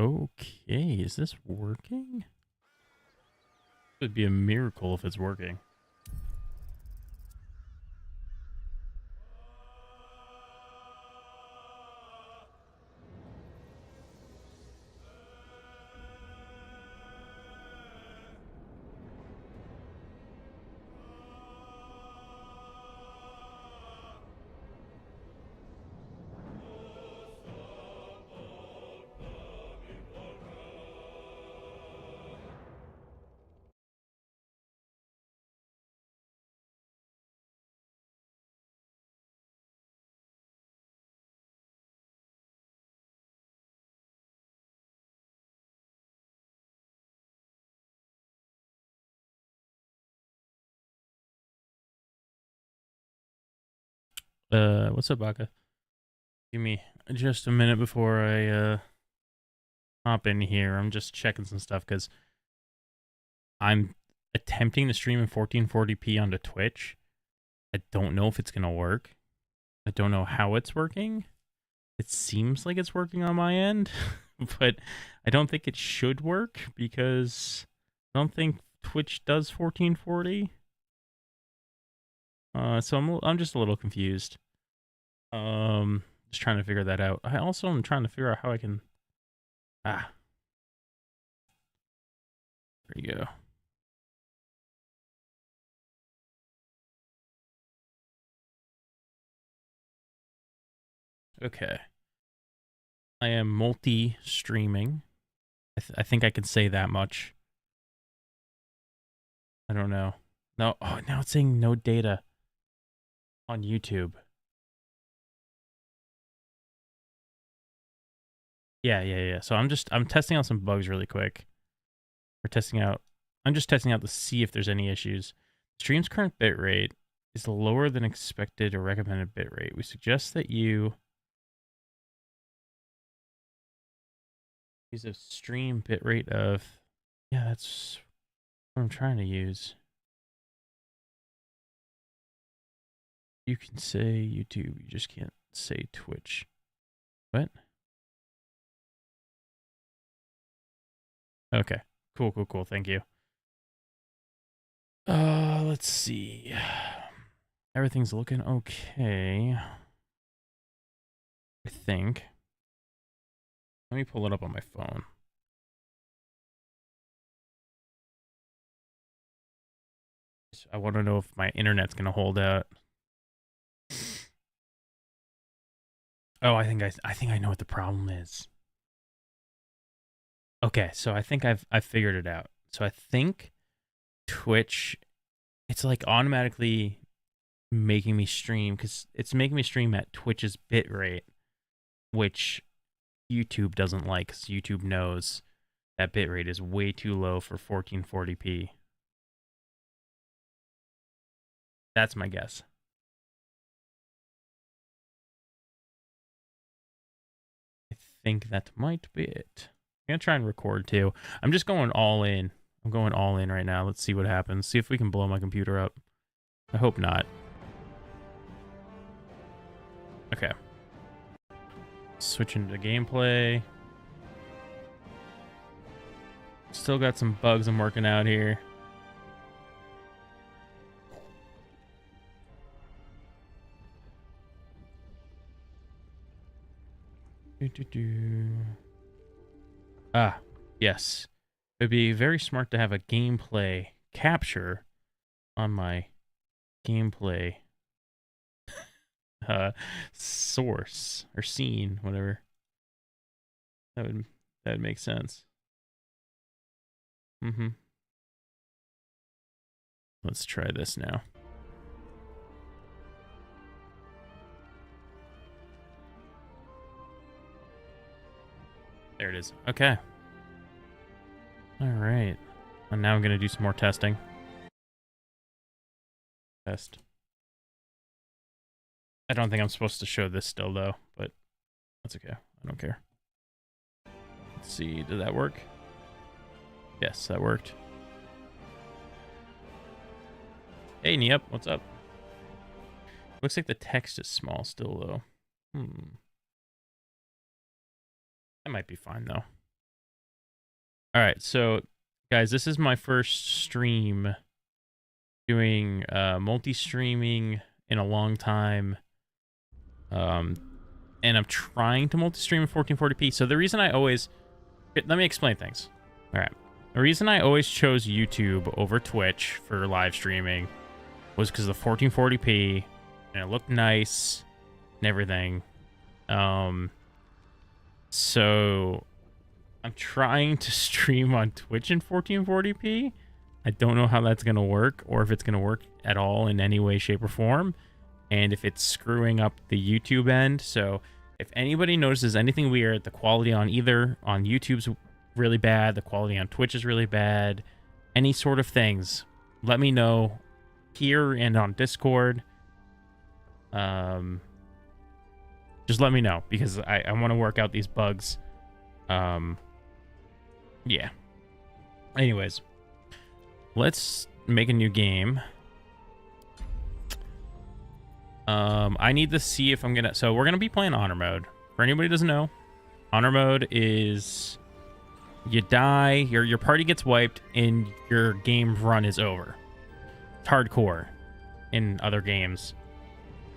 Okay, is this working? It would be a miracle if it's working. What's up, Baka? Give me just a minute before I hop in here. I'm just checking some stuff because I'm attempting to stream in 1440p onto Twitch. I don't know if it's gonna work. I don't know how it's working. It seems like it's working on my end, but I don't think it should work because I don't think Twitch does 1440. So I'm just a little confused. Just trying to figure that out. I also am trying to figure out how I can. There you go. Okay. I am multi-streaming. I think I can say that much. I don't know. No, oh, now it's saying no data on YouTube. Yeah. So I'm testing out some bugs really quick. I'm just testing out to see if there's any issues. Stream's current bitrate is lower than expected or recommended bitrate. We suggest that you use a stream bitrate of, yeah, that's what I'm trying to use. You can say YouTube, you just can't say Twitch. What? Okay. Cool. Thank you. Let's see. Everything's looking okay. I think. Let me pull it up on my phone. I want to know if my internet's gonna hold out. Oh, I think I know what the problem is. Okay, so I think I've figured it out. So I think Twitch, it's like automatically making me stream because it's making me stream at Twitch's bitrate, which YouTube doesn't like because YouTube knows that bitrate is way too low for 1440p. That's my guess. I think that might be it. I'm gonna try and record too. I'm just going all in. I'm going all in right now. Let's see what happens. See if we can blow my computer up. I hope not. Okay. Switching to gameplay. Still got some bugs I'm working out here. Ah, yes. It'd be very smart to have a gameplay capture on my gameplay source or scene, whatever. That would make sense. Let's try this now. There it is. Okay. All right. And now I'm going to do some more testing. Test. I don't think I'm supposed to show this still, though, but that's okay. I don't care. Let's see. Did that work? Yes, that worked. Hey, Niep. What's up? Looks like the text is small still, though. That might be fine, though. All right, so guys, this is my first stream doing multi-streaming in a long time. And I'm trying to multi-stream in 1440p. So the reason I always... Let me explain things. All right. The reason I always chose YouTube over Twitch for live streaming was because of the 1440p, and it looked nice and everything. So I'm trying to stream on Twitch in 1440p. I don't know how that's going to work, or if it's going to work at all in any way, shape, or form, and if it's screwing up the YouTube end. So if anybody notices anything weird, the quality on YouTube's really bad, the quality on Twitch is really bad, any sort of things, let me know here and on Discord. Just let me know, because I want to work out these bugs. Yeah. Anyways, let's make a new game. I need to see if I'm gonna... So we're gonna be playing honor mode. For anybody who doesn't know, honor mode is you die, your party gets wiped, and your game run is over. It's hardcore in other games.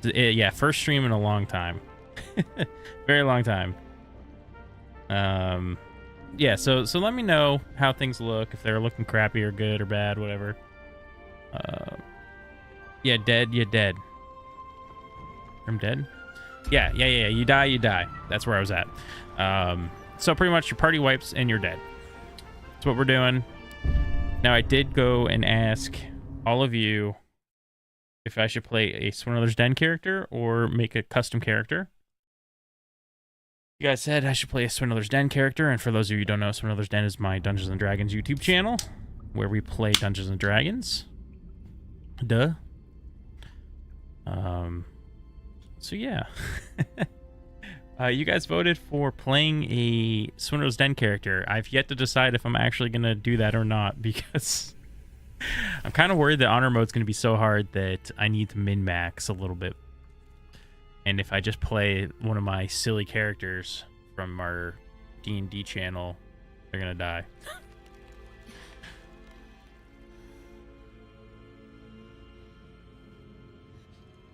Yeah, first stream in a long time. Very long time. Yeah, so let me know how things look, if they're looking crappy or good or bad, whatever. Yeah, dead, you're dead. I'm dead? Yeah, you die. That's where I was at. So pretty much your party wipes and you're dead. That's what we're doing. Now, I did go and ask all of you if I should play a Swindler's Den character or make a custom character. You guys said I should play a Swindler's Den character, and for those of you who don't know, Swindler's Den is my Dungeons & Dragons YouTube channel, where we play Dungeons & Dragons. Duh. So yeah. You guys voted for playing a Swindler's Den character. I've yet to decide if I'm actually going to do that or not, because I'm kind of worried that honor mode's going to be so hard that I need to min-max a little bit. And if I just play one of my silly characters from our D&D channel, they're going to die.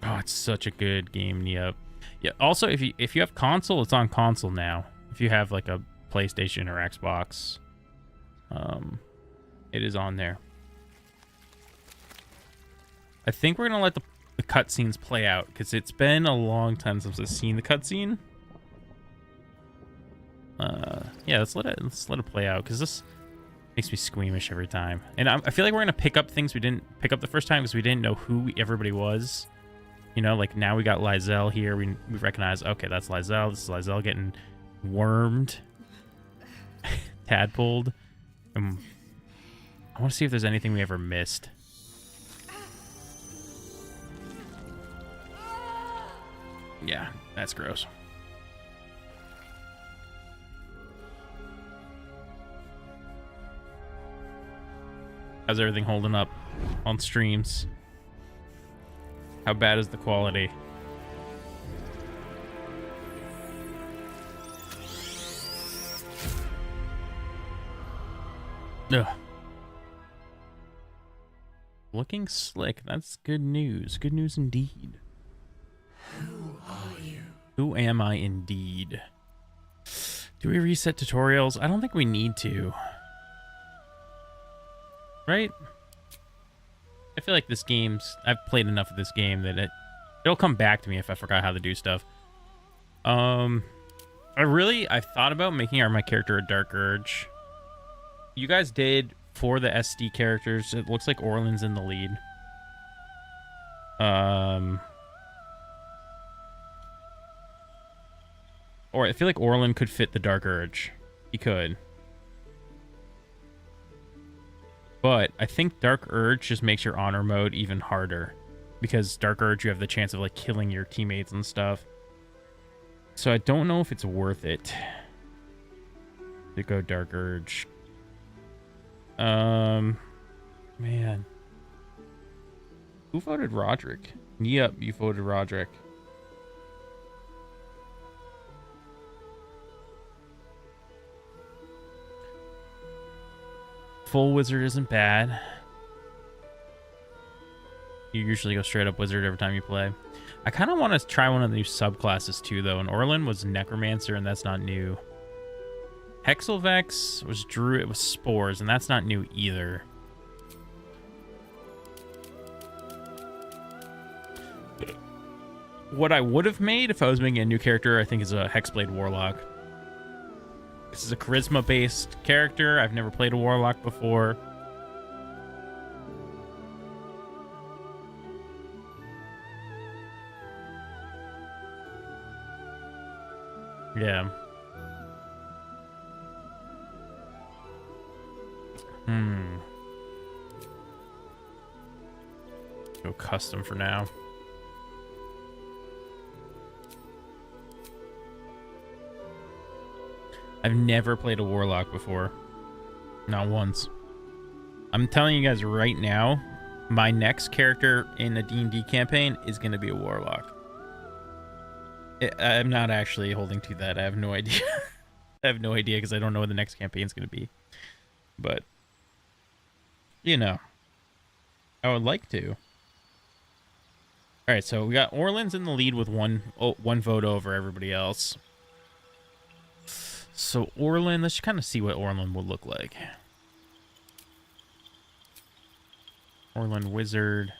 Oh, it's such a good game, Yep. Yeah. Also, if you have console, it's on console now. If you have like a PlayStation or Xbox, it is on there. I think we're gonna let the cutscenes play out, because it's been a long time since I've seen the cutscene. Yeah, let's let it play out, because this makes me squeamish every time. And I feel like we're gonna pick up things we didn't pick up the first time because we didn't know who everybody was. You know, like now we got Lizelle here. We recognize, okay, that's Lizelle. This is Lizelle getting wormed, tadpoled. I want to see if there's anything we ever missed. Yeah, that's gross. How's everything holding up on streams? How bad is the quality? Ugh. Looking slick. That's good news. Good news indeed. Who are you? Who am I indeed? Do we reset tutorials? I don't think we need to. Right? I feel like this game's... I've played enough of this game that it'll come back to me if I forgot how to do stuff. I've thought about making my character a Dark Urge. You guys did for the SD characters. It looks like Orland's in the lead. Or I feel like Orland could fit the Dark Urge. He could. But I think Dark Urge just makes your honor mode even harder. Because Dark Urge, you have the chance of like killing your teammates and stuff. So I don't know if it's worth it to go Dark Urge. Man. Who voted Roderick? Yep, you voted Roderick. Full wizard isn't bad. You usually go straight up wizard every time you play. I kind of want to try one of the new subclasses too, though. And Orlin was necromancer, and that's not new. Hexelvex was druid with spores, and that's not new either. What I would have made if I was making a new character, I think, is a Hexblade Warlock. This is a charisma-based character. I've never played a Warlock before. Yeah. Go custom for now. I've never played a Warlock before. Not once. I'm telling you guys right now, my next character in the D&D campaign is going to be a Warlock. I'm not actually holding to that. I have no idea. I have no idea because I don't know what the next campaign is going to be. But, you know, I would like to. All right, so we got Orlin's in the lead with one vote over everybody else. So Orlin, let's kind of see what Orlin will look like. Orlin wizard.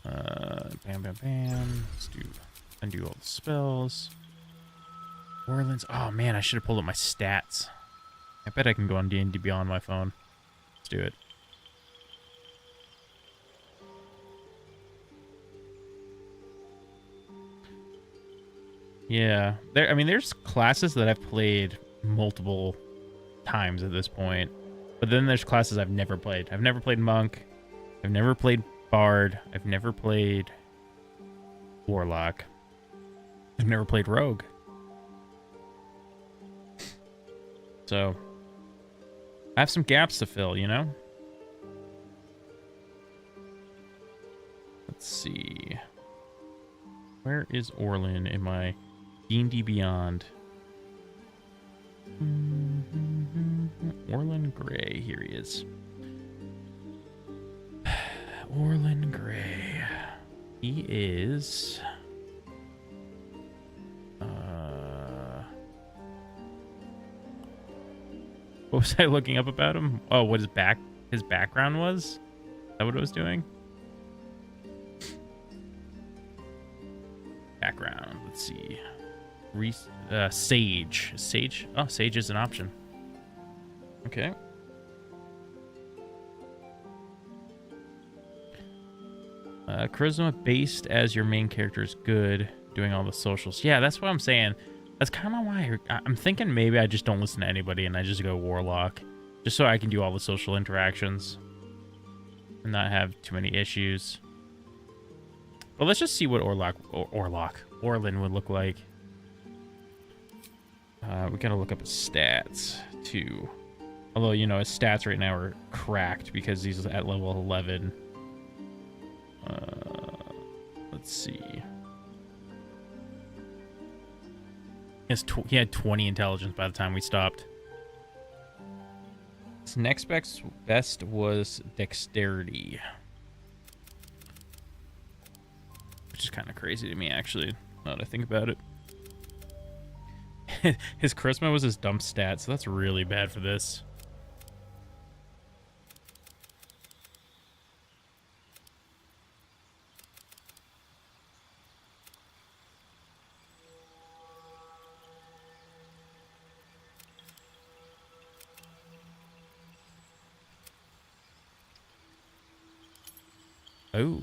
Bam, bam, bam. Let's undo all the spells. Orlin's. Oh man, I should have pulled up my stats. I bet I can go on D&D Beyond my phone. Let's do it. Yeah, I mean, there's classes that I've played multiple times at this point, but then there's classes I've never played. I've never played Monk. I've never played Bard. I've never played Warlock. I've never played Rogue. So I have some gaps to fill, you know? Let's see. Where is Orlin in my D&D Beyond? Orlin Gray. Here he is. Orlin Gray. He is... what was I looking up about him? Oh, what his background was? Is that what I was doing? Background. Let's see. Sage. Sage? Oh, Sage is an option. Okay. Charisma based as your main character is good. Doing all the socials. Yeah, that's what I'm saying. That's kind of why I'm thinking maybe I just don't listen to anybody and I just go Warlock. Just so I can do all the social interactions. And not have too many issues. But let's just see what Orlin would look like. We gotta look up his stats, too. Although, you know, his stats right now are cracked because he's at level 11. Let's see. He had 20 intelligence by the time we stopped. His next best was dexterity. Which is kind of crazy to me, actually, now that I think about it. His charisma was his dump stat, so that's really bad for this. Oh.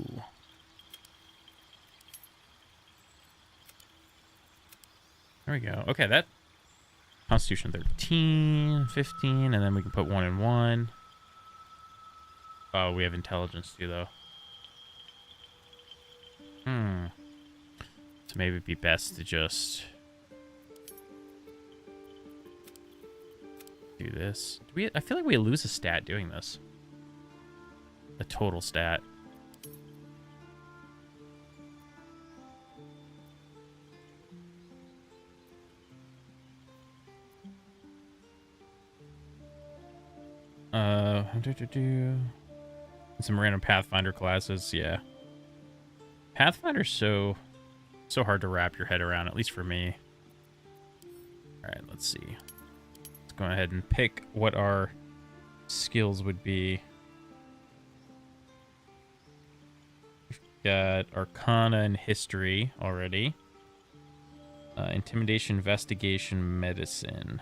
There we go. Okay, that Constitution 13, 15, and then we can put 1 and 1. Oh, we have intelligence too, though. So maybe it'd be best to just do this. I feel like we lose a stat doing this. A total stat. Some random Pathfinder classes, yeah. Pathfinder's so hard to wrap your head around, at least for me. All right, let's see. Let's go ahead and pick what our skills would be. We've got Arcana and History already. Intimidation, Investigation, Medicine.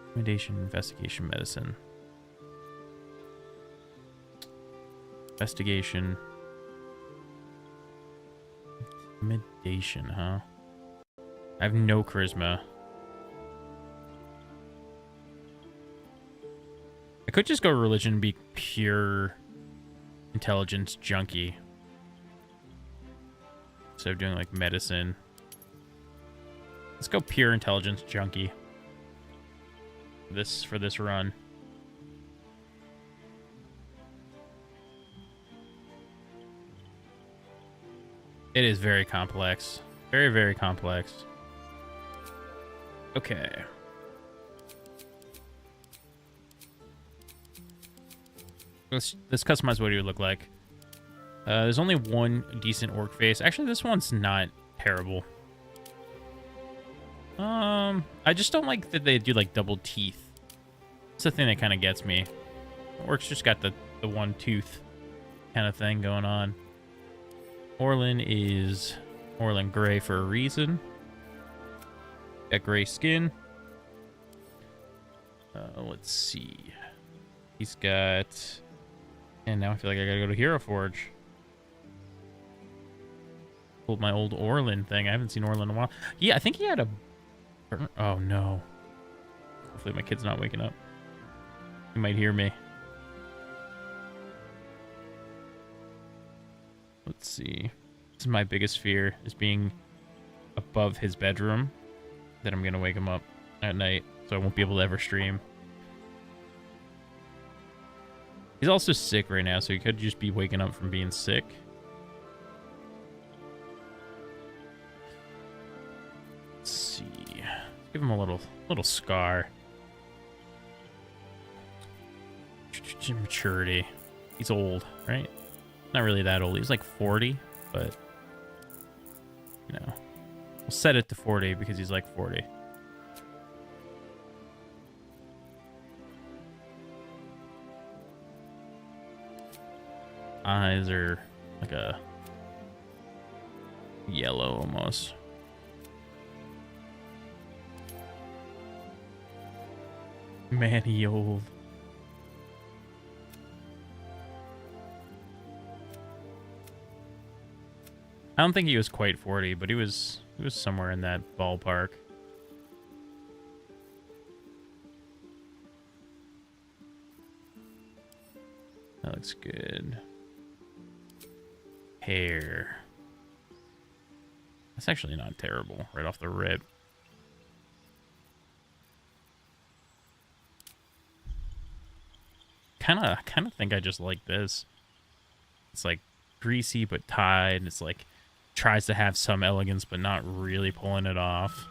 Intimidation, Investigation, Medicine. Investigation. Intimidation, huh? I have no charisma. I could just go religion and be pure intelligence junkie. Instead of doing like medicine. Let's go pure intelligence junkie. For this run. It is very complex. Very, very complex. Okay. Let's customize what he would look like. There's only one decent orc face. Actually, this one's not terrible. I just don't like that they do like double teeth. It's the thing that kind of gets me. Orcs just got the one tooth kind of thing going on. Orlin is Orlin Gray for a reason. Got gray skin. Let's see. He's got... And now I feel like I gotta go to Hero Forge. Pulled my old Orlin thing. I haven't seen Orlin in a while. Yeah, I think he had a... Oh, no. Hopefully my kid's not waking up. He might hear me. Let's see. This is my biggest fear, is being above his bedroom. That I'm going to wake him up at night, so I won't be able to ever stream. He's also sick right now, so he could just be waking up from being sick. Let's see. Give him a little scar. Maturity. He's old, right? Not really that old. He's like 40, but you know, we'll set it to 40 because he's like 40. Eyes are like a yellow almost. Man, he old. I don't think he was quite 40, but he was somewhere in that ballpark. That looks good. Hair. That's actually not terrible right off the rip. Kind of think I just like this. It's like greasy but tied. It's like tries to have some elegance but not really pulling it off.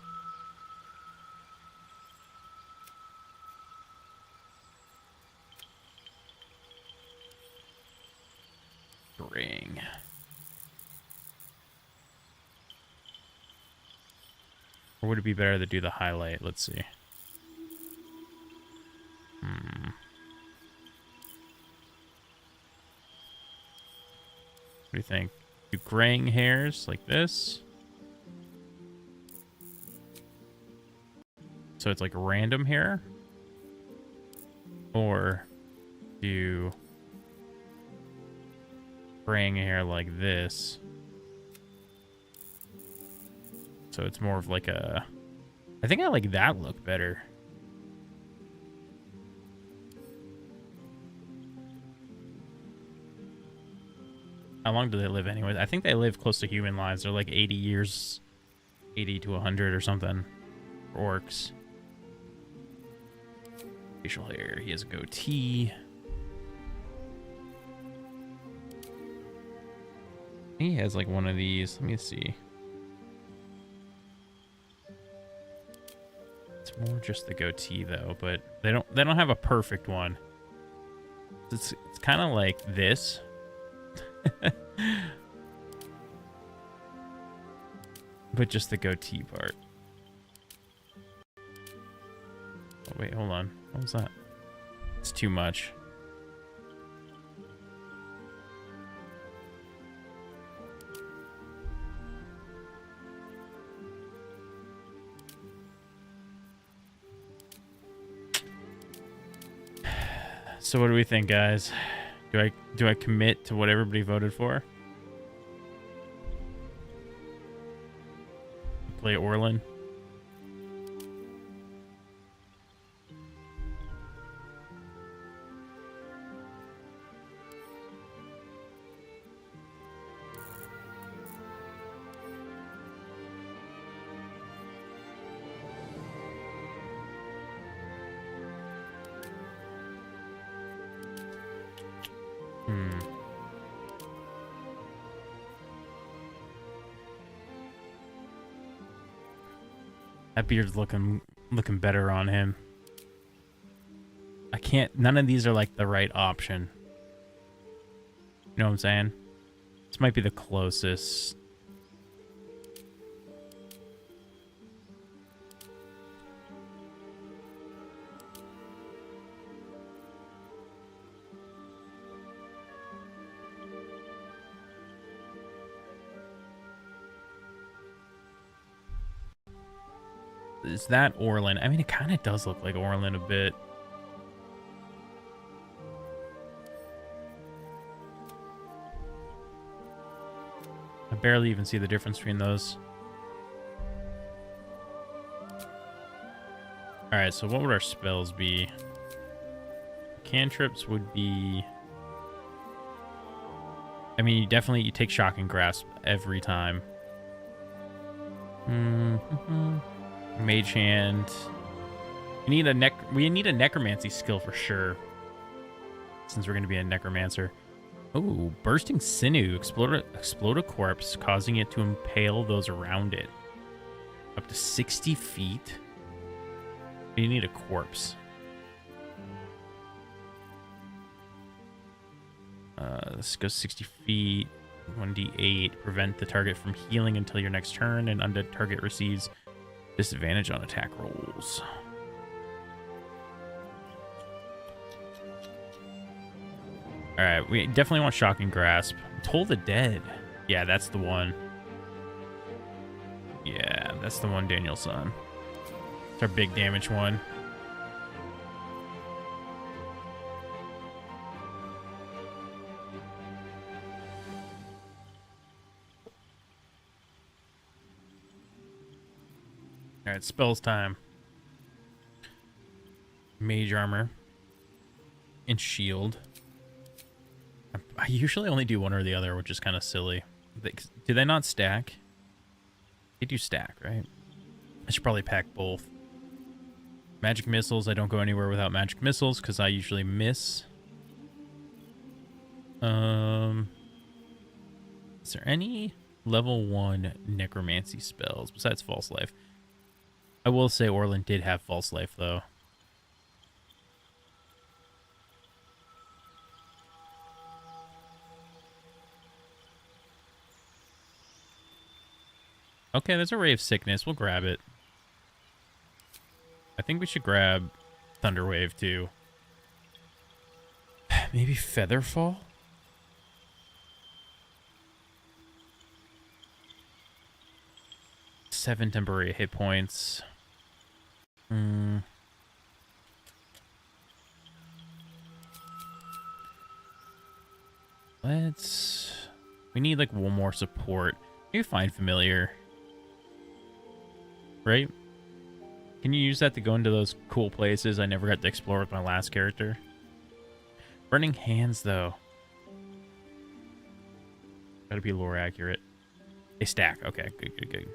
Ring. Or would it be better to do the highlight? Let's see. What do you think? Do graying hairs like this? So it's like random hair? Or do graying hair like this? So it's more of like a... I think I like that look better. How long do they live anyways? I think they live close to human lives. They're like 80 years, 80 to 100 or something. For orcs. Facial hair. He has a goatee. He has like one of these. Let me see. It's Or just the goatee though, but they don't have a perfect one. It's kind of like this. But just the goatee part. Oh, wait, hold on. What was that? It's too much. So what do we think, guys? Do I commit to what everybody voted for? Play Orlin. That beard's looking better on him. I can't. None of these are like the right option. You know what I'm saying? This might be the closest. Is that Orlin? I mean, it kind of does look like Orlin a bit. I barely even see the difference between those. Alright, so what would our spells be? Cantrips would be... I mean, you take Shock and Grasp every time. Mage Hand. We need a Necromancy skill for sure. Since we're going to be a Necromancer. Oh, Bursting Sinew. Explode a corpse, causing it to impale those around it. Up to 60 feet. You need a corpse. This goes 60 feet. 1d8. Prevent the target from healing until your next turn, and undead target receives disadvantage on attack rolls. Alright, we definitely want Shocking Grasp. Toll the Dead. Yeah, that's the one. Yeah, that's the one, Danielson. It's our big damage one. Alright, spells time. Mage Armor. And Shield. I usually only do one or the other, which is kind of silly. Do they not stack? They do stack, right? I should probably pack both. Magic Missiles. I don't go anywhere without Magic Missiles because I usually miss. Is there any level 1 Necromancy spells besides False Life? I will say Orlin did have False Life, though. Okay, there's a Ray of Sickness. We'll grab it. I think we should grab Thunderwave, too. Maybe Featherfall? Seven temporary hit points. We need like one more support. Maybe Find Familiar. Right? Can you use that to go into those cool places I never got to explore with my last character? Burning Hands, though. Gotta be lore accurate. They stack. Okay, good.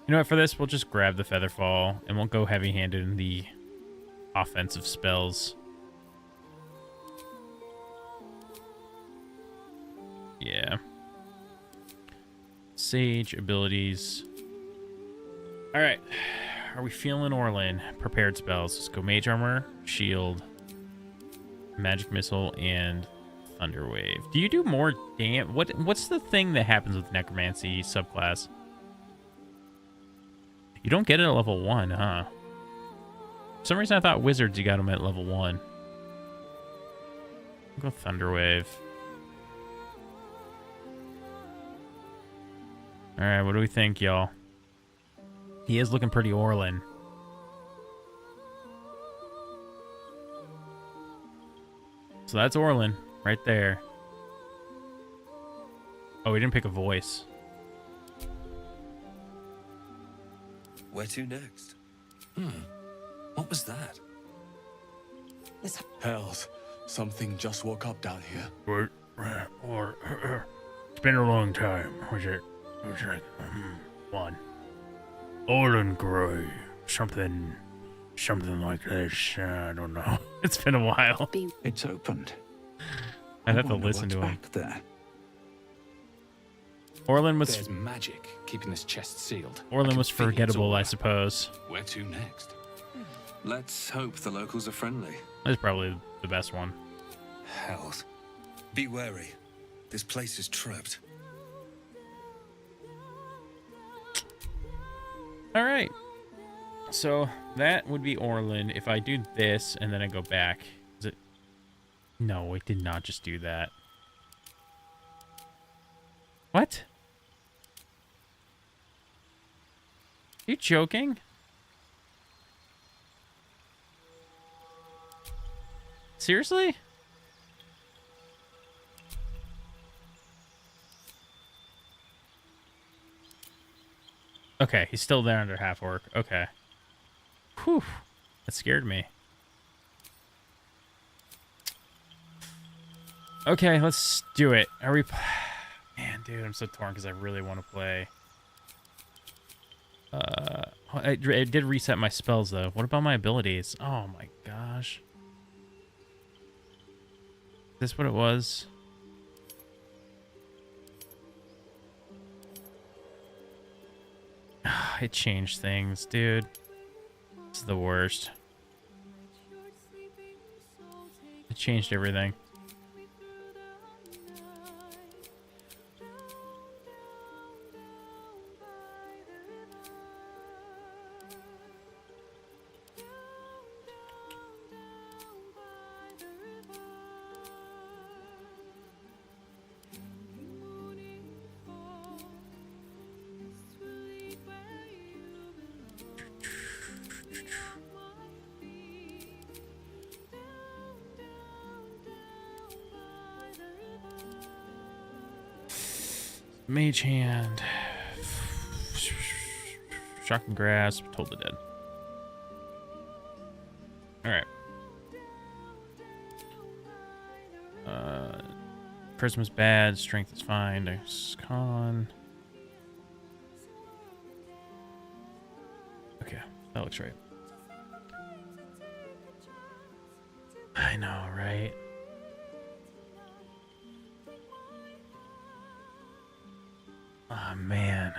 You know what, for this, we'll just grab the Featherfall, and we'll go heavy-handed in the offensive spells. Yeah. Sage abilities. All right. Are we feeling Orlin? Prepared spells. Let's go Mage Armor, Shield, Magic Missile, and Thunder Wave. Do you do more damn? What's the thing that happens with Necromancy subclass? You don't get it at level 1, huh? For some reason I thought Wizards you got them at level 1. I'll go Thunder Wave. Alright, what do we think, y'all? He is looking pretty Orlin. So that's Orlin right there. Oh, we didn't pick a voice. Where to next? What was that? Hells, something just woke up down here. It's been a long time. Was it one? Orlin Gray. Something like this. I don't know. It's been a while. It's opened. I'd have to wonder listen what's to him. back there. Orlin was There's magic keeping this chest sealed. Orlin I was can feel it's forgettable, all I right. suppose. Where to next? Let's hope the locals are friendly. That's probably the best one. Hells. Be wary. This place is trapped. All right. So that would be Orlin. If I do this and then I go back, is it? No, it did not just do that. What? Are you joking? Seriously? Okay, he's still there under half orc. Okay. Whew. That scared me. Okay, let's do it. Are we... Man, dude, I'm so torn because I really want to play. It did reset my spells, though. What about my abilities? Oh, my gosh. Is this what it was? It changed things, dude. It's the worst. It changed everything. Mage hand. Shocking grasp. Told the dead. Alright. Charisma's bad. Strength is fine. Dex con. Okay. That looks right. I know, right? Oh, man.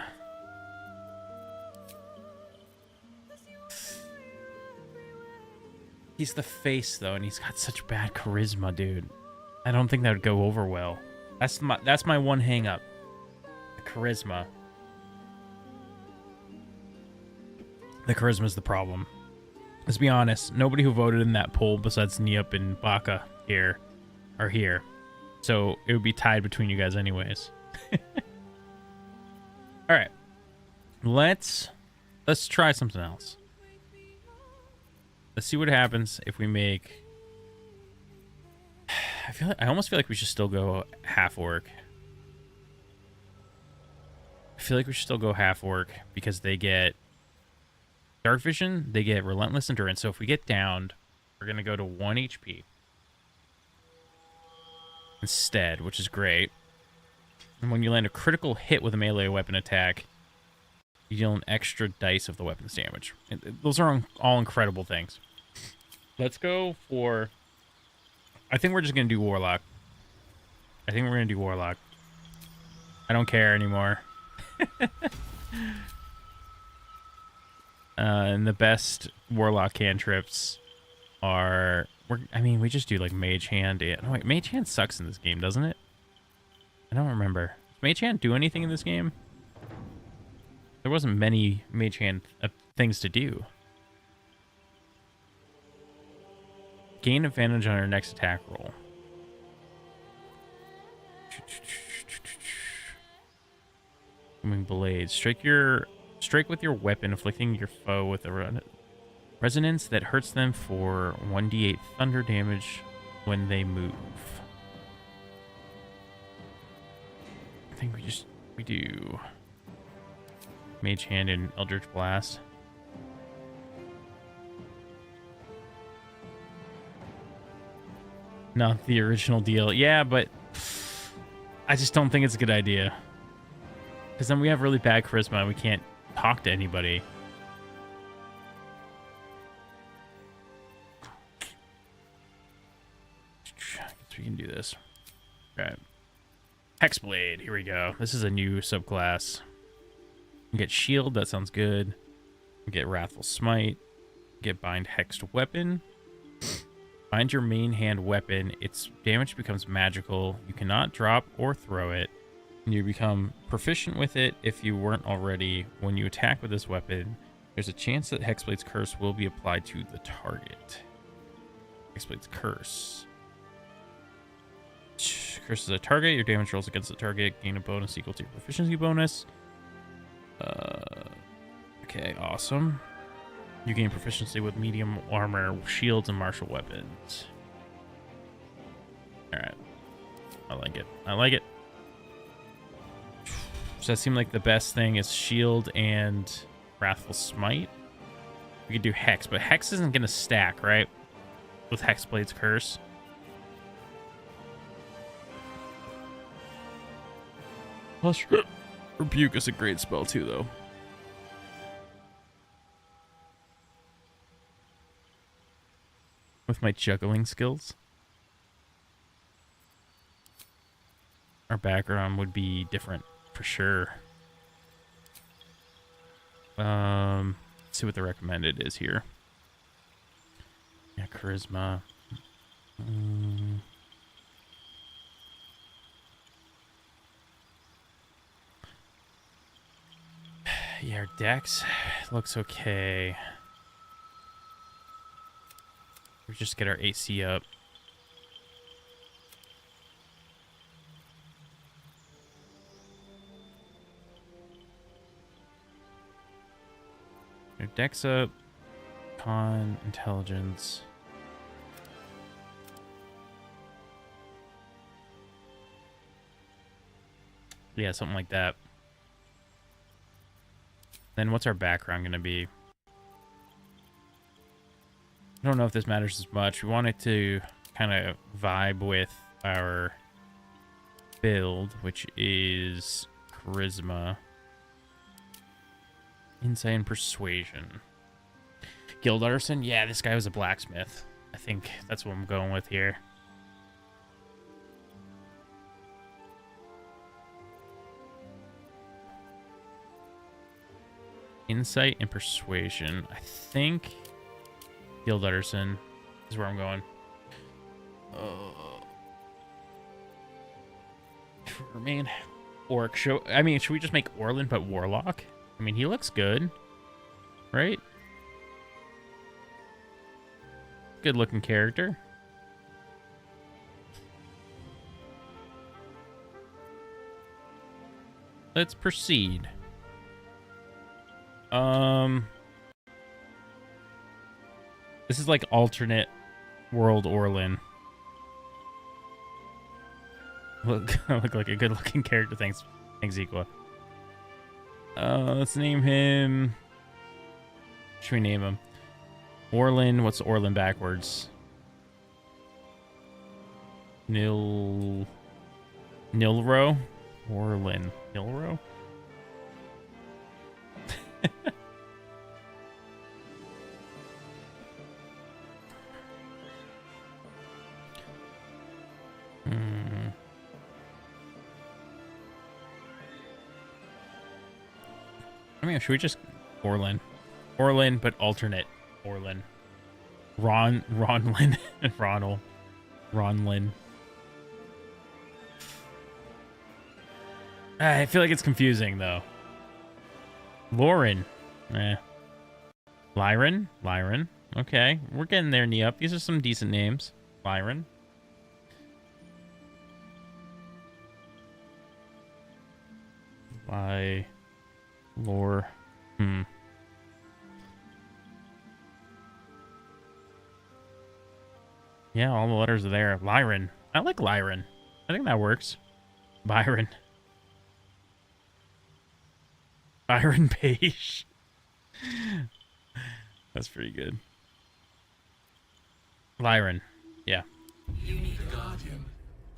He's the face, though, and he's got such bad charisma, dude. I don't think that would go over well. That's my one hang-up. The charisma. The charisma's the problem. Let's be honest. Nobody who voted in that poll besides Niup and Baka here are here. So it would be tied between you guys anyways. All right, let's try something else. Let's see what happens if we make. I almost feel like we should still go half orc. I feel like we should still go half orc because they get dark vision, they get relentless endurance. So if we get downed, we're gonna go to 1 HP instead, which is great. And when you land a critical hit with a melee weapon attack, you deal an extra dice of the weapon's damage. Those are all incredible things. Let's go for... I think we're just going to do Warlock. I don't care anymore. And the best warlock cantrips are... we just do like Mage Hand. And, oh, wait, Mage Hand sucks in this game, doesn't it? I don't remember. Does Mage Hand do anything in this game? There wasn't many Mage Hand things to do. Gain advantage on your next attack roll. Booming blade. Strike with your weapon, afflicting your foe with a resonance that hurts them for 1d8 thunder damage when they move. I think we do Mage Hand and Eldritch Blast. Not the original deal. Yeah, but I just don't think it's a good idea. Because then we have really bad charisma and we can't talk to anybody. I guess we can do this. Alright. Hexblade. Here we go. This is a new subclass. We get Shield. That sounds good. We get Wrathful Smite. We get Bind Hexed Weapon. Bind your main hand weapon. Its damage becomes magical. You cannot drop or throw it. And you become proficient with it if you weren't already. When you attack with this weapon, there's a chance that Hexblade's Curse will be applied to the target. Hexblade's Curse. Curses a target. Your damage rolls against the target gain a bonus equal to your proficiency bonus. Okay, awesome. You gain proficiency with medium armor, shields, and martial weapons. Alright. I like it. I like it. Does that seem like the best thing is shield and Wrathful Smite? We could do Hex, but Hex isn't going to stack, right? With Hexblade's Curse. Plus, Rebuke is a great spell too, though. With my juggling skills, our background would be different for sure. Let's see what the recommended is here. Yeah, charisma. Yeah, our dex looks okay. We just get our AC up. Our dex up. Con, intelligence. Yeah, something like that. Then what's our background going to be? I don't know if this matters as much. We want it to kind of vibe with our build, which is charisma, insight, and persuasion. Guild artisan? Yeah, this guy was a blacksmith. I think that's what I'm going with here. Insight and persuasion. I think Guild artisan is where I'm going. Man, Orc. Should we just make Orlin but Warlock? I mean, he looks good, right? Good looking character. Let's proceed. This is like alternate world Orlin. Look like a good looking character. Thanks Equa. Let's name him. What should we name him? Orlin. What's Orlin backwards? Nilro? Orlin. Nilro? Should we just Orlin? Orlin, but alternate Orlin. Ronlin, and Ronlin. I feel like it's confusing though. Lauren, Lyron. Okay, we're getting there, Neop. These are some decent names. Lyron. Lore. Yeah, all the letters are there. Lyron. I like Lyron. I think that works. Byron Page. That's pretty good. Lyron. Yeah. You need a guardian.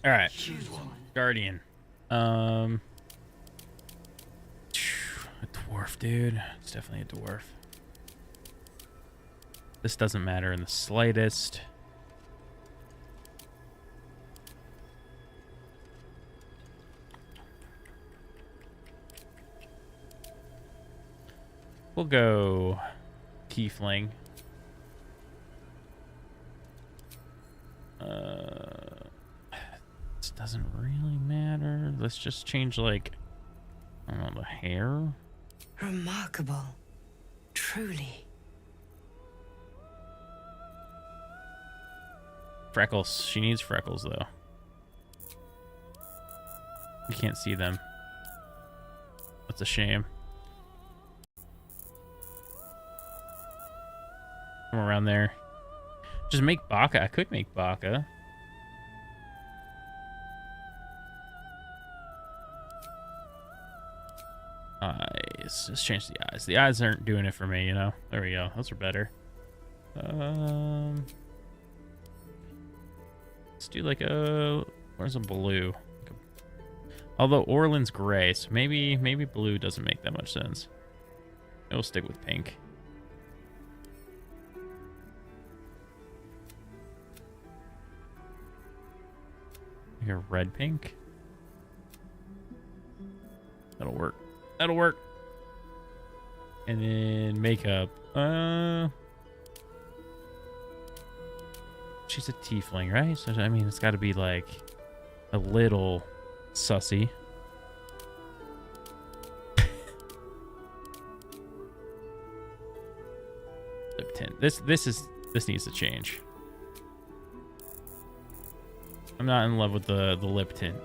All right. Choose one. Guardian. A dwarf, dude. It's definitely a dwarf. This doesn't matter in the slightest. We'll go tiefling. This doesn't really matter. Let's just change, like, I don't know, the hair. Remarkable. Truly. Freckles. She needs freckles, though. You can't see them. That's a shame. Come around there. Just make Baka. I could make Baka. Eyes. Let's change the eyes. The eyes aren't doing it for me, you know? There we go. Those are better. Let's do like a... Where's a blue? Although Orlin's gray, so maybe blue doesn't make that much sense. We'll stick with pink. Here, red pink. That'll work. That'll work. And then makeup. She's a tiefling, right? So I mean, it's got to be like a little sussy. Lip tint. This needs to change. I'm not in love with the lip tint.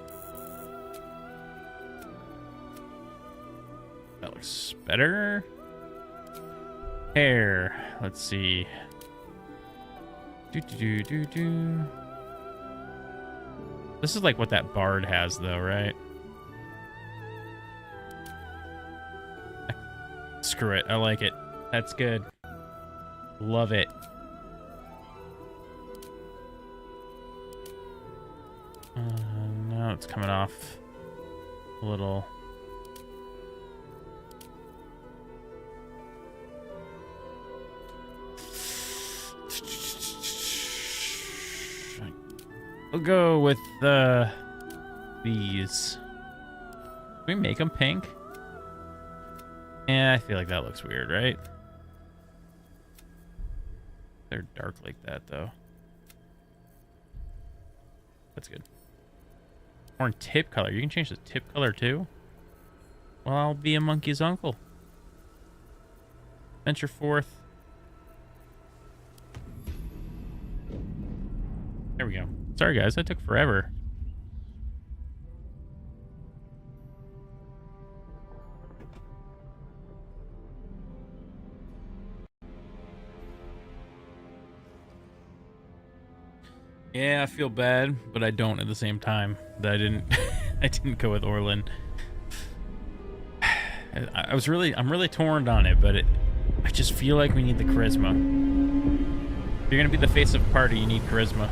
That looks better. Hair. Let's see. This is like what that bard has, though, right? Screw it. I like it. That's good. Love it. No, it's coming off a little. We'll go with these. Can we make them pink? Yeah, I feel like that looks weird, right? They're dark like that, though. That's good. Or in tip color. You can change the tip color, too? Well, I'll be a monkey's uncle. Venture forth. There we go. Sorry, guys. That took forever. Yeah, I feel bad, but I don't at the same time that I didn't go with Orlin. I'm really torn on it, but I just feel like we need the charisma. If you're gonna be the face of the party, you need charisma.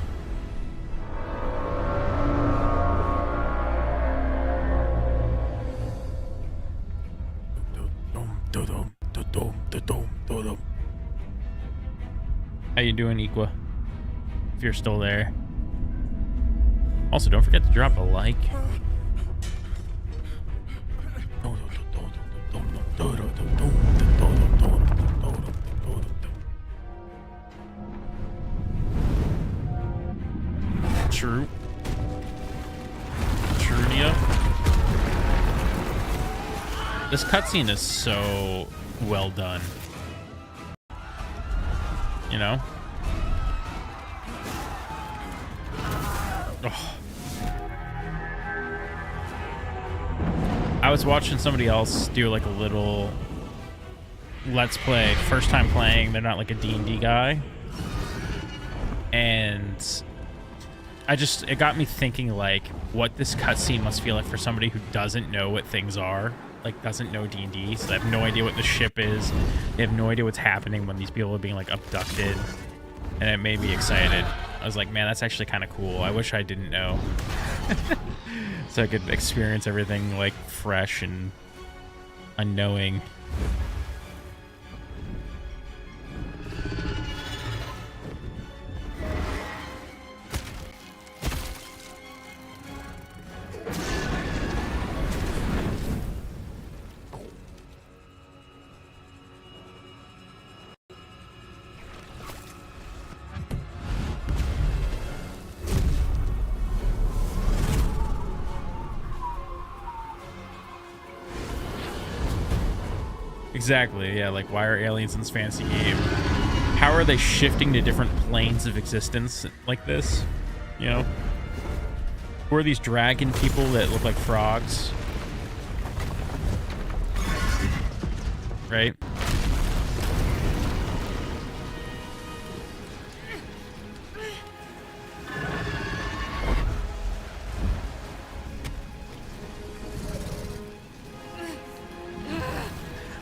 How you doing, Equa? If you're still there. Also, don't forget to drop a like. True. True, Neo. This cutscene is so well done. You know? Oh. I was watching somebody else do like a little let's play, first time playing. They're not like a D&D guy. And it got me thinking like what this cutscene must feel like for somebody who doesn't know what things are, like doesn't know D&D, so they have no idea what the ship is. They have no idea what's happening when these people are being like abducted, and it made me excited. I was like, man, that's actually kind of cool. I wish I didn't know. So I could experience everything like fresh and unknowing. Exactly, yeah, like why are aliens in this fantasy game? How are they shifting to different planes of existence like this? You know? Who are these dragon people that look like frogs? Right?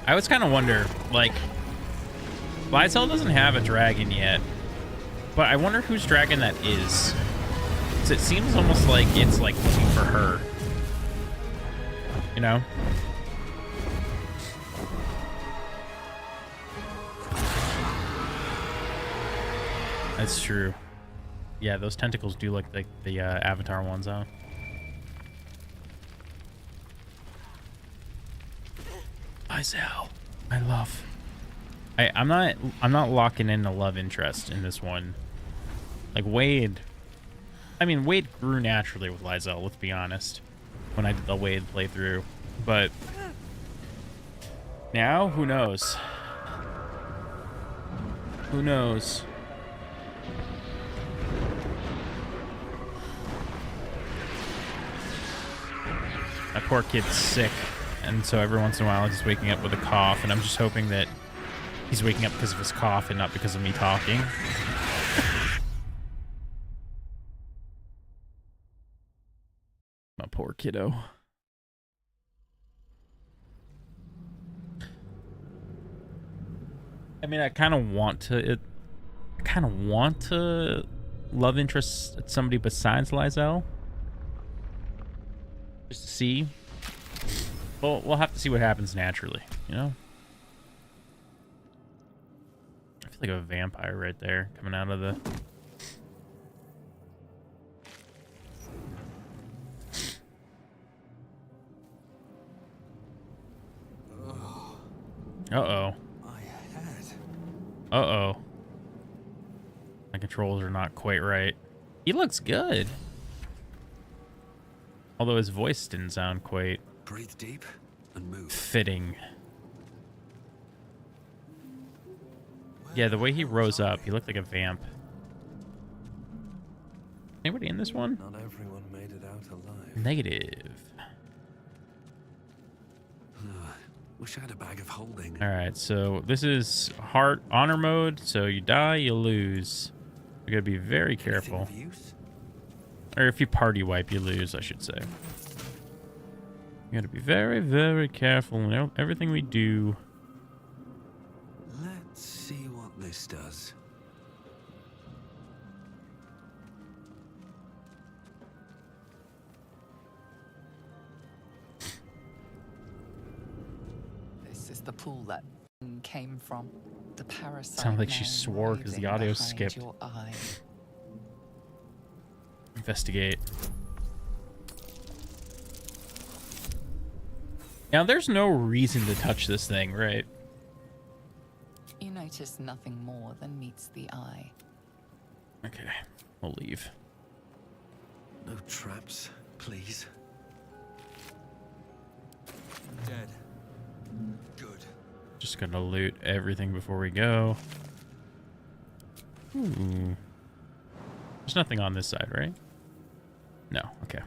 I always kind of wonder, like, Lysel doesn't have a dragon yet, but I wonder whose dragon that is. 'Cause it seems almost like it's, like, looking for her. You know? That's true. Yeah, those tentacles do look like the Avatar ones, huh? Lysel, my love. I'm not locking in a love interest in this one. Like Wade, I mean Wade grew naturally with Lysel, let's be honest, when I did the Wade playthrough. But now, who knows? Who knows? That poor kid's sick. And so every once in a while he's waking up with a cough, and I'm just hoping that he's waking up because of his cough and not because of me talking. My poor kiddo. I mean, I kind of want to love interest somebody besides Lysel. Just to see. Well, we'll have to see what happens naturally, you know? I feel like a vampire right there coming out of the... Uh-oh. Uh-oh. My controls are not quite right. He looks good. Although his voice didn't sound quite... Breathe deep and move. Fitting. Yeah, the way he rose up, he looked like a vamp. Anybody in this one? Not everyone made it out alive. Negative. Wish I had a bag of holding. Alright, so this is hard honor mode, so you die, you lose. You gotta be very careful. Anything of use? Or if you party wipe, you lose, I should say. You gotta be very, very careful in everything we do. Let's see what this does. This is the pool that came from. The parasite. Sounded like she man swore because the audio writhing skipped. behind your eye. Investigate. Now, there's no reason to touch this thing, right? You notice nothing more than meets the eye. Okay, we'll leave. No traps, please. Dead. Good. Just gonna loot everything before we go. Ooh. There's nothing on this side, right? No, okay.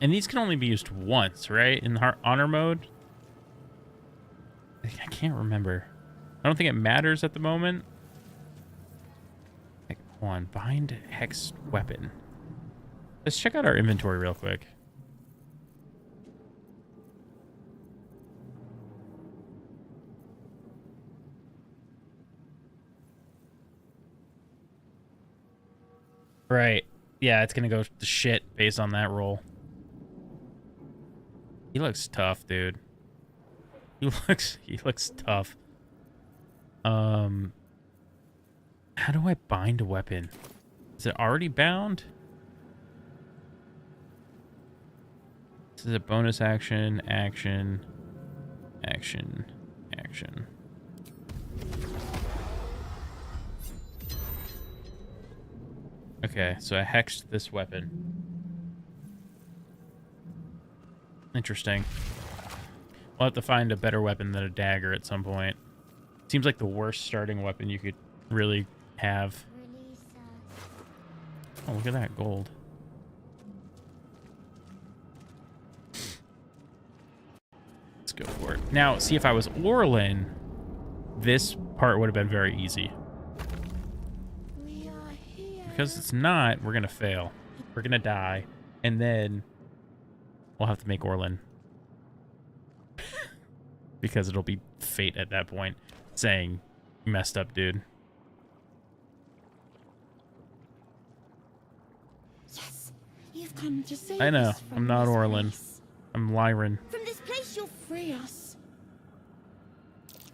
And these can only be used once, right? In honor mode? I can't remember. I don't think it matters at the moment. Like, hold on. Bind hex weapon. Let's check out our inventory real quick. Right. Yeah, it's gonna go to shit based on that roll. He looks tough, dude. He looks tough. How do I bind a weapon? Is it already bound? This is a bonus action, action, action, action. Okay, so I hexed this weapon. Interesting. We'll have to find a better weapon than a dagger at some point. Seems like the worst starting weapon you could really have. Oh, look at that gold. Let's go for it. Now, see, if I was Orlin, this part would have been very easy. Because it's not, we're going to fail. We're going to die. And then we'll have to make Orlin. Because it'll be fate at that point saying, you messed up, dude. Yes, you've come to save I know. us from I'm not this Orlin. place. I'm Lyran. From this place, you'll free us.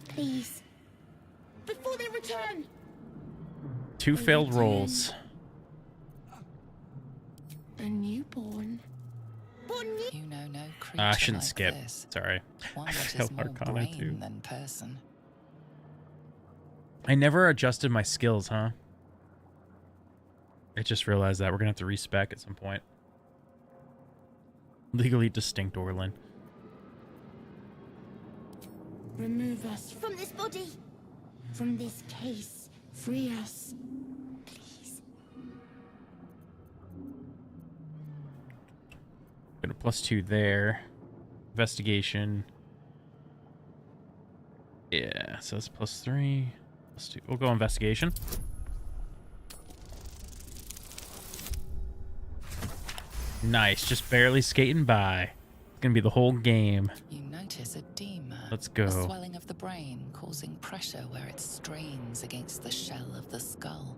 Please. Before they return. 2 failed rolls. A newborn. You know no creature I shouldn't like skip. this. Sorry. One I that is failed more Arcana brain too. than person. I never adjusted my skills, huh? I just realized that. We're going to have to respec at some point. Legally distinct Orlin. Remove us from this body. From this case. Free us. Please. Got a +2 there. Investigation. Yeah, so that's +3. +2. We'll go investigation. Nice, just barely skating by. It's gonna be the whole game. You notice edema. Let's go. A swelling of the brain causing pressure where it strains against the shell of the skull.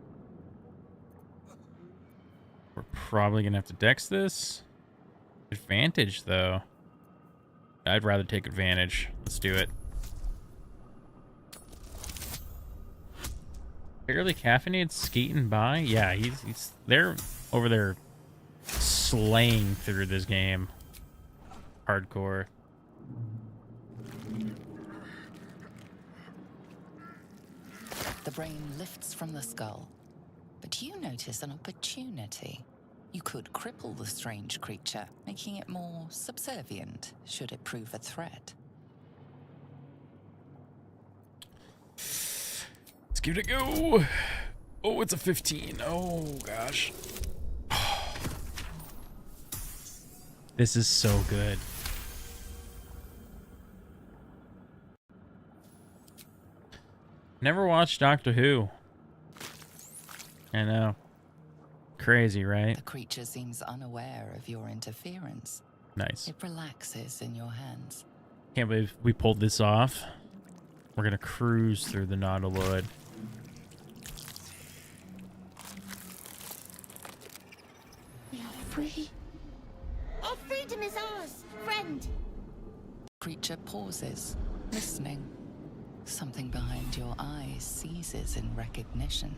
We're probably gonna have to dex this. Advantage, though. I'd rather take advantage. Let's do it. Barely caffeinated, skating by. Yeah, he's they're over there slaying through this game. Hardcore. The brain lifts from the skull, but you notice an opportunity. You could cripple the strange creature, making it more subservient should it prove a threat. Let's give it a go. Oh, it's a 15. Oh, gosh. This is so good. Never watched Doctor Who. I know. Crazy, right? The creature seems unaware of your interference. Nice. It relaxes in your hands. Can't believe we pulled this off. We're gonna cruise through the Nautiloid. We are free. Our freedom is ours, friend. Creature pauses, listening. Something behind your eyes seizes in recognition.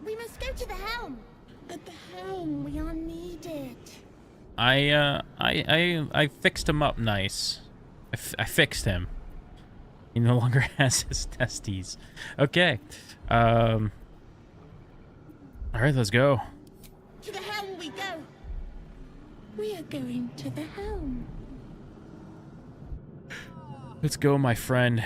We must go to the helm. At the helm, we are needed. I fixed him up nice. I fixed him. He no longer has his testes. Okay. All right, let's go. To the helm we go. We are going to the helm. Let's go, my friend.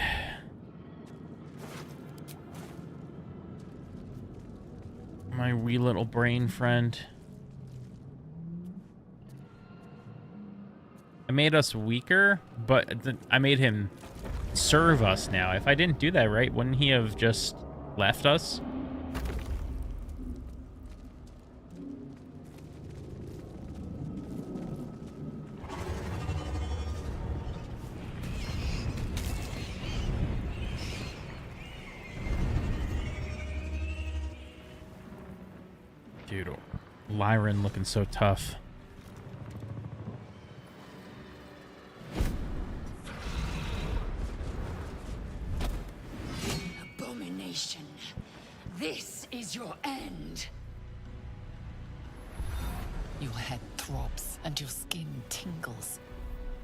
My wee little brain friend. I made us weaker, but I made him serve us now. If I didn't do that right, wouldn't he have just left us? Dude, Lyran looking so tough. Abomination. This is your end. Your head throbs and your skin tingles.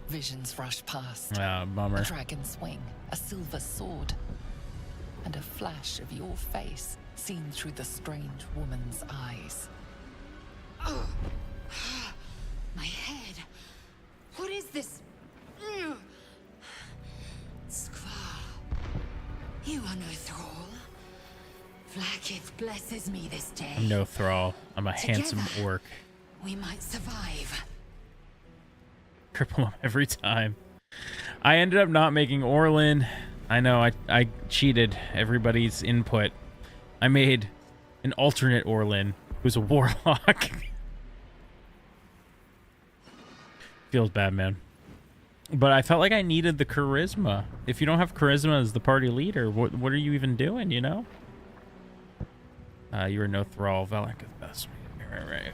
Visions rush past. Ah, A bummer. dragon's wing, a silver sword, and a flash of your face seen through the strange woman's eyes. Oh. My head. What is this? Squaw. You are no thrall. Vlaakith blesses me this day. I'm no thrall. I'm a handsome Together. orc. We might survive. Cripple him every time. I ended up not making Orlin. I know, I cheated everybody's input. I made an alternate Orlin who's a warlock. Feels bad, man. But I felt like I needed the charisma. If you don't have charisma as the party leader, what are you even doing, you know? You were no thrall. Valakith best. Right.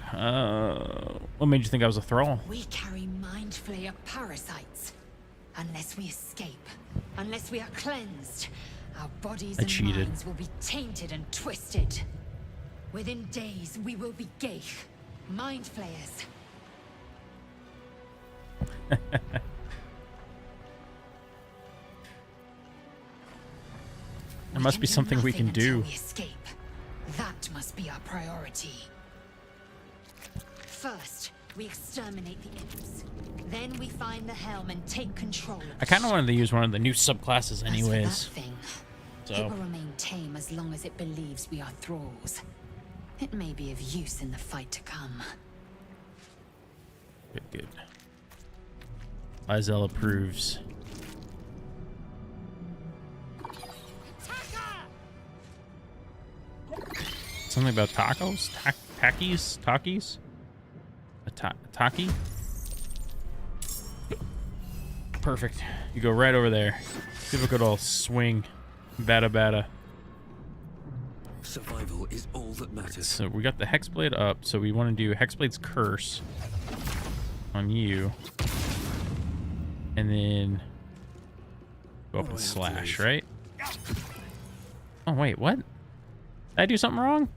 What made you think I was a thrall? We carry mind flayer parasites. Unless we escape, unless we are cleansed, our bodies I and cheated. minds will be tainted and twisted. Within days, we will be Geich, mind flayers. There must be something we can do. We escape. That must be our priority. First, we exterminate the imps. Then we find the helm and take control. I kind of wanted to use one of the new subclasses As for anyways. that thing, So. it will remain tame as long as it believes we are thralls. It may be of use in the fight to come. Good, good. Lizel approves. Something about tacos? Takis? A taki? Perfect. You go right over there. Give a good old swing. Bada. Survival is all that matters. So we got the Hexblade up, so we want to do Hexblade's Curse on you. And then go up and slash, right? Oh, wait, what? Did I do something wrong?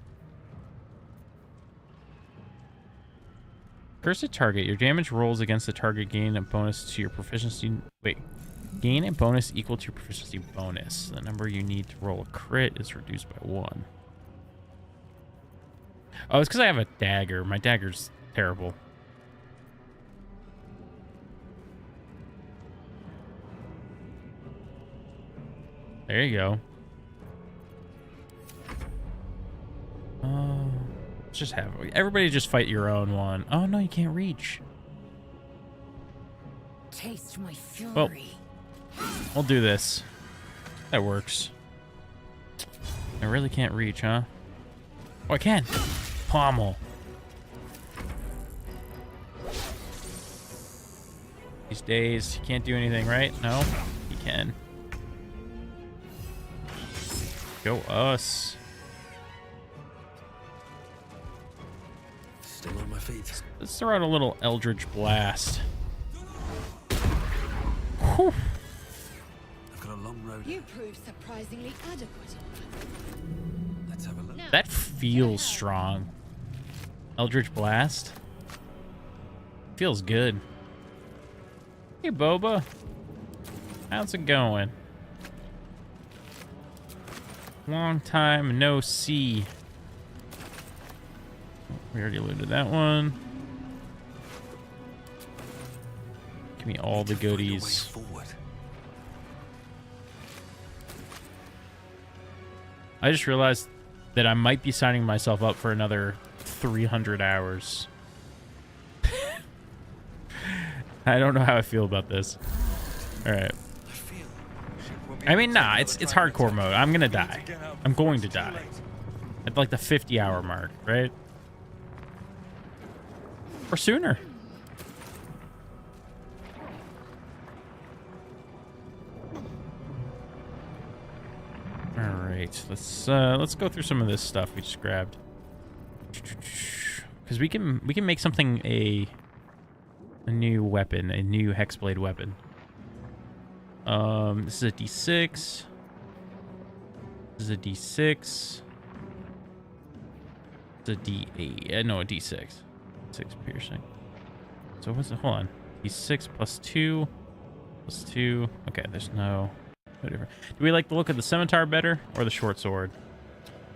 Curse a target. Your damage rolls against the target gain a bonus to your proficiency. Wait. Gain a bonus equal to your proficiency bonus. The number you need to roll a crit is reduced by 1. Oh, it's because I have a dagger. My dagger's terrible. There you go. Let's just have everybody just fight your own one. Oh no, you can't reach. Taste my fury. Well, we'll do this. That works. I really can't reach, huh? Oh, I can. Pommel. These days, you can't do anything, right? No, you can. Go us. Still on my feet. Let's throw out a little Eldritch Blast. Whew. I've got a long road. You prove surprisingly adequate. Let's have a look. That feels strong. Eldritch Blast. Feels good. Hey, Boba. How's it going? Long time no see. We already looted that one. Give me all the goodies. I just realized that I might be signing myself up for another 300 hours. I don't know how I feel about this. All right. I mean, nah, it's hardcore mode. I'm gonna die. I'm going to die at like the 50-hour mark, right? Or sooner. All right, let's go through some of this stuff we just grabbed, because we can make something a new weapon, a new hexblade weapon. This is a D6. This is a D6. It's a D8. No, a D6. 6 piercing. So what's it? Hold on. D6 plus 2 plus 2. Okay, there's no different. Do we like the look of the scimitar better or the short sword?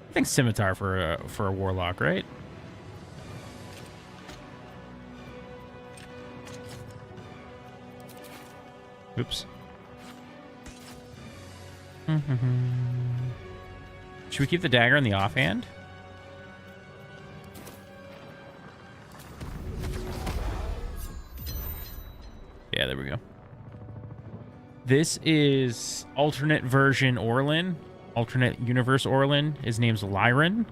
I think scimitar for a warlock, right? Oops. Should we keep the dagger in the offhand? Yeah, there we go. This is alternate version Orlin. Alternate universe Orlin. His name's Lyran.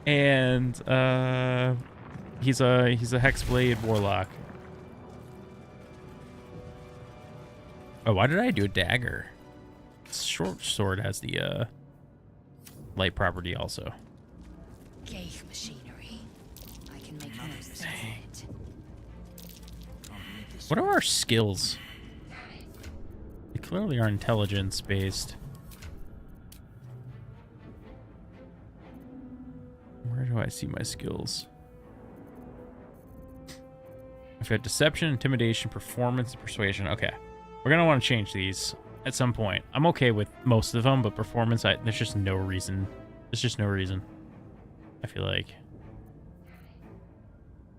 And he's a hexblade warlock. Oh, why did I do a dagger? Short sword has the light property also. Ghaik machinery. I can make most of it. What are our skills? They clearly are intelligence based. Where do I see my skills? I've got deception, intimidation, performance, and persuasion. Okay. We're going to want to change these at some point. I'm okay with most of them, but performance, there's just no reason. There's just no reason. I feel like.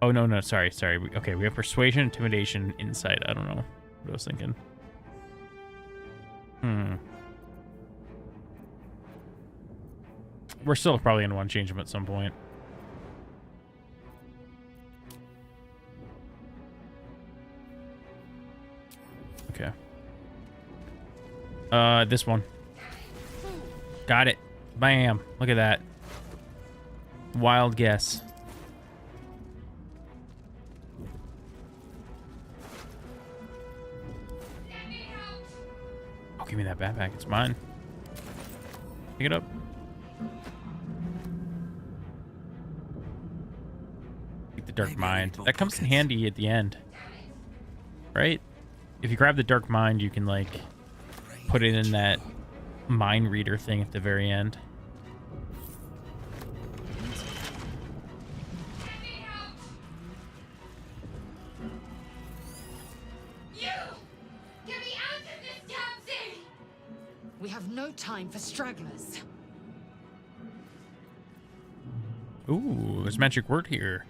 Oh, no, sorry. Okay, we have persuasion, intimidation, insight. I don't know what I was thinking. We're still probably going to want to change them at some point. Okay. This one. Got it. Bam. Look at that. Wild guess. Oh, give me that backpack. It's mine. Pick it up. Take the Dark Mind. That comes in handy at the end. Right? If you grab the Dark Mind, you can, like, put it in that mind reader thing at the very end. We have no time for stragglers. Ooh, there's a magic word here.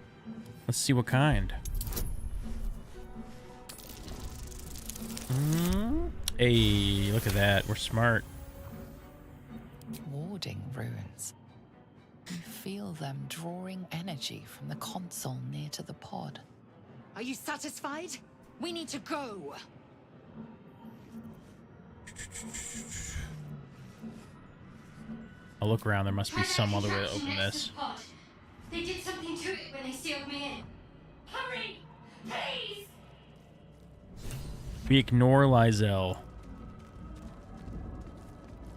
Let's see what kind. Hey, look at that. We're smart. Warding runes. You feel them drawing energy from the console near to the pod. Are you satisfied? We need to go. I'll look around. There must be some other way to open this. They did something to it when they sealed me in. Hurry! Please! We ignore Lizelle.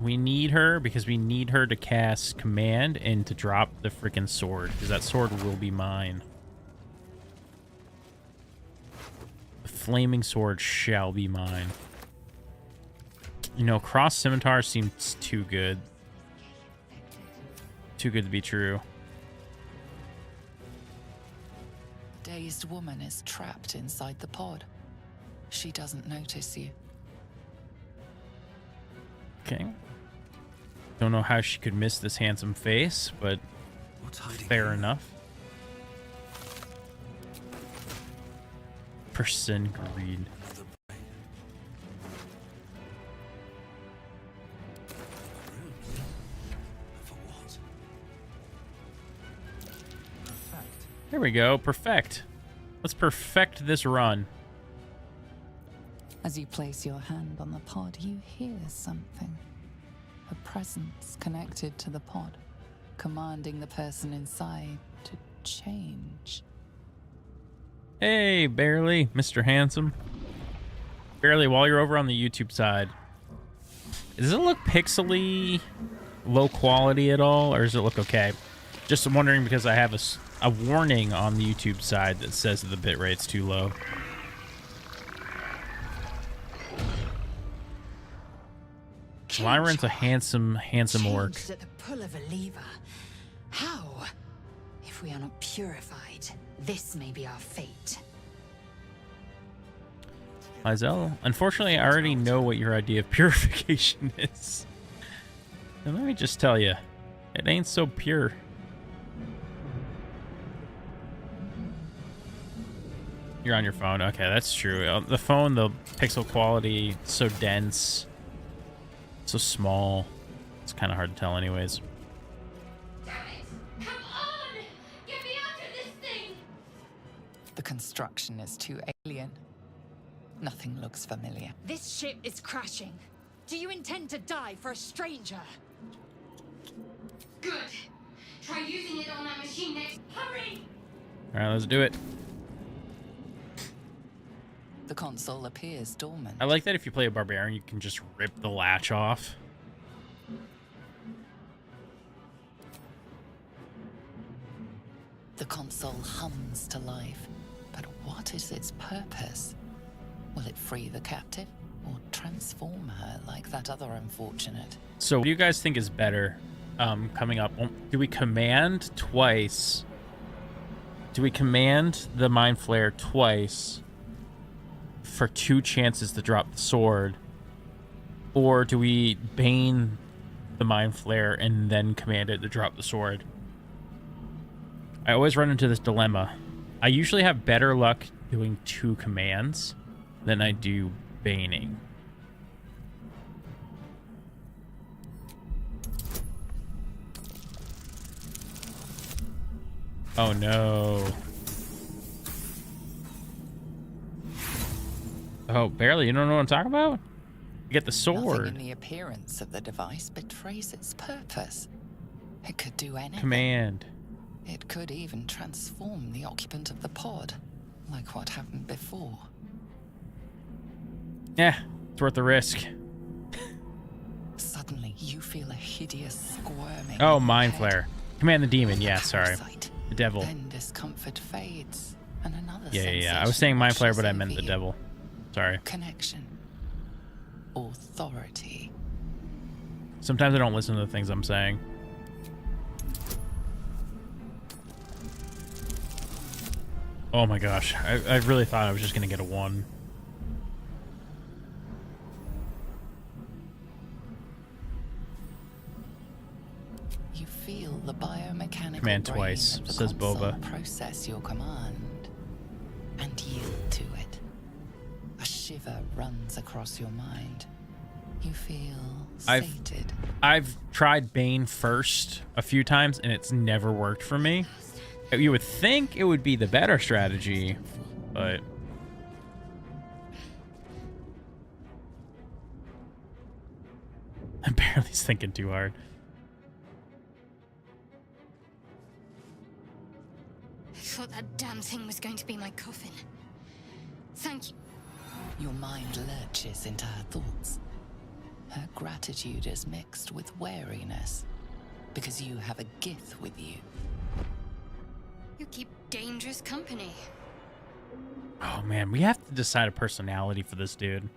We need her because we need her to cast command and to drop the freaking sword, because that sword will be mine. The flaming sword shall be mine. You know, cross scimitar seems too good. Too good to be true. Dazed woman is trapped inside the pod. She doesn't notice you. Okay. Don't know how she could miss this handsome face, but What's hiding fair here? enough. Person greed. Another brain. Rooms? For what? Perfect. There we go. Perfect. Let's perfect this run. As you place your hand on the pod, you hear something. A presence connected to the pod, commanding the person inside to change. Hey, Barely, Mr. Handsome. Barely, while you're over on the YouTube side, does it look pixely, low quality at all, or does it look okay? Just wondering because I have a warning on the YouTube side that says that the bitrate's too low. Lyron's a handsome orc. Changed at the pull of a lever. How? If we are not purified, this may be our fate. Lizelle, unfortunately, I already know what your idea of purification is. And let me just tell you, it ain't so pure. You're on your phone. Okay, that's true. The phone, the pixel quality, so dense, so small. It's kind of hard to tell anyways. Damn it! Come on! Get me out of this thing! The construction is too alien. Nothing looks familiar. This ship is crashing. Do you intend to die for a stranger? Good. Try using it on that machine next. Hurry! All right, let's do it. The console appears dormant. I like that if you play a barbarian, you can just rip the latch off. The console hums to life. But what is its purpose? Will it free the captive or transform her like that other unfortunate? So what do you guys think is better coming up? Do we command twice? Do we command the Mind Flare twice for 2 chances to drop the sword? Or do we Bane the Mind Flare and then command it to drop the sword? I always run into this dilemma. I usually have better luck doing 2 commands than I do Baning. Oh no. Oh, barely. You don't know what I'm talking about? You get the sword. Nothing in the appearance of the device betrays its purpose. It could do anything. Command. It could even transform the occupant of the pod, like what happened before. Yeah, it's worth the risk. Suddenly, you feel a hideous squirming. Oh, in your Mind head. Flare. Command the demon. Yeah, A sorry. parasite. The devil. Then discomfort fades, and another Yeah. I was saying sensation Mind Flare, washes but I meant over the you. devil. Sorry. Connection. Authority. Sometimes I don't listen to the things I'm saying. Oh my gosh. I really thought I was just going to get a 1. You feel the biomechanical Command brain twice, of the says console Boba. process your command and yield to it. A shiver runs across your mind. You feel sated. I've tried Bane first a few times, and it's never worked for me. You would think it would be the better strategy, but... I'm barely thinking too hard. I thought that damn thing was going to be my coffin. Thank you. Your mind lurches into her thoughts. Her gratitude is mixed with wariness, because you have a Gith with you. You keep dangerous company. Oh man, we have to decide a personality for this dude.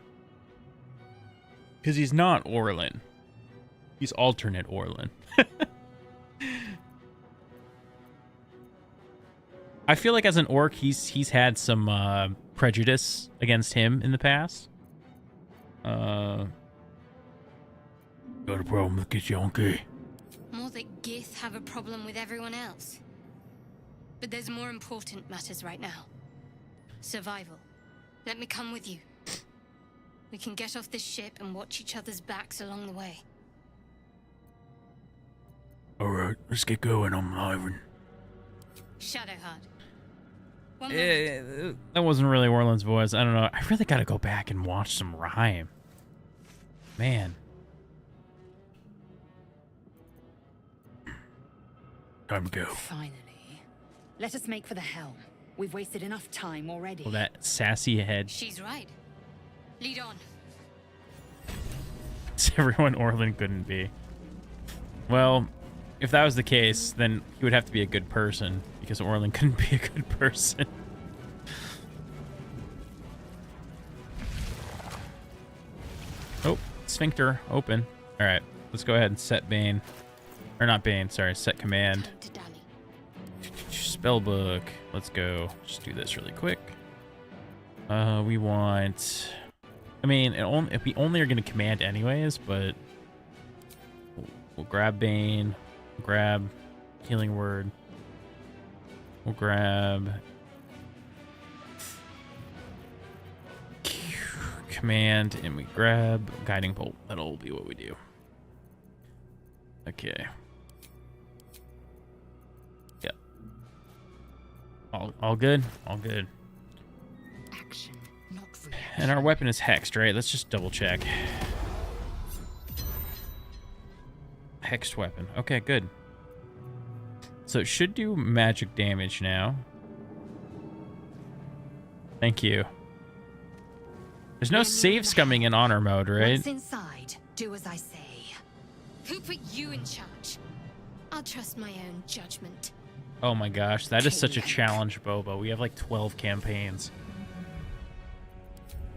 Because he's not Orlin. He's alternate Orlin. I feel like as an orc, he's had some prejudice against him in the past. Got a problem with Githyanki? More that Gith have a problem with everyone else. But there's more important matters right now. Survival. Let me come with you. We can get off this ship and watch each other's backs along the way. Alright, let's get going. I'm Ivan. Shadowheart. One moment. That wasn't really Orland's voice. I don't know. I really gotta go back and watch some Rhyme. Man. Time to go. Finally. Let us make for the helm. We've wasted enough time already. Well, that sassy head. She's right. Lead on. It's everyone Orland couldn't be. Well, if that was the case, then he would have to be a good person, because Orland couldn't be a good person. Oh, sphincter open. All right, let's go ahead and set Bane. Or not Bane, sorry, set command. Time to dally. Spellbook. Let's go. Just do this really quick. We want... I mean, if we only are going to command anyways, but... We'll grab Bane. We'll grab Healing Word. We'll grab... Command, and we grab Guiding Bolt. That'll be what we do. Okay. Yep. All good? All good. Action, not reaction. And our weapon is hexed, right? Let's just double check. Hexed weapon. Okay, good. So it should do magic damage now. Thank you. There's no save scumming in honor mode, right? What's inside? Do as I say. Who put you in charge? I'll trust my own judgment. Oh my gosh, that is such a challenge, Boba. We have like 12 campaigns.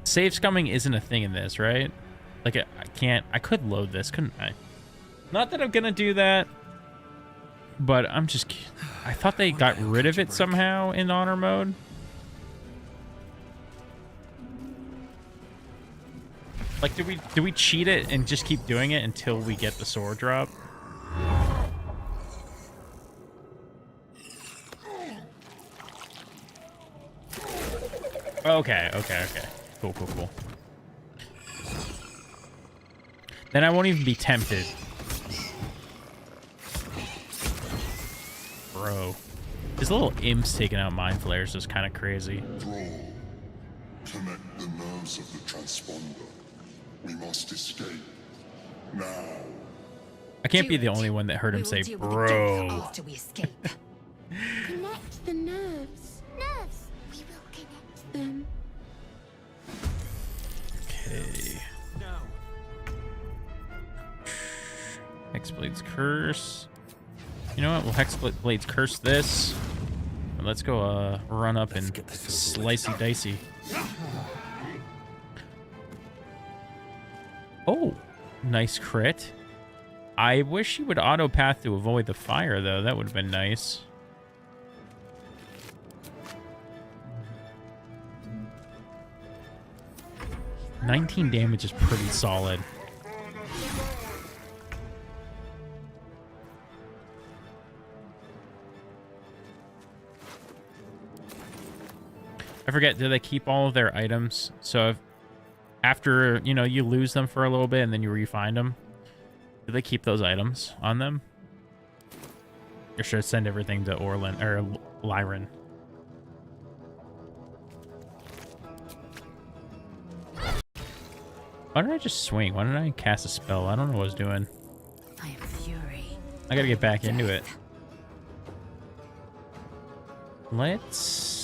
Save scumming isn't a thing in this, right? Like, I could load this, couldn't I? Not that I'm gonna do that, but I thought they got rid of it somehow in honor mode. Like, do we cheat it and just keep doing it until we get the sword drop? Okay. Cool. Then I won't even be tempted. Bro. His little imps taking out mind flares is kind of crazy. Thrall, connect the nerves of the transponder. We must escape. Now. I can't be Do the it. only one that heard him We will say, deal with the bro. Gith after we escape. Connect the nerves. Nerves. We will connect them. Okay. Hexblade's Curse. You know what? We'll Hexblade's Curse this. And let's go run up and slicey dicey. Oh, nice crit. I wish he would auto path to avoid the fire, though. That would have been nice. $19 damage is pretty solid. I forget, do they keep all of their items? So if after, you know, you lose them for a little bit and then you re-find them, do they keep those items on them? Or should I send everything to Orland or Lyran? Why did I just swing? Why didn't I cast a spell? I don't know what I was doing. I am fury. I gotta get back into it. Let's...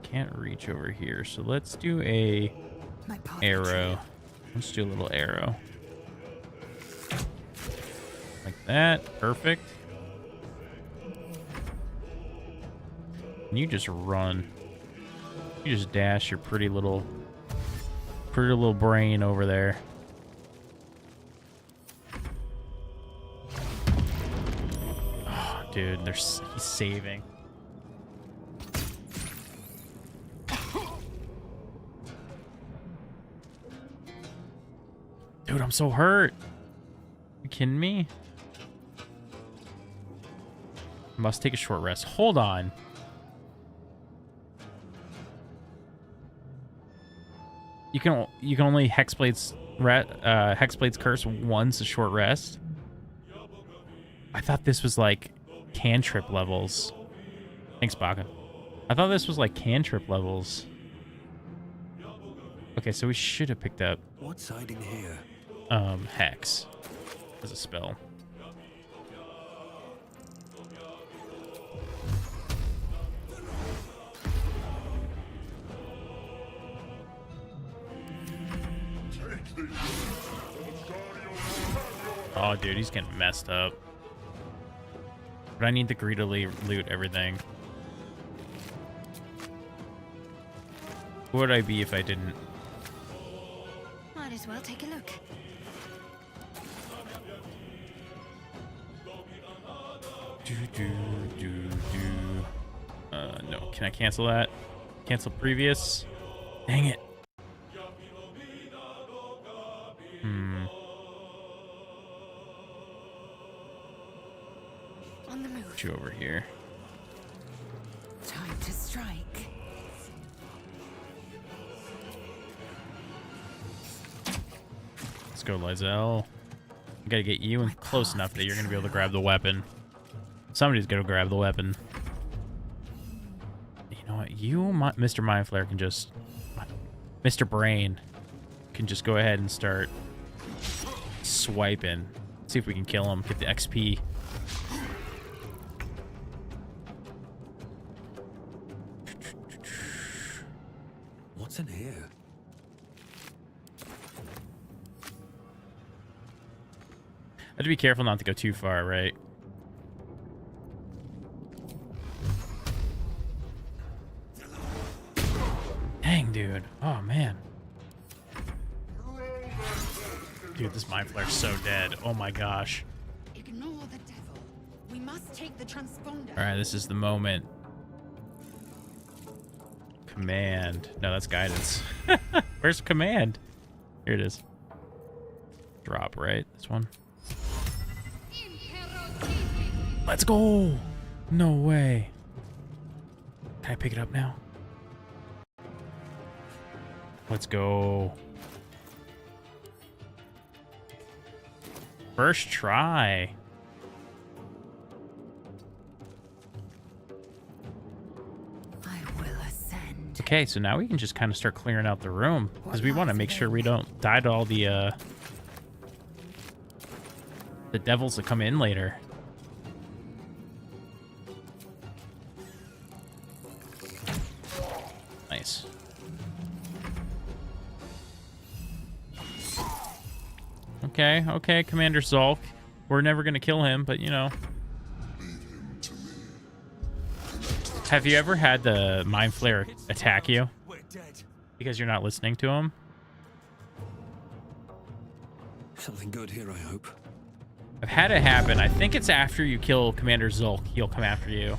Can't reach over here, so let's do a My path arrow. Let's do a little arrow. Like that. Perfect. And you just run. You just dash your pretty little brain over there. Oh, dude, he's saving. Dude, I'm so hurt. You kidding me? Must take a short rest. Hold on. You can only Hexblade's curse once a short rest. I thought this was like cantrip levels. Thanks, Baka. I thought this was like cantrip levels. Okay, so we should have picked up What's hiding here? Hex as a spell. Oh, dude, he's getting messed up. But I need to greedily loot everything. Who would I be if I didn't? Might as well take a look. No. Can I cancel that? Cancel previous? Dang it. On the move. Put you over here. Time to strike. Let's go, Lizelle. I gotta get you in close enough that you're gonna be able to grab the weapon. Somebody's gonna grab the weapon. You know what? Mr. Mindflayer, can just... Mr. Brain can just go ahead and start swiping. See if we can kill him. Get the XP. What's in here? I have to be careful not to go too far, right? Dang, dude. Oh, man. Dude, this Mind Flayer's so dead. Oh my gosh. Ignore the devil. We must take the transponder. Alright, this is the moment. Command. No, that's guidance. Where's command? Here it is. Drop, right? This one. Let's go! No way. Can I pick it up now? Let's go. First try. I will ascend. Okay, so now we can just kind of start clearing out the room because we want to make sure we don't die to all the devils that come in later. Nice. Okay, okay, Commander Zulk. We're never gonna kill him, but you know. Have you ever had the Mind Flayer attack you? We're dead. Because you're not listening to him? Something good here, I hope. I've had it happen. I think it's after you kill Commander Zulk, he'll come after you.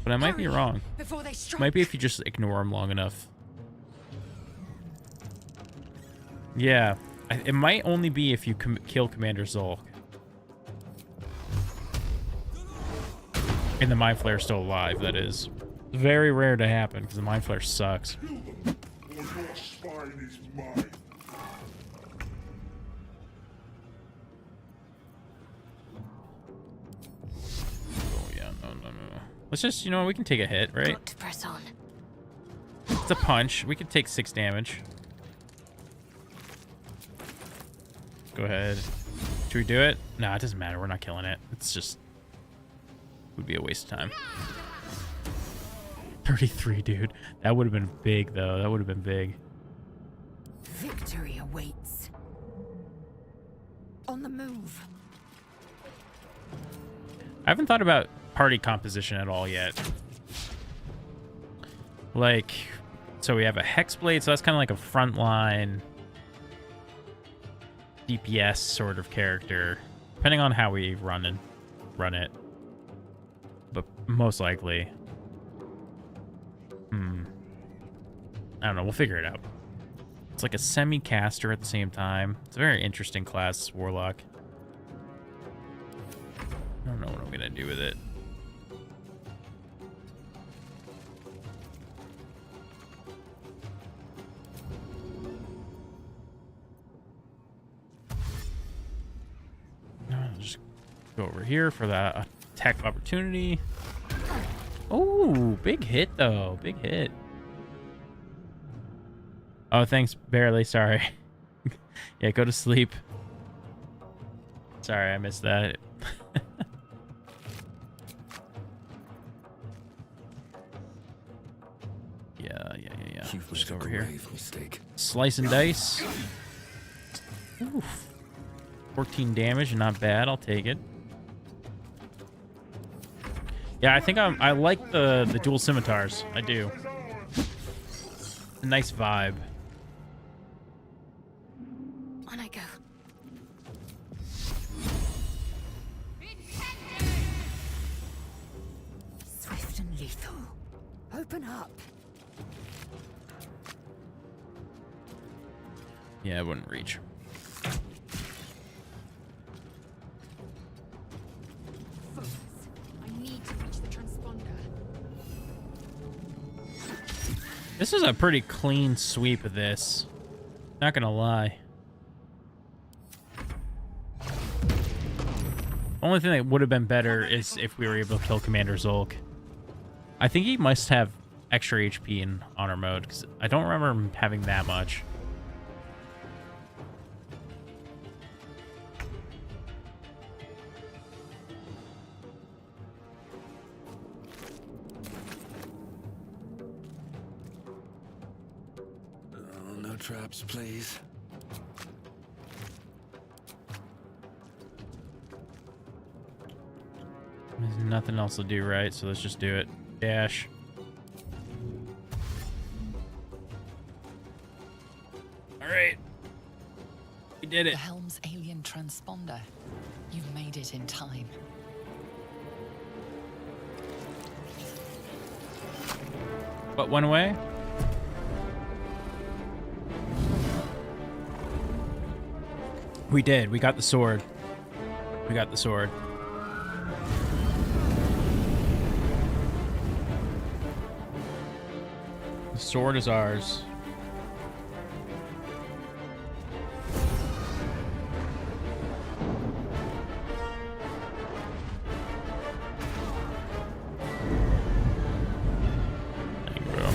But I might be wrong. Before they strike. Might be if you just ignore him long enough. Yeah. It might only be if you kill Commander Zulk. And the Mind Flayer's still alive, that is. Very rare to happen, because the Mind Flayer sucks. Or your spine is mine. Oh, yeah, no. Let's just, you know, we can take a hit, right? Got to press on. It's a punch. We could take 6 damage. Go ahead. Should we do it? Nah, it doesn't matter. We're not killing it. It's just... would be a waste of time. 33, dude. That would have been big, though. That would have been big. Victory awaits. On the move. I haven't thought about party composition at all yet. Like, so we have a Hexblade, so that's kind of like a frontline DPS sort of character, depending on how we run it. But most likely, I don't know. We'll figure it out. It's like a semi-caster at the same time. It's a very interesting class, Warlock. I don't know what I'm gonna do with it. I'll just go over here for that attack of opportunity. Oh, big hit though. Big hit. Oh, thanks, barely. Sorry. Yeah, go to sleep. Sorry, I missed that. Yeah. You've Just made a over here. grave mistake. Slice and dice. Oof. 14 damage, not bad. I'll take it. Yeah, I think I like the dual scimitars. I do. A nice vibe. On I go. Swift and lethal. Open up. Yeah, it wouldn't reach. Focus. I need to reach the transponder. This is a pretty clean sweep of this. Not gonna lie. Only thing that would have been better is if we were able to kill Commander Zulk. I think he must have extra HP in honor mode, because I don't remember him having that much. Oh, no traps, please. There's nothing else to do, right? So let's just do it. Dash. All right. We did The it. Helm's alien transponder. You've made it in time. What went away? We did. We got the sword. We got the sword. The sword is ours. Thank you, bro.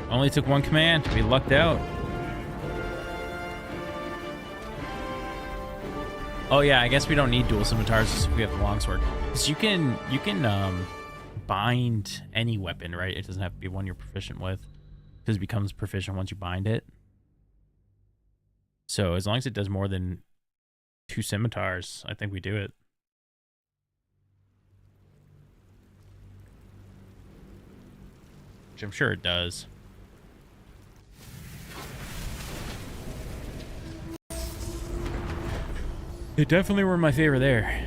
Only took one command. We lucked out. Oh yeah, I guess we don't need dual scimitars if we have the longsword. Because you can bind any weapon, right? It doesn't have to be one you're proficient with, because it becomes proficient once you bind it. So as long as it does more than 2 scimitars, I think we do it. Which I'm sure it does. They definitely were my favorite there.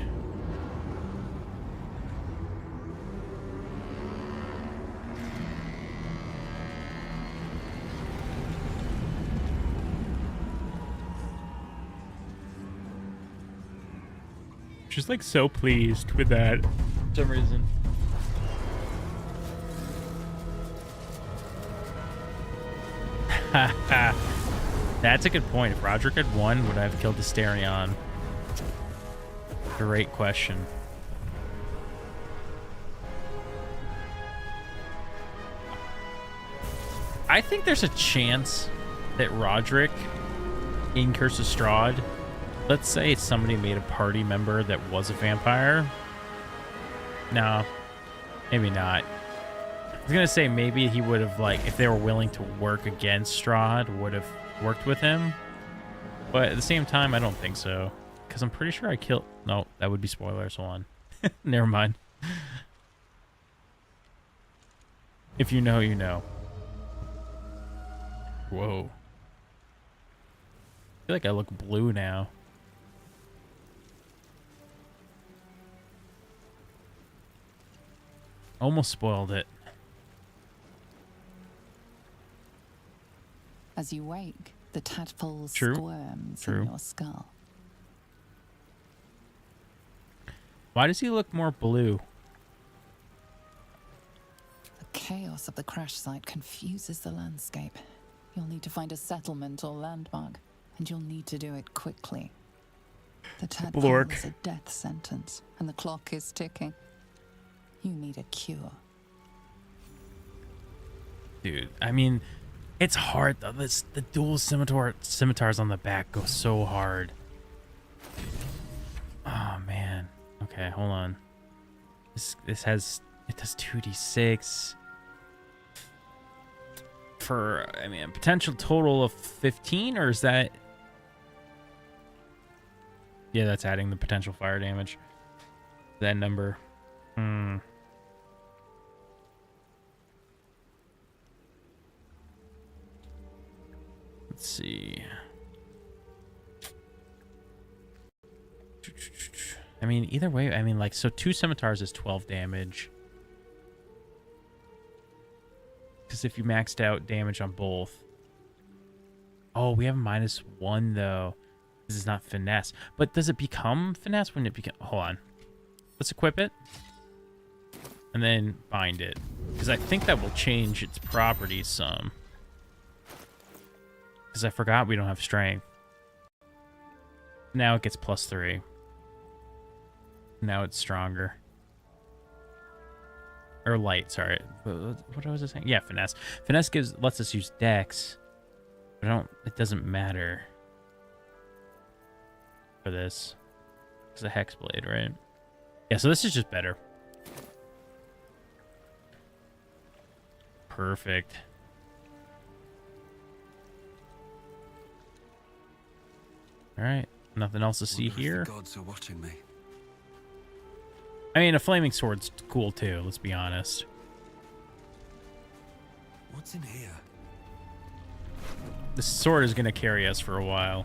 Just like so pleased with that for some reason. That's a good point. If Roderick had won, would I have killed Asterion? Great question. I think there's a chance that Roderick in Curse of Strahd, let's say somebody made a party member that was a vampire. No, maybe not. I was gonna say maybe he would have, like, if they were willing to work against Strahd, would have worked with him. But at the same time, I don't think so. Because I'm pretty sure I killed... No, that would be spoilers. Hold on. Never mind. If you know, you know. Whoa. I feel like I look blue now. Almost spoiled it. As you wake, the tadpole True. squirms True. in your skull. Why does he look more blue? The chaos of the crash site confuses the landscape. You'll need to find a settlement or landmark, and you'll need to do it quickly. The tadpole Blork. is a death sentence, and the clock is ticking. You need a cure. Dude, I mean, it's hard though. The dual scimitars on the back go so hard. Oh man. Okay, hold on. This has, it does 2d6 for, I mean, a potential total of 15, or is that? Yeah, that's adding the potential fire damage. That number. Let's see. I mean, either way, I mean, like, so 2 scimitars is 12 damage. Because if you maxed out damage on both. Oh, we have -1, though. This is not finesse. But does it become finesse when it become... Hold on. Let's equip it. And then bind it. Because I think that will change its properties some. Because I forgot we don't have strength. Now it gets +3. Now it's stronger. Or light, sorry. What was I saying? Yeah, finesse. Finesse lets us use dex. But it doesn't matter for this. It's a hex blade, right? Yeah, so this is just better. Perfect. All right, nothing else to see Wonder if here. the gods are watching me. I mean, a flaming sword's cool too, let's be honest. What's in here? The sword is going to carry us for a while.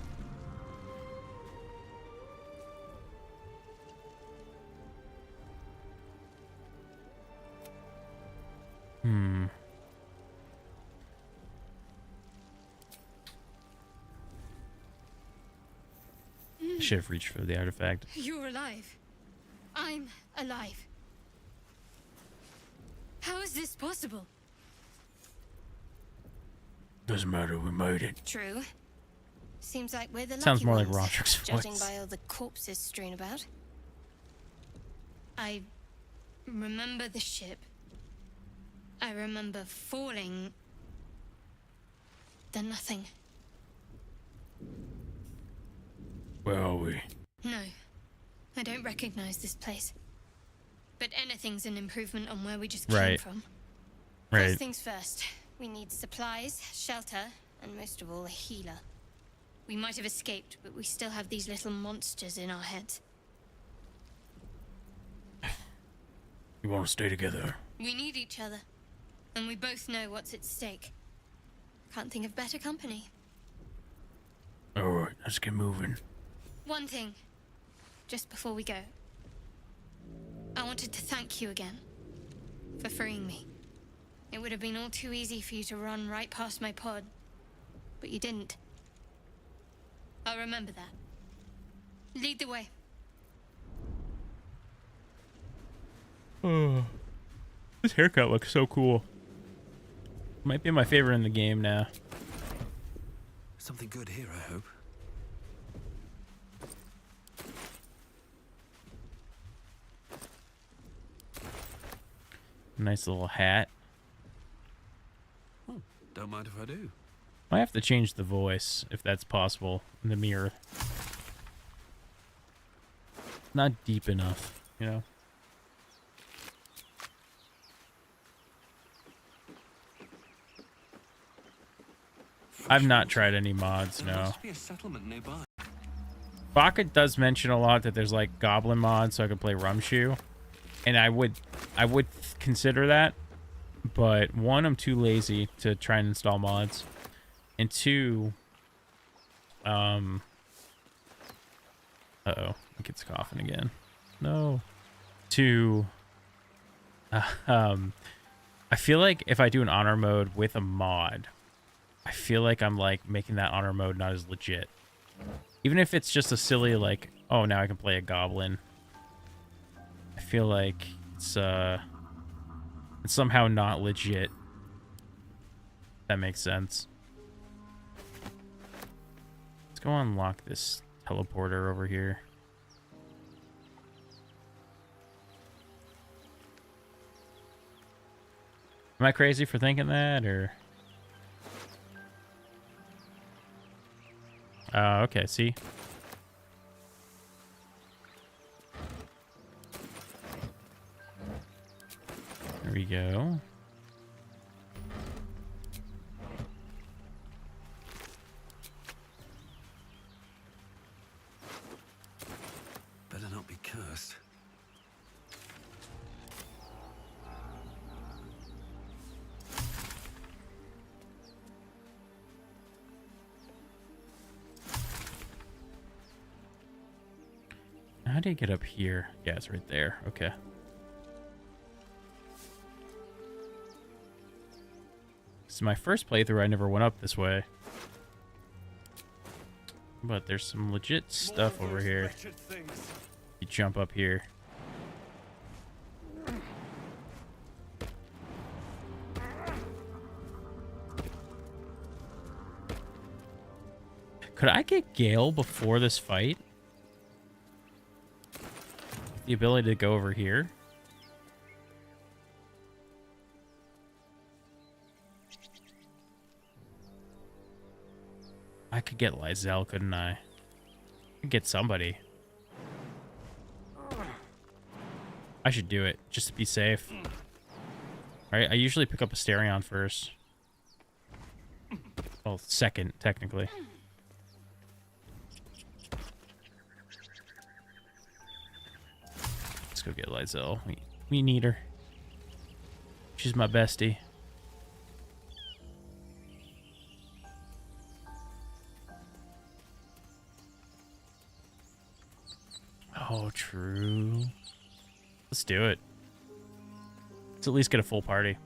Should have reached for the artifact. You're alive. I'm alive. How is this possible? Doesn't matter, we made it. True. Seems like we're the Sounds lucky more like ones, Roderick's judging voice. by all the corpses strewn about. I remember the ship. I remember falling. Then nothing. Where are we? No, I don't recognize this place. But anything's an improvement on where we just came Right. from. Right. First things first, we need supplies, shelter, and most of all, a healer. We might have escaped, but we still have these little monsters in our heads. You want to stay together? We need each other, and we both know what's at stake. Can't think of better company. Alright, let's get moving. One thing, just before we go. I wanted to thank you again for freeing me. It would have been all too easy for you to run right past my pod, but you didn't. I'll remember that. Lead the way. Oh, this haircut looks so cool. Might be my favorite in the game now. Something good here, I hope. Nice little hat. Oh, don't mind if I do. Might have to change the voice if that's possible in the mirror. Not deep enough, you know. I've not tried any mods, There no. must be a settlement nearby. Baka does mention a lot that there's like goblin mods so I could play Rumshoe. And I would consider that. But one, I'm too lazy to try and install mods. And two, uh-oh, it gets coughing again. No. Two, I feel like if I do an honor mode with a mod, I feel like I'm like making that honor mode not as legit. Even if it's just a silly like, oh, now I can play a goblin. I feel like it's somehow not legit. That makes sense. Let's go unlock this teleporter over here. Am I crazy for thinking that, or? Okay, see? There we go. Better not be cursed. How do you get up here? Yeah, it's right there. Okay. This is my first playthrough. I never went up this way. But there's some legit stuff over here. You jump up here. Could I get Gale before this fight? The ability to go over here? I could get Lysel, couldn't I? I could get somebody. I should do it, just to be safe. Alright, I usually pick up Asterion first. Well, second, technically. Let's go get Lysel. We need her. She's my bestie. Oh, true. Let's do it. Let's at least get a full party.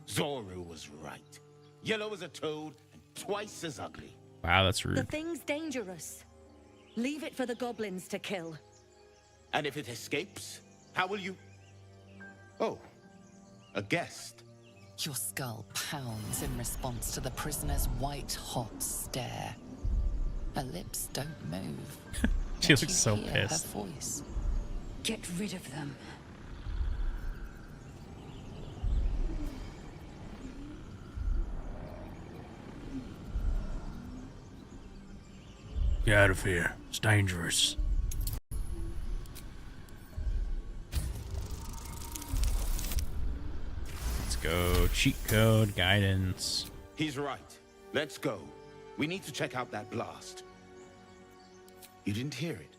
Zoru was right. Yellow as a toad and twice as ugly. Wow, that's The rude. thing's dangerous. Leave it for the goblins to kill. And if it escapes, how will you... Oh, a guest. Your skull pounds in response to the prisoner's white-hot stare. Her lips don't move. She yet looks you so hear pissed. Her voice. Get rid of them. Get out of here. It's dangerous. Let's go. Cheat code, guidance. He's right. Let's go. We need to check out that blast. You didn't hear it.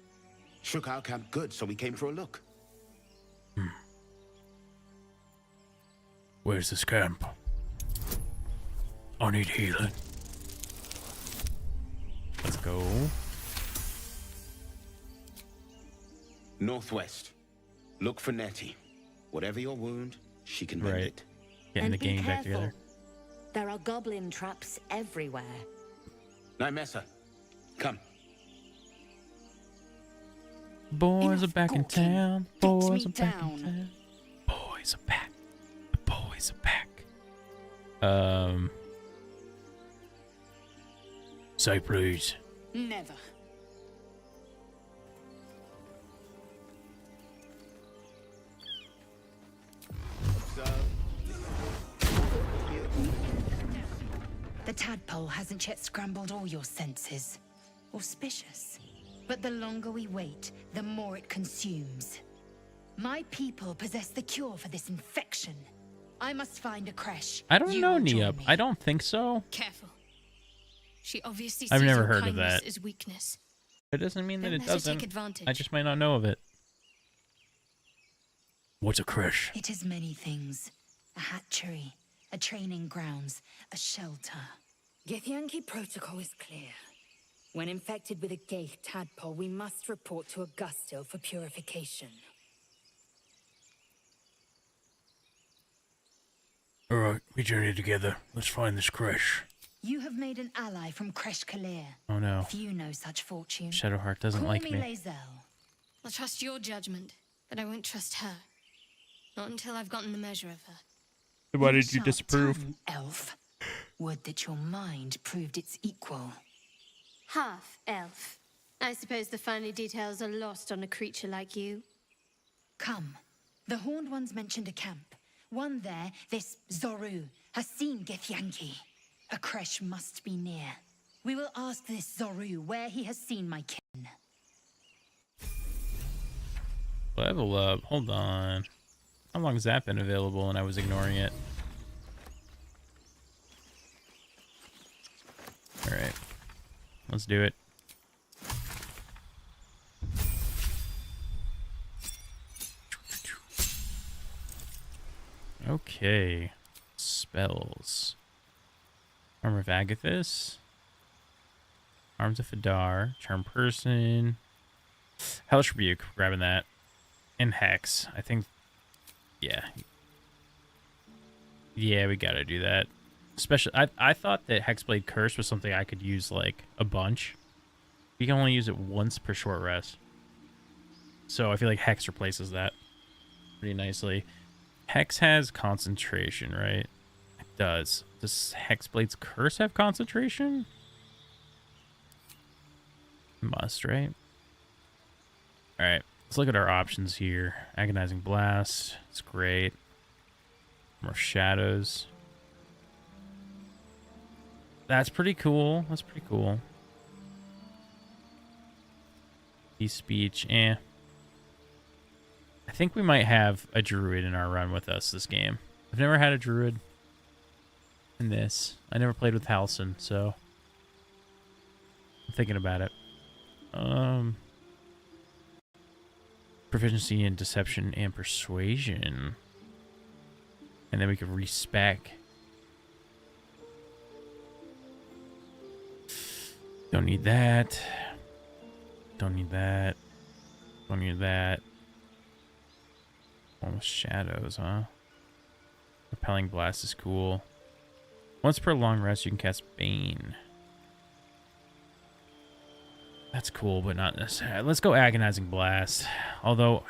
Shook our camp good, so we came for a look. Where's this camp? I need healing. Let's go. Northwest. Look for Nettie. Whatever your wound, she can mend Right. it. Getting the And be gang back careful. together. There are goblin traps everywhere. Nymessa, come. Boys Enough are back in talking. town. Get Boys me are back in down. town. Boys are back. The boys are back. Say please. Never. The tadpole hasn't yet scrambled all your senses. Auspicious. But the longer we wait, the more it consumes. My people possess the cure for this infection. I must find a creche. I don't You know, will join Nia. me. I don't think so. Careful. She obviously I've sees never your heard of kindness that. as weakness. It doesn't mean that Don't it let her doesn't. take advantage. I just might not know of it. What's a crush? It is many things. A hatchery, a training grounds, a shelter. Githyanki protocol is clear. When infected with a Gaith tadpole, we must report to Augustil for purification. Alright, we journey together. Let's find this crash. You have made an ally from Kresh Kalir. Oh no. If you know such fortune. Shadowheart doesn't Call like me me. Lae'zel. I'll trust your judgment, but I won't trust her. Not until I've gotten the measure of her. Why did you Sharp disapprove? tongue, elf. Would that your mind proved its equal. Half elf. I suppose the finer details are lost on a creature like you. Come. The Horned Ones mentioned a camp. One there, this Zoru, has seen Githyanki. A Kresh must be near. We will ask this Zoru where he has seen my kin. Level up. Hold on. How long has that been available and I was ignoring it? Alright. Let's do it. Okay. Spells. Armor of Agathis. Arms of Fadar. Charm Person. Hellish Rebuke. Grabbing that. And Hex. I think... Yeah. Yeah, we gotta do that. Especially... I thought that Hexblade Curse was something I could use, like, a bunch. You can only use it once per short rest. So I feel like Hex replaces that pretty nicely. Hex has concentration, right? It does. Does Hexblade's Curse have concentration? Must, right? Alright, let's look at our options here. Agonizing Blast. It's great. More Shadows. That's pretty cool. That's pretty cool. Speech, eh. I think we might have a druid in our run with us this game. I've never had a druid in this. I never played with Halcyon, so I'm thinking about it. Proficiency in deception and persuasion. And then we could respec. Don't need that. Don't need that. Don't need that. One with shadows, huh? Repelling Blast is cool. Once per long rest, you can cast Bane. That's cool, but not necessarily. Let's go Agonizing Blast. Although...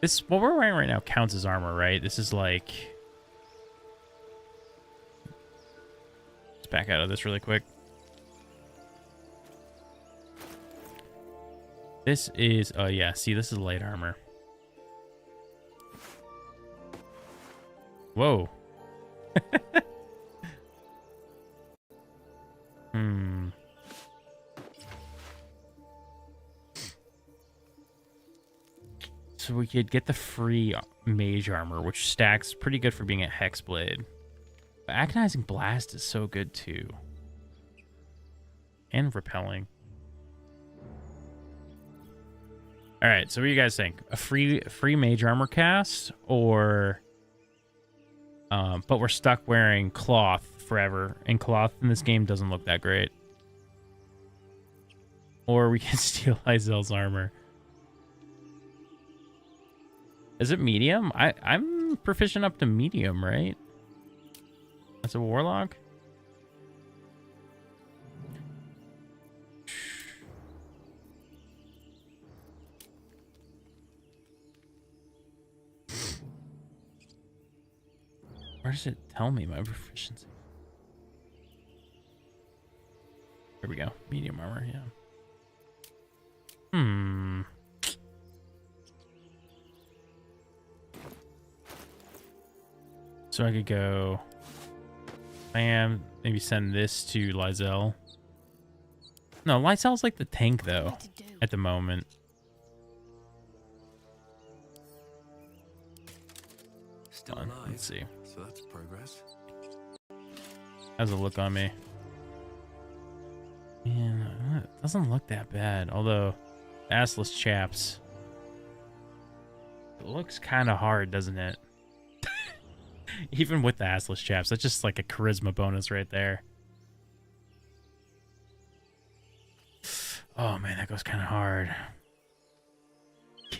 This, what we're wearing right now counts as armor, right? This is like... Let's back out of this really quick. This is... Oh, yeah. See, this is light armor. Whoa. So we could get the free mage armor, which stacks pretty good for being a Hexblade. But Agonizing Blast is so good too. And repelling. Alright, so what do you guys think? A free mage armor cast, or but we're stuck wearing cloth forever, and cloth in this game doesn't look that great. Or we can steal Lae'zel's armor. Is it medium? I'm proficient up to medium, right? That's a warlock? Where does it tell me my proficiency? There we go. Medium armor, yeah. So I could go... maybe send this to Lae'zel. No, Lae'zel's like the tank, though, at the moment. Still Hold on, alive. let's see. So that's progress. How's it look on me? Man, it doesn't look that bad. Although, assless chaps. It looks kind of hard, doesn't it? Even with the assless chaps, that's just like a charisma bonus right there. Oh man, that goes kind of hard.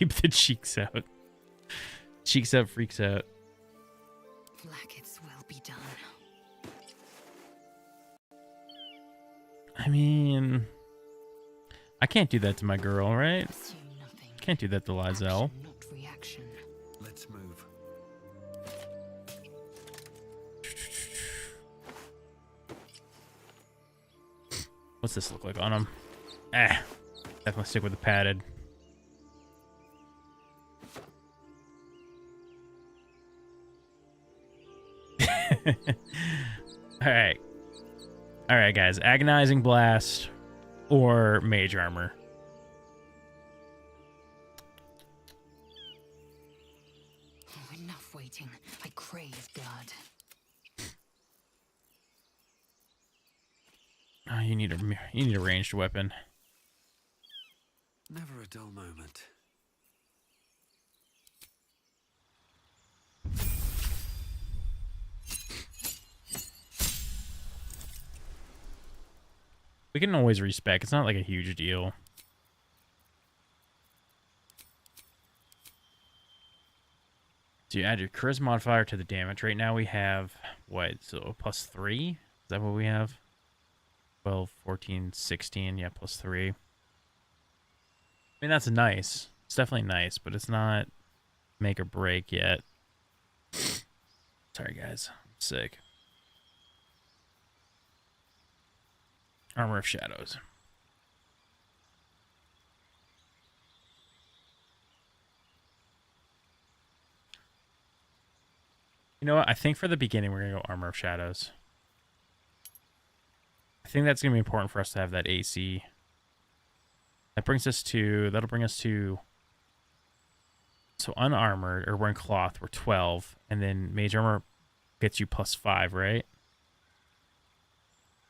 Keep the cheeks out. Cheeks out, freaks out. Blackets will be done. I mean, I can't do that to my girl, right? Can't do that to Lizelle. Not reaction. Let's move. What's this look like on him? Ah, definitely stick with the padded. All right, guys. Agonizing Blast or Mage Armor. Oh, enough waiting. I crave blood. Oh, you need a ranged weapon. Never a dull moment. We can always respec. It's not like a huge deal. So you add your charisma modifier to the damage. Right now we have, what, so +3? Is that what we have? 12, 14, 16. Yeah, +3. I mean, that's nice. It's definitely nice, but it's not make or break yet. Sorry, guys. I'm sick. Armor of Shadows. You know what? I think for the beginning, we're going to go Armor of Shadows. I think that's going to be important for us to have that AC. That brings us to... That'll bring us to... So unarmored, or wearing cloth, we're 12. And then Mage Armor gets you +5, right?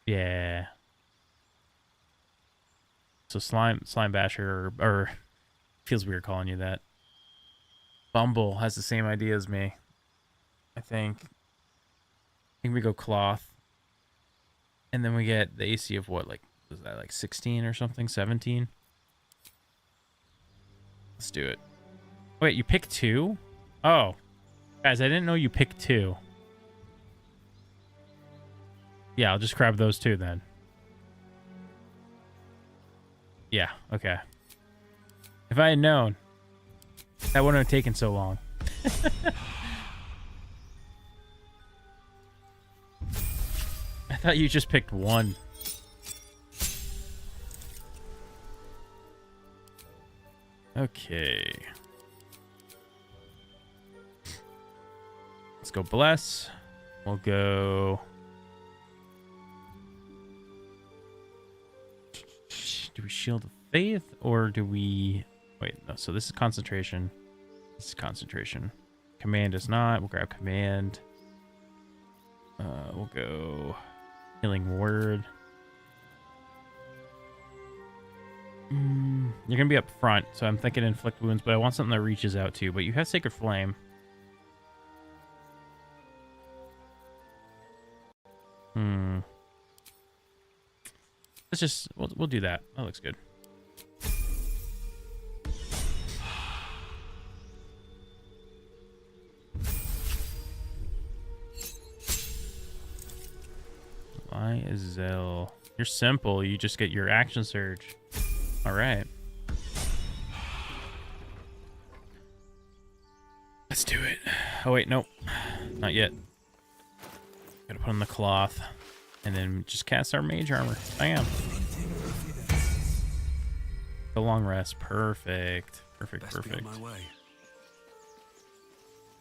Yeah. So Slime Basher, or feels weird calling you that. Bumble has the same idea as me. I think we go cloth. And then we get the AC of what, like, was that like 16 or something? 17? Let's do it. Wait, you pick 2? Oh. Guys, I didn't know you picked 2. Yeah, I'll just grab those 2 then. Yeah, okay. If I had known, that wouldn't have taken so long. I thought you just picked 1. Okay. Let's go Bless. We'll go... Do we Shield of Faith, or do we... Wait, no, so this is Concentration. This is Concentration. Command is not. We'll grab Command. We'll go Healing Word. You're going to be up front, so I'm thinking Inflict Wounds, but I want something that reaches out too. But you have Sacred Flame. Let's just... We'll do that. That looks good. Lizelle. You're simple. You just get your action surge. All right. Let's do it. Oh, wait. Nope. Not yet. Gotta put on the cloth. And then just cast our mage armor. Bam. The long rest. Perfect. Perfect, perfect.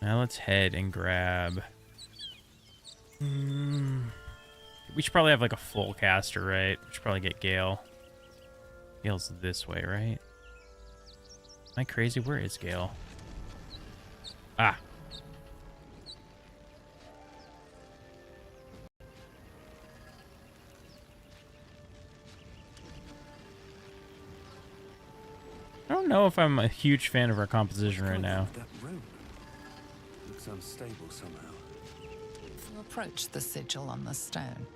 Now let's head and grab... We should probably have like a full caster, right? We should probably get Gale. Gale's this way, right? Am I crazy? Where is Gale? Ah. I don't know if I'm a huge fan of our composition right now. That rope looks unstable somehow. You approach the sigil on the stone.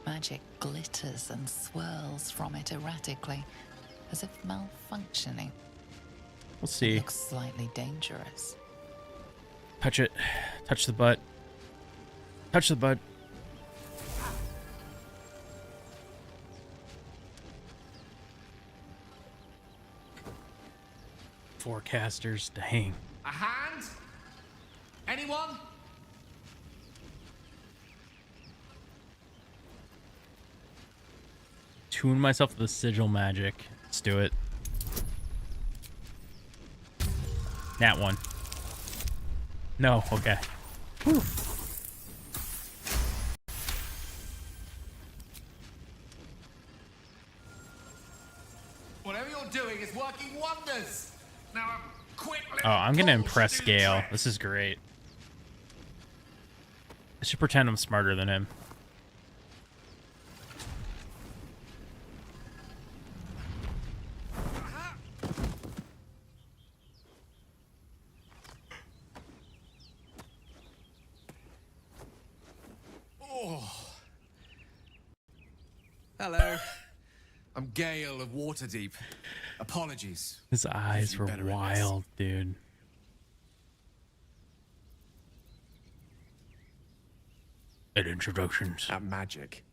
Magic glitters and swirls from it erratically, as if malfunctioning. We'll see. Looks slightly dangerous. Touch it. Touch the butt. Touch the butt. Forecasters, dang. A hand? Anyone? Tune myself to the sigil magic. Let's do it. That one. No, okay. Whew. Whatever you're doing is working wonders. Now, quick. Oh, I'm gonna impress Gale. This is great. I should pretend I'm smarter than him. Hello. I'm Gale of Waterdeep. Apologies. His eyes were wild, dude. And introductions. That magic.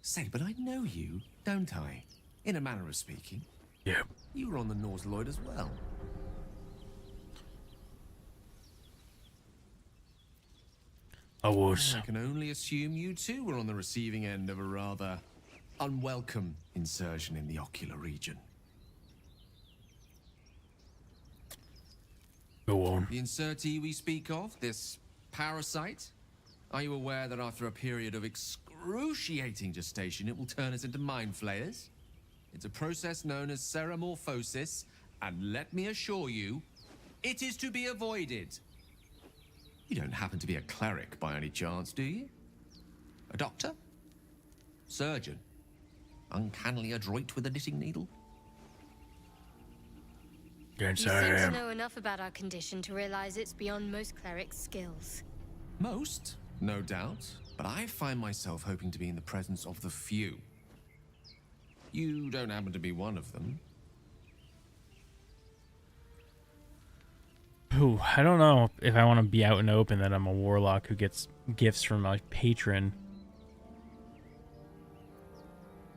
Say, but I know you, don't I? In a manner of speaking. Yeah. You were on the Norse Lloyd as well. I was. I can only assume you too were on the receiving end of a rather unwelcome insertion in the ocular region. Go on. The insertee we speak of, this parasite, are you aware that after a period of excruciating gestation, it will turn us into mind flayers? It's a process known as ceramorphosis, and let me assure you, it is to be avoided. You don't happen to be a cleric by any chance, do you? A doctor? Surgeon? Uncannily adroit with a knitting needle? You seem to know enough about our condition to realize it's beyond most clerics' skills. Most, no doubt, but I find myself hoping to be in the presence of the few. You don't happen to be one of them. Ooh, I don't know if I want to be out and open that I'm a warlock who gets gifts from my patron.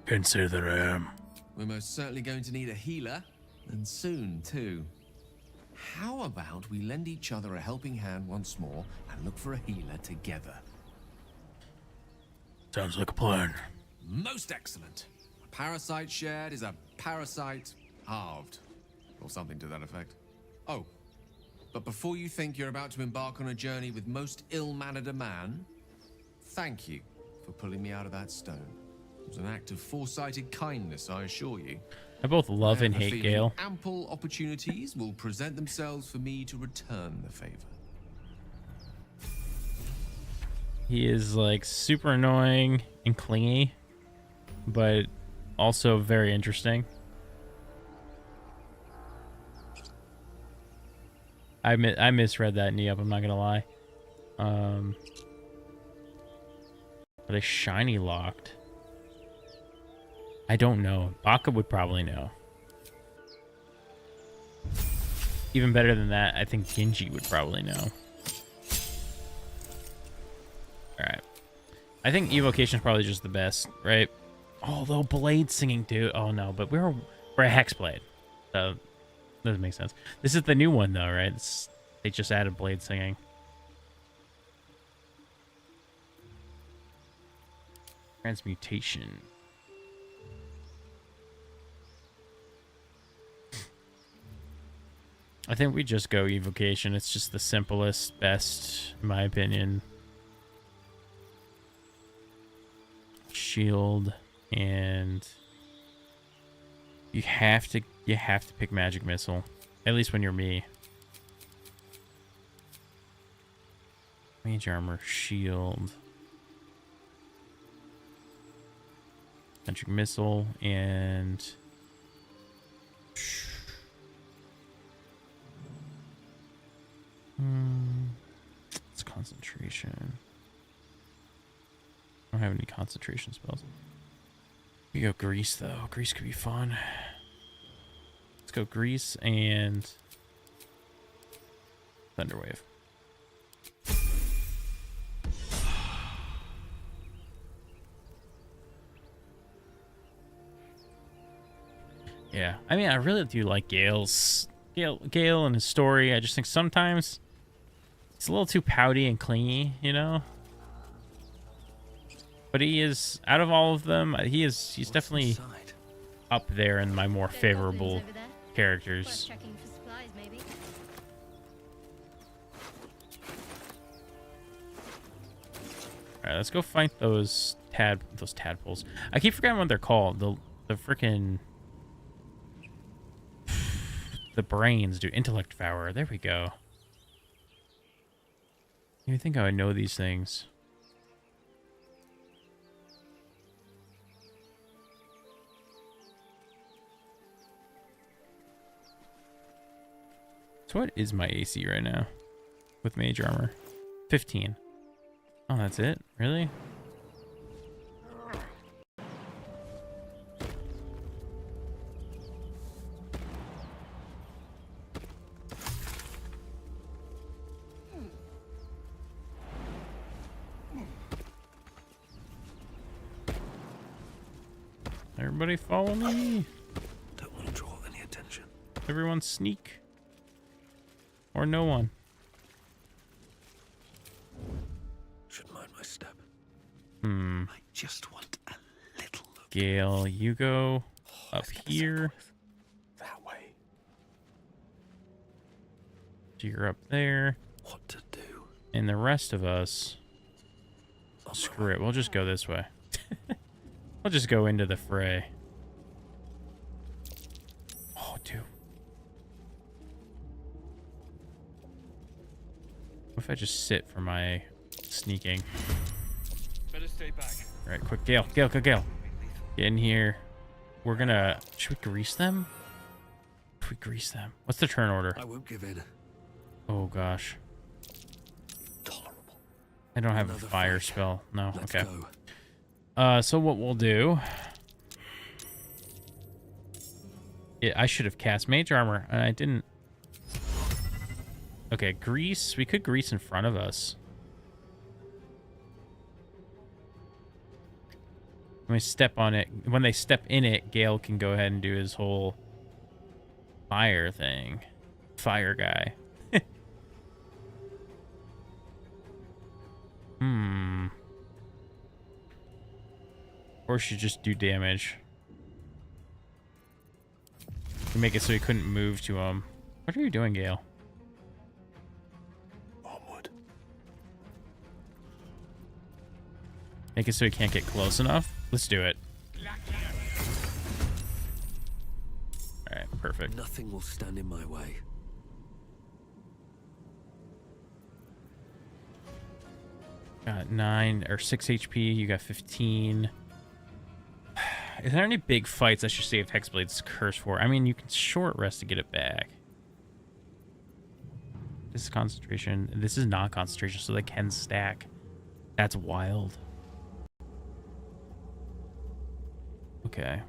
Can't say that I am. We're most certainly going to need a healer, and soon too. How about we lend each other a helping hand once more and look for a healer together? Sounds like a plan. Most excellent. A parasite shared is a parasite halved, or something to that effect. Oh, but before you think you're about to embark on a journey with most ill-mannered a man, thank you for pulling me out of that stone. It was an act of foresighted kindness, I assure you. I both love and have a hate feeling Gale. Ample opportunities will present themselves for me to return the favor. He is like super annoying and clingy, but also very interesting. I misread that knee up, I'm not gonna lie. But a shiny locked. I don't know. Baka would probably know. Even better than that, I think Genji would probably know. Alright. I think Evocation is probably just the best, right? Although Blade singing too. Oh no, but we're a Hexblade. So doesn't make sense. This is the new one though, right? They just added Blade singing. Transmutation. I think we just go Evocation. It's just the simplest, best, in my opinion. Shield, and you have to pick Magic Missile, at least when you're me. Mage Armor, Shield, Magic Missile, and it's concentration. I don't have any concentration spells. We go Grease though. Grease could be fun. Let's go Grease and Thunderwave. Yeah, I mean, I really do like Gale and his story. I just think sometimes it's a little too pouty and clingy, you know. But he is, out of all of them, he's definitely up there in my more favorable characters. All right, let's go fight those tadpoles. I keep forgetting what they're called. The freaking the brains, dude. Intellect Devourer. There we go. You think I would know these things? So what is my AC right now with mage armor? 15. Oh, that's it? Really? Everybody follow me. Don't want to draw any attention. Everyone sneak. Or no one. Should mind my step. I just want a little look. Gale, you go up here. That way. You're up there. What to do? And the rest of us, screw it. We'll just go this way. We'll just go into the fray. Oh, dude. What if I just sit for my sneaking? Better stay back. All right, quick, Gale. Get in here. We're gonna. Should we grease them? Should we grease them? What's the turn order? I won't give in. Oh gosh. Tolerable. I don't have Another a fire fight. spell. No. Let's okay. go. So what we'll do. Yeah, I should have cast mage armor, and I didn't. Okay, grease. We could grease in front of us. When we step on it, when they step in it, Gale can go ahead and do his whole fire thing. Fire guy. Or should just do damage. We make it so he couldn't move to him. What are you doing, Gale? Onward. Make it so he can't get close enough? Let's do it. Alright, perfect. Nothing will stand in my way. Got 9 or 6 HP. You got 15. Is there any big fights I should save Hexblade's Curse for? I mean, you can short rest to get it back. This is concentration. This is not concentration, so they can stack. That's wild. Okay.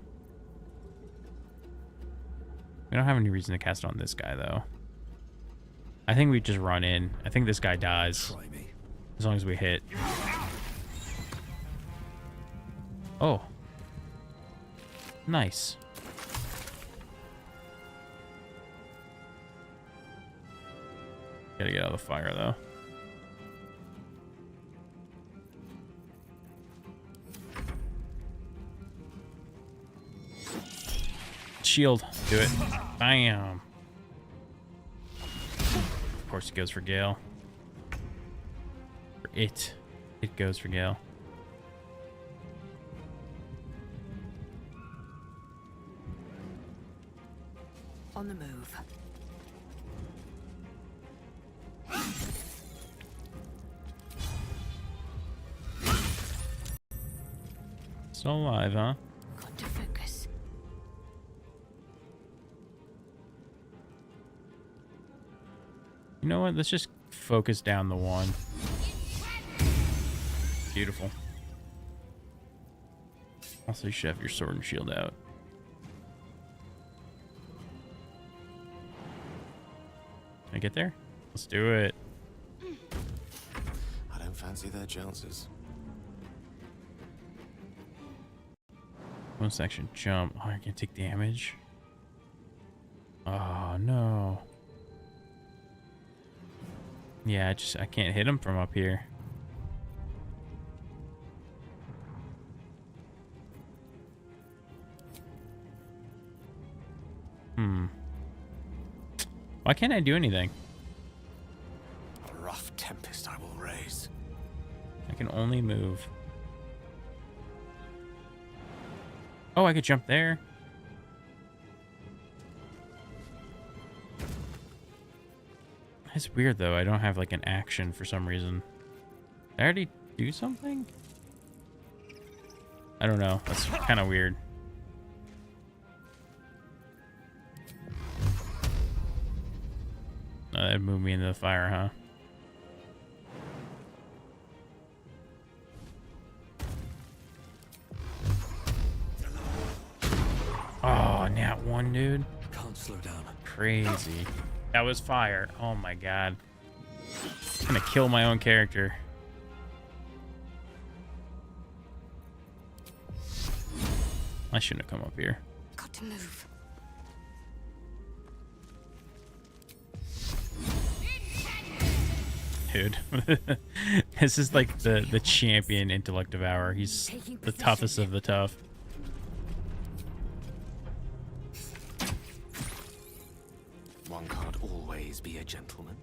We don't have any reason to cast it on this guy, though. I think we just run in. I think this guy dies. Try me. As long as we hit. Oh. Nice. Gotta get out of the fire, though. Shield. Do it. Bam. Of course, it goes for Gale. It goes for Gale. On the move. Still alive, huh? Got to focus. You know what? Let's just focus down the one. Beautiful. Also, you should have your sword and shield out. Can I get there? Let's do it. I don't fancy their chances. One section jump. Oh, I can take damage. Oh no. Yeah, I can't hit him from up here. Why can't I do anything? A rough tempest I will raise. I can only move. Oh, I could jump there. It's weird though. I don't have like an action for some reason. Did I already do something? I don't know. That's kind of weird. That moved me into the fire, huh? Oh, nat one, dude. Can't slow down. Crazy. That was fire. Oh my god. I'm gonna kill my own character. I shouldn't have come up here. Got to move. Dude. This is like the champion intellect devour. He's the toughest of the tough. One can't always be a gentleman.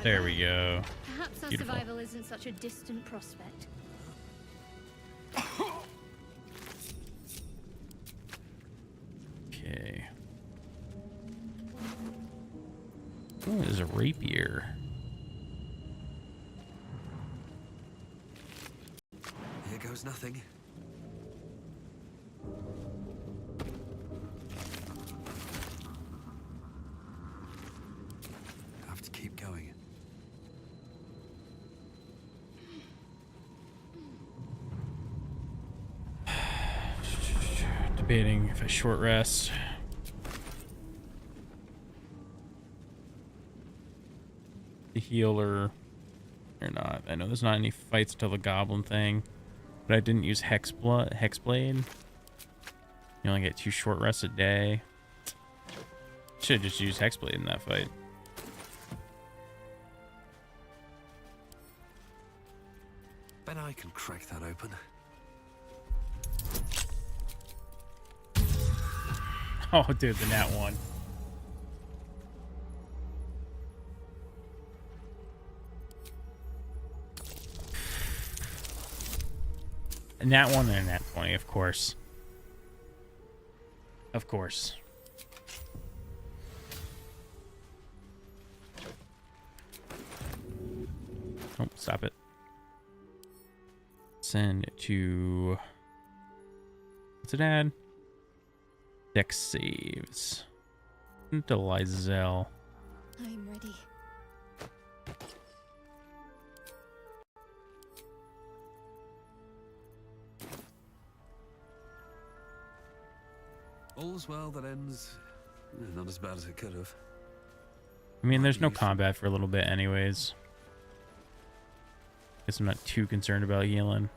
There we go. Perhaps our Beautiful. survival isn't such a distant prospect. Okay. Oh, there's a rapier. Here goes nothing. Have to keep going. Debating if I short rest. The healer or not. I know there's not any fights until the goblin thing, but I didn't use hexblade. You only get 2 short rests a day. Should have just used hexblade in that fight. Bet I can crack that open. Oh, dude, the nat one. A nat 1 and a nat 20, of course. Of course. Oh, stop it. Send it to... What's it add? Dex saves. To Lizelle. I'm ready. All's well that ends not as bad as it could have. I mean, there's no combat for a little bit anyways. Guess I'm not too concerned about healing.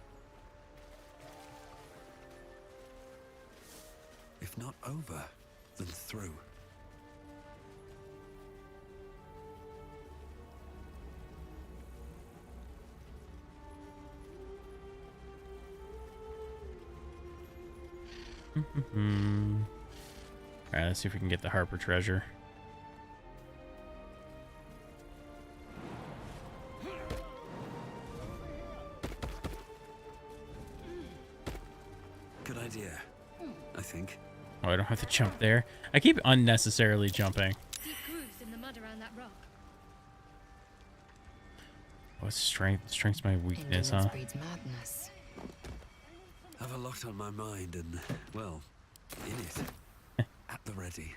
If not over, then through. Alright, let's see if we can get the Harper treasure. Good idea, I think. Oh, I don't have to jump there. I keep unnecessarily jumping. Deep grooves in the mud around that rock. What's strength? Strength's my weakness, huh? Breeds madness. Have a lot on my mind and, well, in it. At the ready.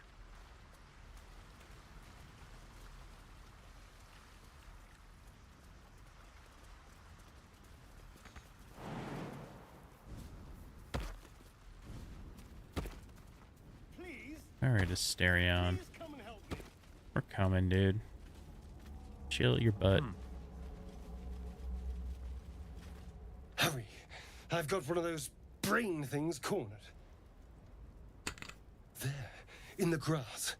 Alright, Asterion. Come and help We're coming, dude. Chill your butt. Hurry. I've got one of those brain things cornered. There, in the grass.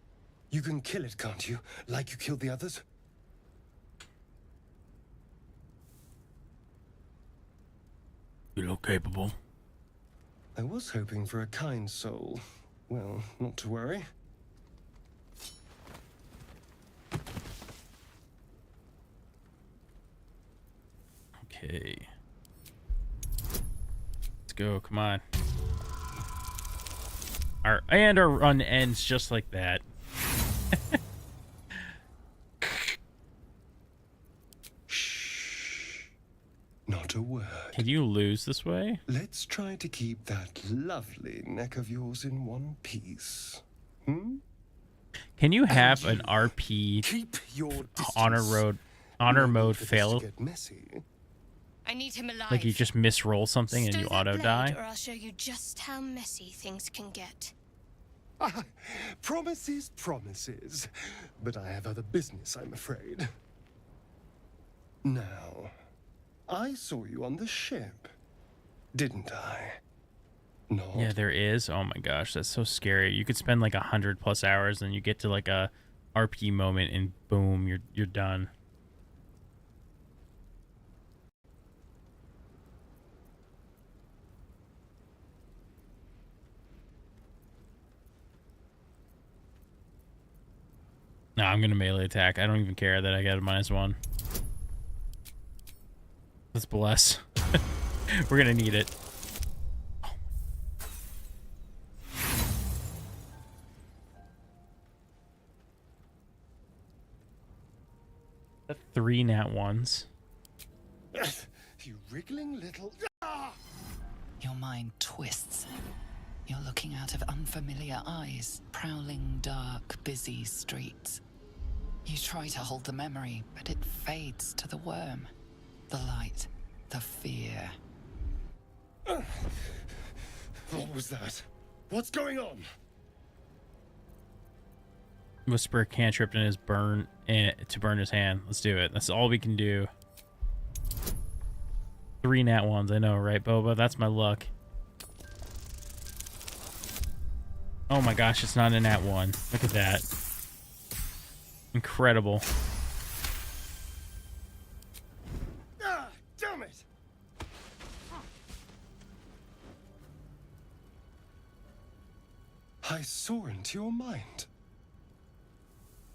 You can kill it, can't you? Like you killed the others? You look capable. I was hoping for a kind soul. Well, not to worry. Okay. Let's go, come on. Our run ends just like that. Shh. Not a word. Can you lose this way? Let's try to keep that lovely neck of yours in one piece. Hmm? Can you have an RP Keep your honor mode fail? Get messy. I need him alive. Like you just misroll something and Stow you that auto blade, die? or I'll show you just how messy things can get. Promises, promises. But I have other business, I'm afraid. Now, I saw you on the ship, didn't I? No. Yeah, there is. Oh my gosh, that's so scary. You could spend like 100+ hours and you get to like a RP moment and boom, you're done. No, I'm gonna melee attack. I don't even care that I got a -1. Let's bless. We're gonna need it. The 3 nat 1s. You wriggling little... Your mind twists. You're looking out of unfamiliar eyes, prowling dark, busy streets. You try to hold the memory, but it fades to the worm. The light, the fear. What was that? What's going on? Whisper a cantrip in his to burn his hand. Let's do it. That's all we can do. 3 nat 1s, I know, right, Boba? That's my luck. Oh my gosh, it's not a nat 1. Look at that. Incredible. Ah, damn it! I saw into your mind.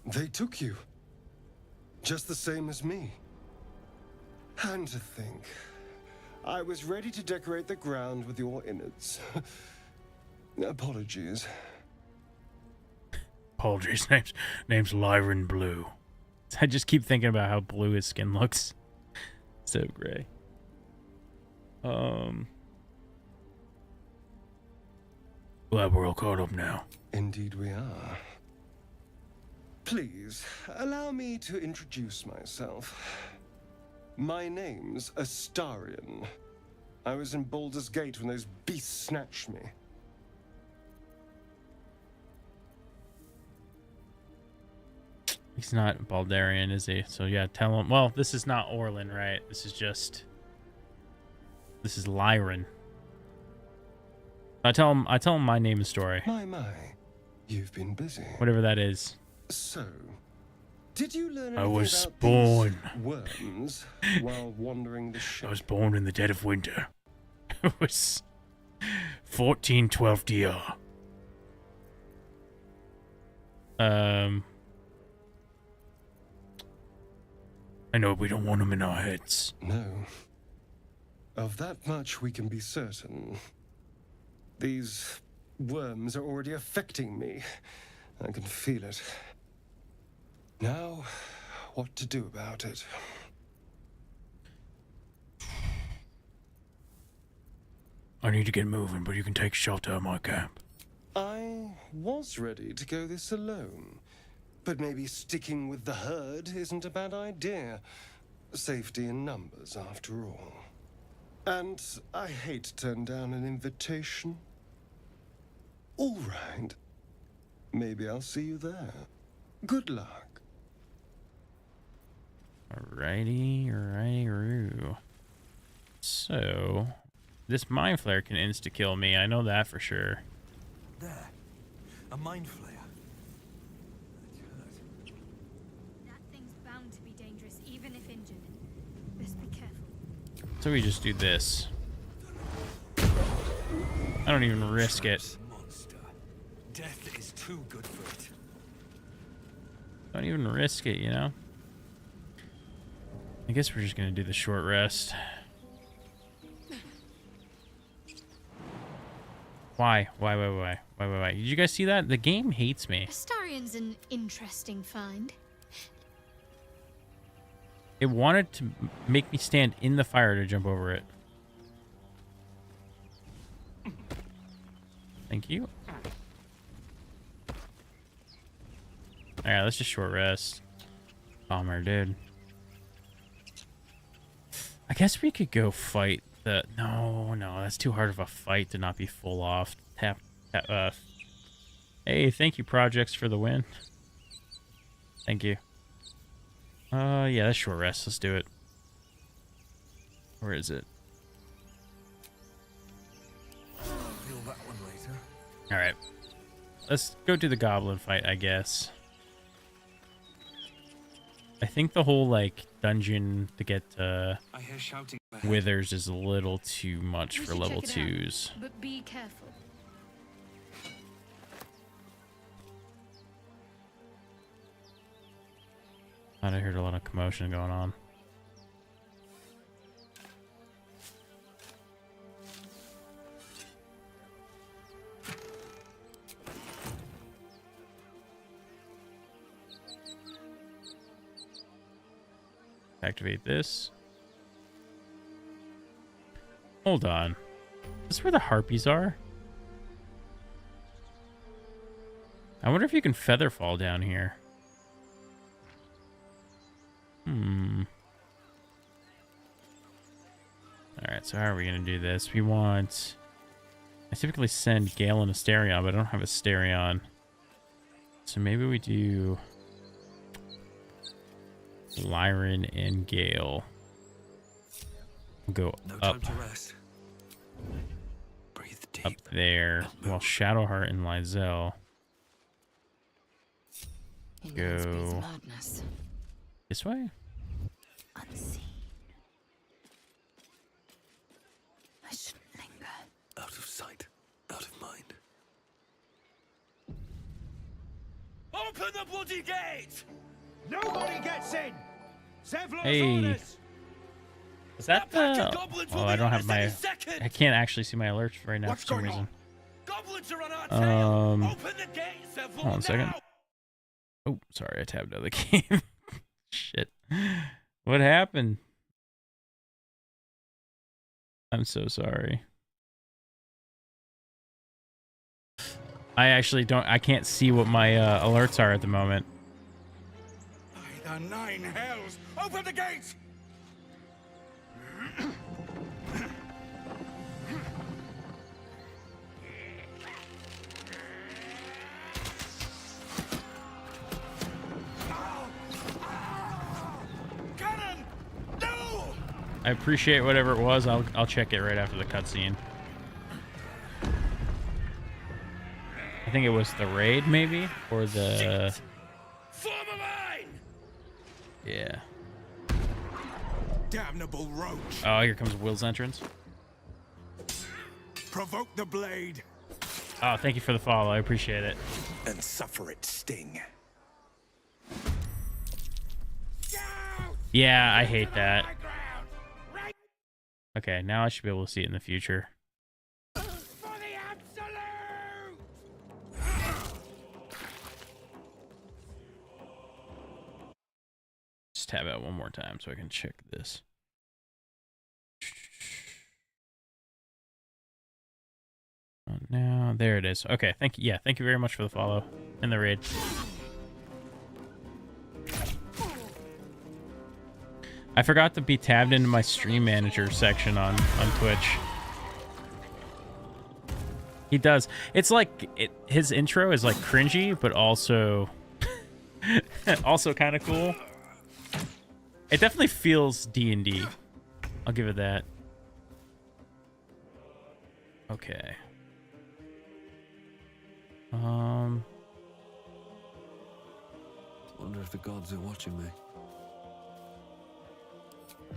They took you. Just the same as me. And to think, I was ready to decorate the ground with your innards. Apologies. Apologies. Name's Lyran Blue. I just keep thinking about how blue his skin looks. So gray. Glad we're all caught up now. Indeed we are. Please, allow me to introduce myself. My name's Astarion. I was in Baldur's Gate when those beasts snatched me. He's not Baldarian, is he? So yeah, tell him. Well, this is not Orlin, right? This is Lyran. I tell him my name and story. My, you've been busy. Whatever that is. So, did you learn anything I was about born. these worms while wandering the ship? I was born in the dead of winter. It was 1412 DR. I know we don't want them in our heads. No. Of that much we can be certain. These worms are already affecting me. I can feel it. Now, what to do about it? I need to get moving, but you can take shelter at my camp. I was ready to go this alone. But maybe sticking with the herd isn't a bad idea. Safety in numbers, after all. And I hate to turn down an invitation. All right. Maybe I'll see you there. Good luck. Alrighty. So, this mind flare can insta-kill me. I know that for sure. There. A mind flare. That thing's bound to be dangerous, even if injured. Best be careful. So we just do this. I don't even risk it. Monster. Death is too good for it. Don't even risk it, you know? I guess we're just gonna do the short rest. Why? Did you guys see that? The game hates me. Astarion's an interesting find. It wanted to make me stand in the fire to jump over it. Thank you. Alright, let's just short rest. Bummer, dude. I guess we could go fight the... No, that's too hard of a fight to not be full off. Tap. Hey, thank you, Projects, for the win. Thank you. Yeah, that's short rest. Let's do it. Where is it? Feel that one later. Alright. Let's go do the goblin fight, I guess. I think the whole, like, dungeon to get I hear shouting ahead. withers is a little too much We for should level check it out, 2s. But be careful. I heard a lot of commotion going on. Activate this. Hold on. Is this where the harpies are? I wonder if you can feather fall down here. Alright, so how are we going to do this? We want... I typically send Gale and Asterion, but I don't have Asterion. So maybe we do... Lyran and Gale. We'll go No up. time to rest. Breathe deep. Up there. While Shadowheart and Lysel go Madness. this way? Unseen. I shouldn't linger. Out of sight, out of mind. Open the bloody gate! Nobody gets in! Zevlor's Hey. orders! Is that pack of the... goblins Oh, will I be don't on have us my... any second. I can't actually see my alerts right now What's for some going reason. on? Goblins are on our tail! Open the gate, Zevlor, Hold on a second. now! Oh, sorry, I tabbed out of the game. Shit. What happened? I'm so sorry. I actually don't... I can't see what my alerts are at the moment. By the nine hells! Open the gate! Cannon! No! I appreciate whatever it was. I'll check it right after the cutscene. I think it was the raid, maybe? Or the... Form a line! Yeah. Damnable roach! Oh, here comes Will's entrance. Provoke the blade! Oh, thank you for the follow. I appreciate it. And suffer its sting. Yeah, I hate that. Okay, now I should be able to see it in the future. Just tab out one more time so I can check this. Oh, now there it is. Okay, thank you. Yeah, thank you very much for the follow and the raid. I forgot to be tabbed into my stream manager section on Twitch. He does. It's like his intro is like cringy, but also also kind of cool. It definitely feels D&D. I'll give it that. Okay. Wonder if the gods are watching me.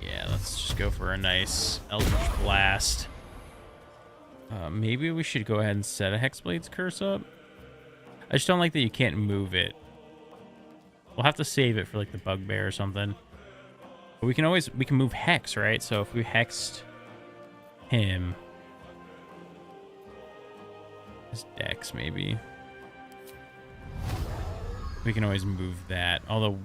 Yeah, let's just go for a nice Eldritch Blast. Maybe we should go ahead and set a Hexblade's Curse up. I just don't like that you can't move it. We'll have to save it for like the Bugbear or something. But we can move Hex, right? So if we hexed him, his Dex maybe, we can always move that. Although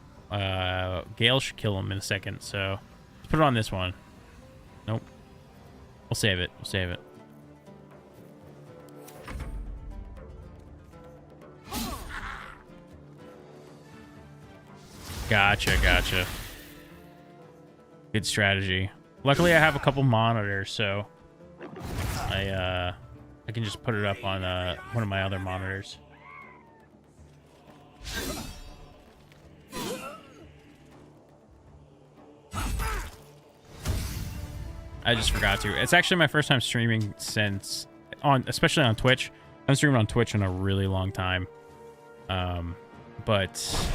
Gale should kill him in a second, so let's put it on this one. Nope. We'll save it. We'll save it. Gotcha, gotcha. Good strategy. Luckily, I have a couple monitors, so I can just put it up on one of my other monitors. I just forgot to. It's actually my first time streaming since especially on Twitch. I haven't streamed on Twitch in a really long time. But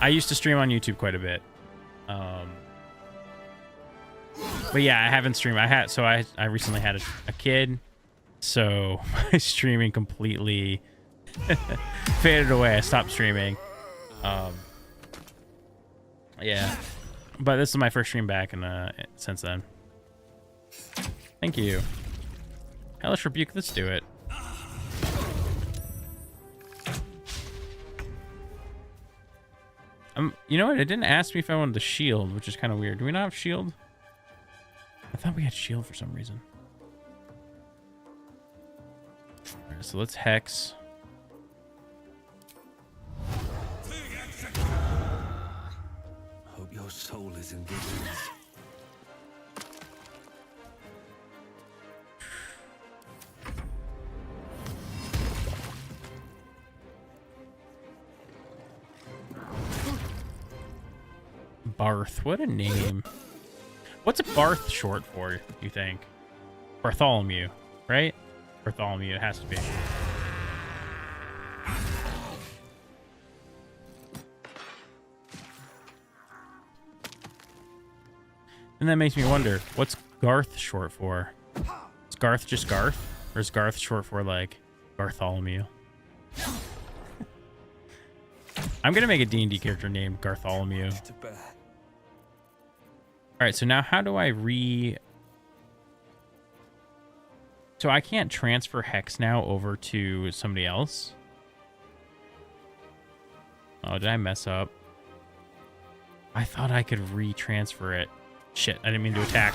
I used to stream on YouTube quite a bit. But yeah, I haven't streamed. I recently had a kid, so my streaming completely faded away. I stopped streaming. Yeah, but this is my first stream back, and since then. Thank you. Hellish Rebuke. Let's do it. You know what? It didn't ask me if I wanted the shield, which is kind of weird. Do we not have shield? I thought we had shield for some reason. All right, so let's hex. Hope your soul is in good hands. Barth. What a name. What's Barth short for, you think? Bartholomew, right? Bartholomew, it has to be. And that makes me wonder, what's Garth short for? Is Garth just Garth? Or is Garth short for, like, Bartholomew? I'm going to make a D&D character named Gartholomew. Alright, so now how do I So I can't transfer Hex now over to somebody else? Oh, did I mess up? I thought I could re-transfer it. Shit, I didn't mean to attack.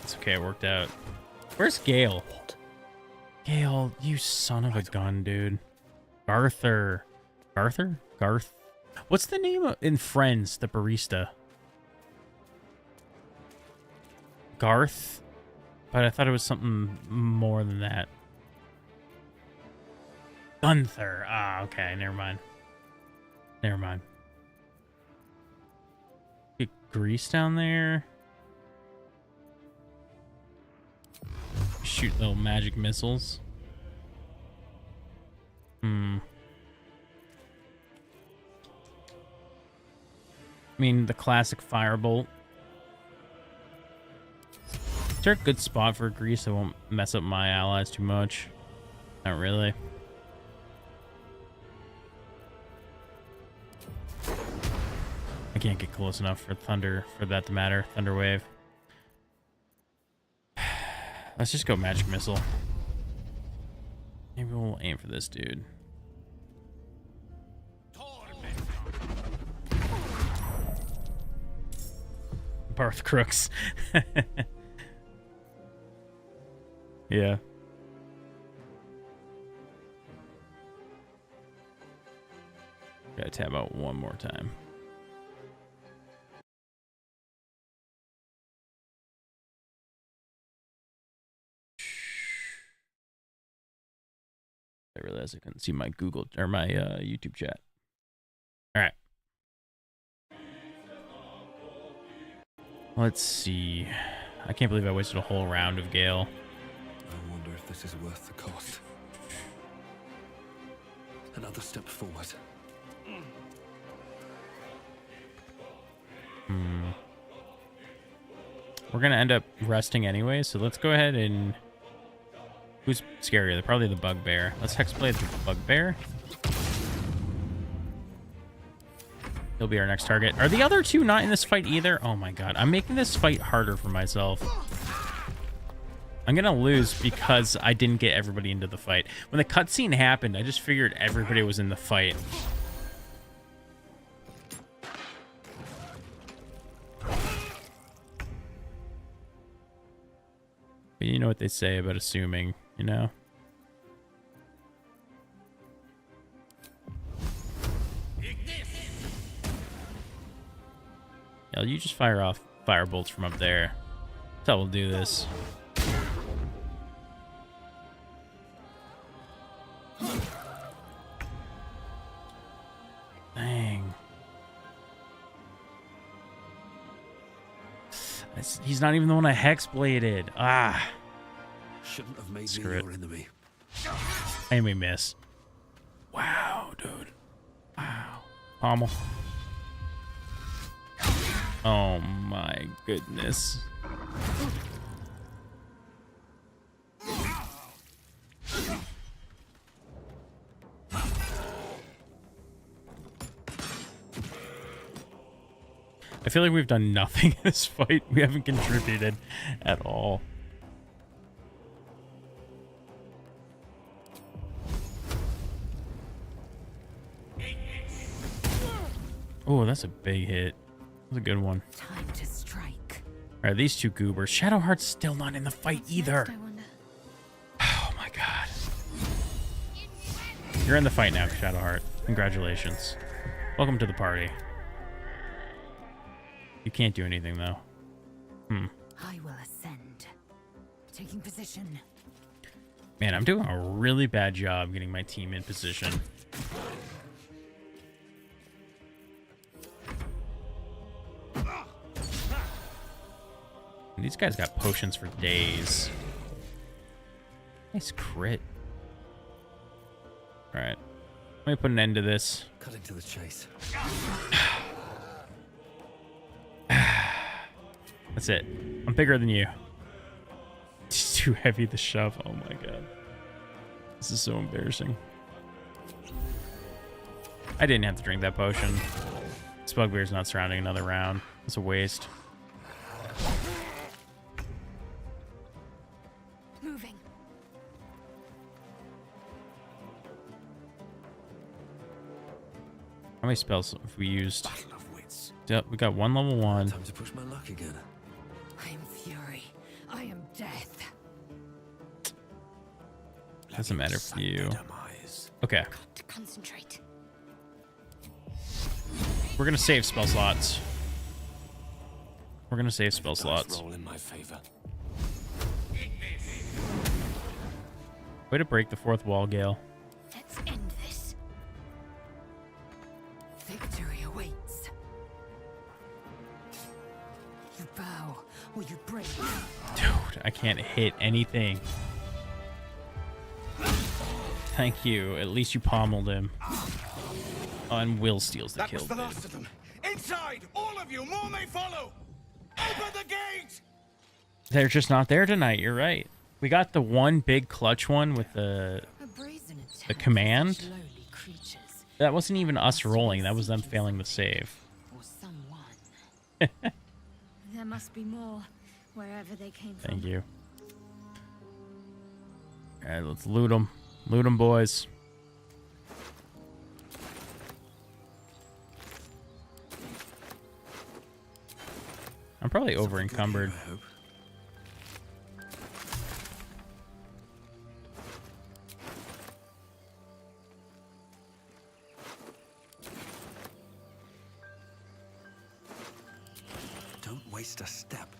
It's okay, it worked out. Where's Gale? Gale, you son of a gun, dude. Garth? What's the name in Friends, the barista? Garth? But I thought it was something more than that. Gunther. Ah, okay, never mind. Never mind. Get grease down there. Shoot little magic missiles. I mean, the classic firebolt. Is there a good spot for grease that won't mess up my allies too much? Not really. I can't get close enough for thunder for that to matter. Thunder wave. Let's just go magic missile. Maybe we'll aim for this dude. Barth Crooks. Yeah. Gotta tab out one more time. I realized I couldn't see my Google or my YouTube chat. Let's see. I can't believe I wasted a whole round of Gale. I wonder if this is worth the cost. Another step forward. We're gonna end up resting anyway, so let's go ahead and... Who's scarier? Probably the Bugbear. Let's Hexblade the Bugbear. He'll be our next target. Are the other two not in this fight either? Oh my god. I'm making this fight harder for myself. I'm gonna lose because I didn't get everybody into the fight. When the cutscene happened, I just figured everybody was in the fight. But you know what they say about assuming, you know? Yeah, you just fire off fire bolts from up there. That's how we'll do this. Dang. He's not even the one I hexbladed. Ah. Shouldn't have made Screw me it. your enemy. And we miss. Wow, dude. Wow. Pommel. Oh my goodness. I feel like we've done nothing in this fight. We haven't contributed at all. Oh, that's a big hit. That's a good one. Time to strike. All right, these two goobers. Shadowheart's still not in the fight either. Oh my god. You're in the fight now, Shadowheart. Congratulations. Welcome to the party. You can't do anything though. I will ascend. Taking position. Man, I'm doing a really bad job getting my team in position. And these guys got potions for days. Nice crit. Alright. Let me put an end to this. Cutting to the chase. That's it. I'm bigger than you. It's too heavy to shove. Oh my god. This is so embarrassing. I didn't have to drink that potion. This Bugbear's not surrounding another round. It's a waste. Moving. How many spells have we used? Battle of wits. Yep, we got one level 1. Time to push my luck again. I am fury. I am death. Doesn't matter for you. Okay. Got to concentrate. We're gonna save spell slots. We're gonna save spell slots. Roll in my favor. Way to break the fourth wall, Gale. Let's end this. Victory awaits. You bow or you break. Dude, I can't hit anything. Thank you. At least you pommeled him. Oh, and Will steals the kill. That was the last of them. Inside, all of you. More may follow. Open the gate. They're just not there tonight. You're right. We got the one big clutch one with the command. That wasn't even us rolling. That was them failing the save. There must be more, wherever they came from. Thank you. All right, let's loot them. Loot them, boys. I'm probably over encumbered. Don't waste a step.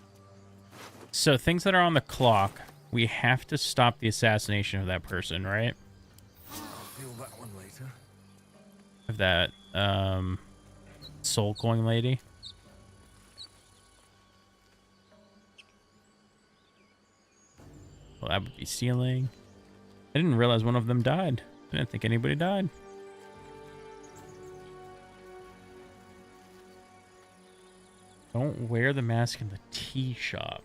So things that are on the clock, we have to stop the assassination of that person, right? Feel that one later. Of that soul coin lady. Well, that would be stealing. I didn't realize one of them died. I didn't think anybody died. Don't wear the mask in the tea shop.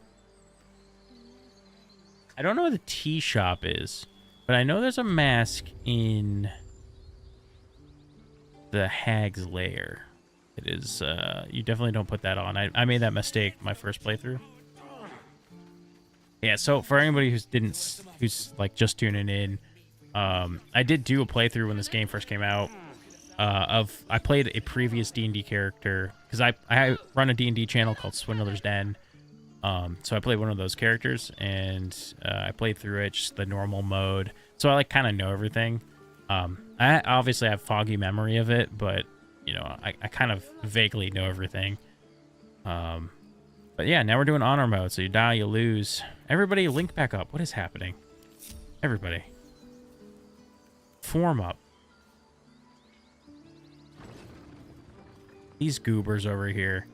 I don't know where the tea shop is, but I know there's a mask in the Hag's Lair. It is, you definitely don't put that on. I made that mistake my first playthrough. Yeah, so for anybody who's like just tuning in, I did do a playthrough when this game first came out. I played a previous D&D character because I run a D&D channel called Swindler's Den. So I played one of those characters, and I played through it just the normal mode. So I like kind of know everything. I obviously have foggy memory of it, but you know, I kind of vaguely know everything. But yeah, now we're doing honor mode. So you die, you lose. Everybody link back up. What is happening? Everybody. Form up. These goobers over here.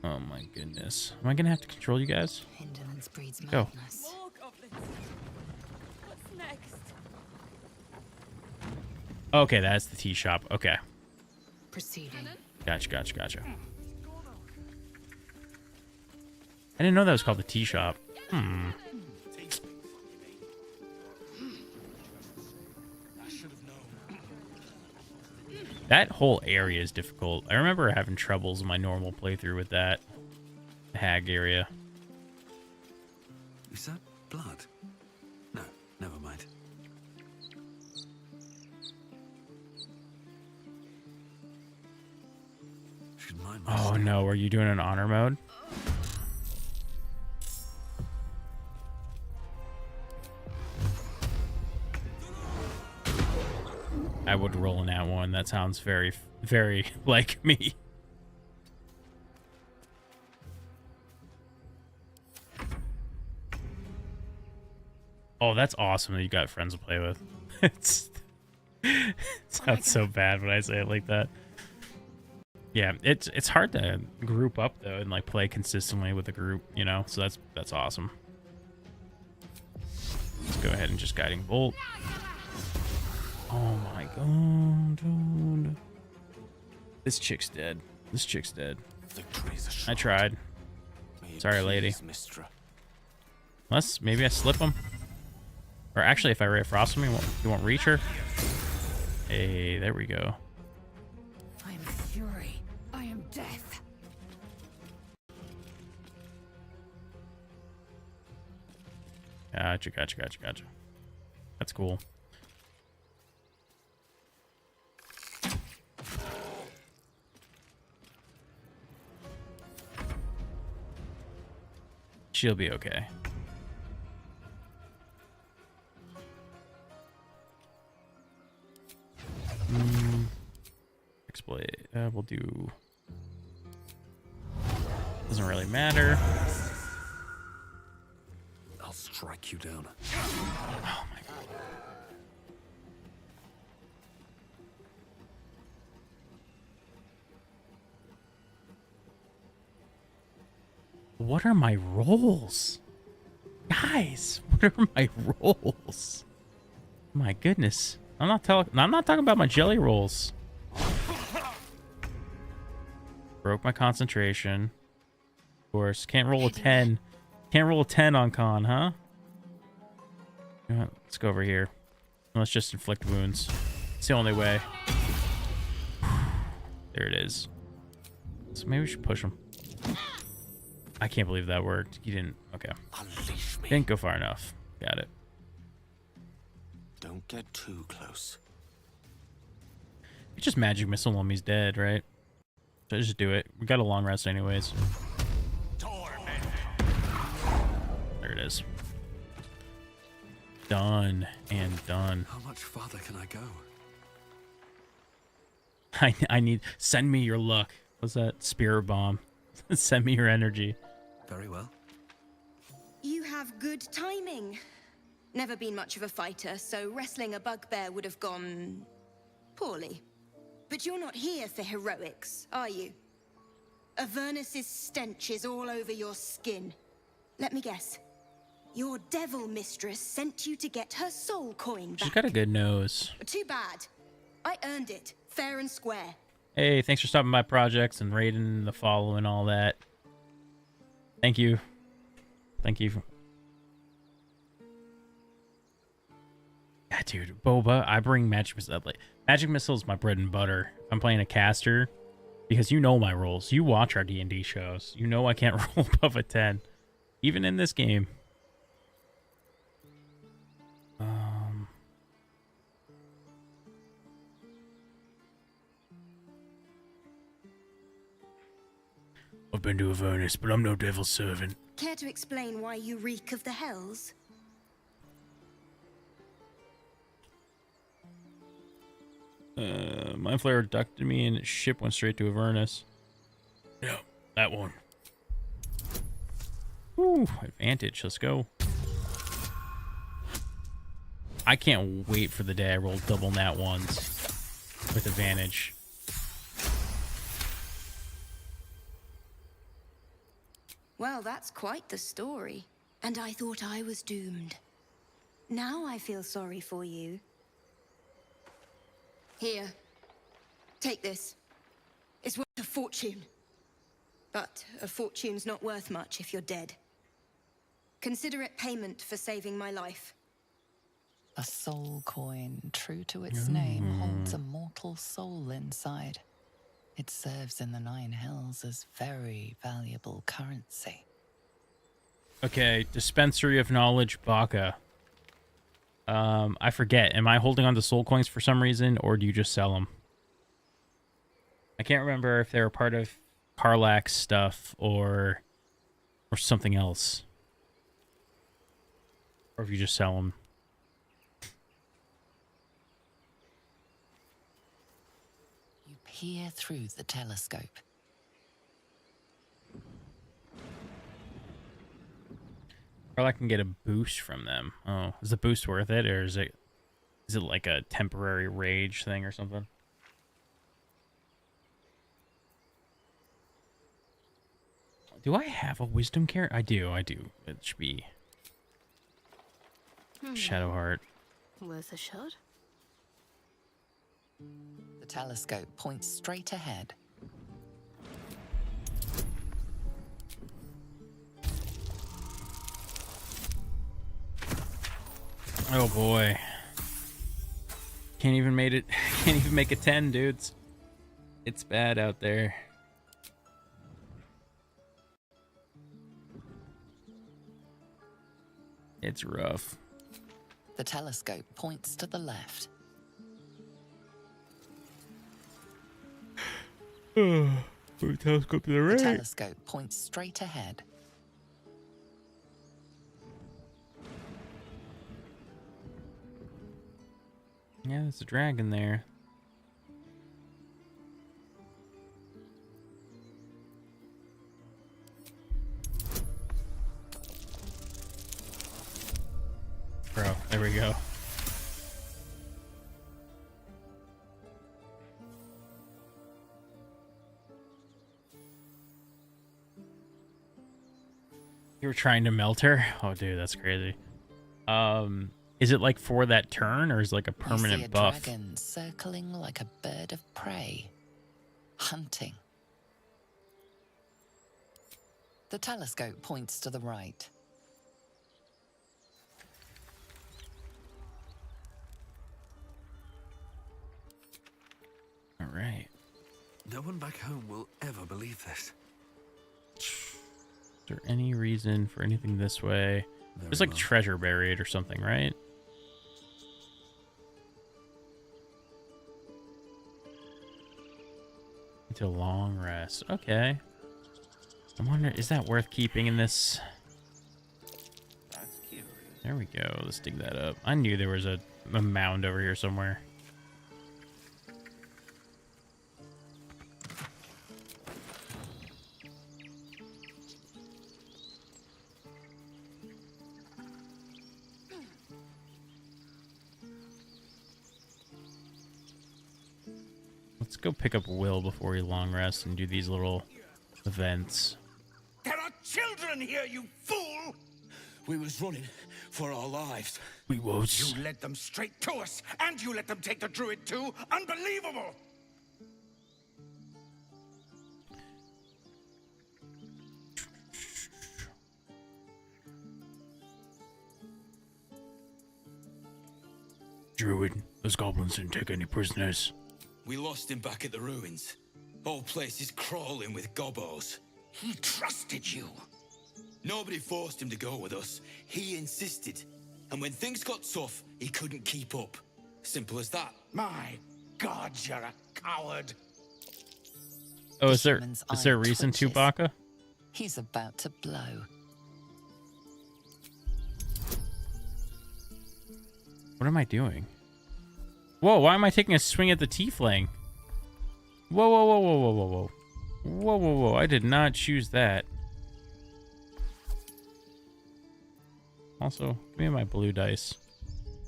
Oh my goodness. Am I gonna have to control you guys? Indolence breeds Go. madness. What's next? Okay, that's the tea shop. Okay. Proceeding. Gotcha. I didn't know that was called the tea shop. That whole area is difficult. I remember having troubles in my normal playthrough with that hag area. Is that blood? No, never mind. Should mind my Oh step. no, were you doing an honor mode? I would roll in that one. That sounds very, very like me. Oh, that's awesome that you got friends to play with. It sounds so bad when I say it like that. Yeah, it's hard to group up though and like play consistently with a group, you know. So that's awesome. Let's go ahead and just guiding bolt. Oh my god, dude. This chick's dead. This chick's dead. I tried. Sorry, lady. Unless maybe I slip him. Or actually, if I Ray of Frost him, you won't reach her. Hey, there we go. I am fury. I am death. Gotcha. That's cool. She'll be okay. Exploit. We'll do. Doesn't really matter. I'll strike you down. Oh my god. What are my rolls? Guys, what are my rolls? My goodness. I'm not talking about my jelly rolls. Broke my concentration. Of course, can't roll a 10. Can't roll a 10 on con, huh? You know what? Let's go over here. Let's just inflict wounds. It's the only way. There it is. So maybe we should push him. I can't believe that worked. You didn't. Okay. Didn't go far enough. Got it. Don't get too close. You just magic missile him. He's dead, right? So just do it. We got a long rest anyways. There it is. Done and done. How much farther can I go? I need. Send me your luck. What's that? Spirit bomb. Send me your energy. Very well. You have good timing. Never been much of a fighter, so wrestling a bugbear would have gone poorly. But you're not here for heroics, are you? Avernus's stench is all over your skin. Let me guess. Your devil mistress sent you to get her soul coin back. She's got a good nose. Too bad. I earned it, fair and square. Hey, thanks for stopping by projects and raiding the follow and all that. Thank you. Thank you. Yeah, dude, Boba, I bring magic missiles. Magic missiles is my bread and butter. If I'm playing a caster, because you know my roles. You watch our D&D shows. You know I can't roll above a 10, even in this game. I've been to Avernus, but I'm no devil's servant. Care to explain why you reek of the hells? Mind Flayer abducted me and its ship went straight to Avernus. Yeah, that one. Ooh, advantage. Let's go. I can't wait for the day I roll double nat ones with advantage. Well, that's quite the story. And I thought I was doomed. Now I feel sorry for you. Here. Take this. It's worth a fortune. But a fortune's not worth much if you're dead. Consider it payment for saving my life. A soul coin, true to its name, holds a mortal soul inside. It serves in the Nine Hells as very valuable currency. Okay, Dispensary of Knowledge, Baka. I forget. Am I holding on to soul coins for some reason, or do you just sell them? I can't remember if they were part of Karlak's stuff or something else. Or if you just sell them. You peer through the telescope. Karlak can get a boost from them. Oh, is the boost worth it, or is it like a temporary rage thing or something? Do I have a wisdom character? I do. It should be Shadowheart. Worth a shot. The telescope points straight ahead. Oh boy. Can't even make a 10, dudes. It's bad out there. It's rough. The telescope points to the left. Telescope to the right. The telescope points straight ahead. Yeah, there's a dragon there. Bro, there we go. You were trying to melt her? Oh, dude, that's crazy. Is it like for that turn, or is it like a permanent buff? You see a dragon circling like a bird of prey, hunting. The telescope points to the right. All right. No one back home will ever believe this. Is there any reason for anything this way? There's like treasure buried or something, right? Into a long rest. Okay. I'm wondering, is that worth keeping in this? There we go. Let's dig that up. I knew there was a mound over here somewhere. Let's go pick up Will before we long rest and do these little events. There are children here, you fool! We was running for our lives. We was. You led them straight to us, and you let them take the druid too? Unbelievable! Druid, those goblins didn't take any prisoners. We lost him back at the ruins. Whole place is crawling with gobos. He trusted you. Nobody forced him to go with us. He insisted. And when things got tough, he couldn't keep up. Simple as that. My God, you're a coward. Oh, is there a reason to, Baka? He's about to blow. What am I doing? Whoa, why am I taking a swing at the tiefling? Whoa, whoa, whoa, whoa, whoa, whoa, whoa. Whoa, whoa, whoa, I did not choose that. Also, give me my blue dice.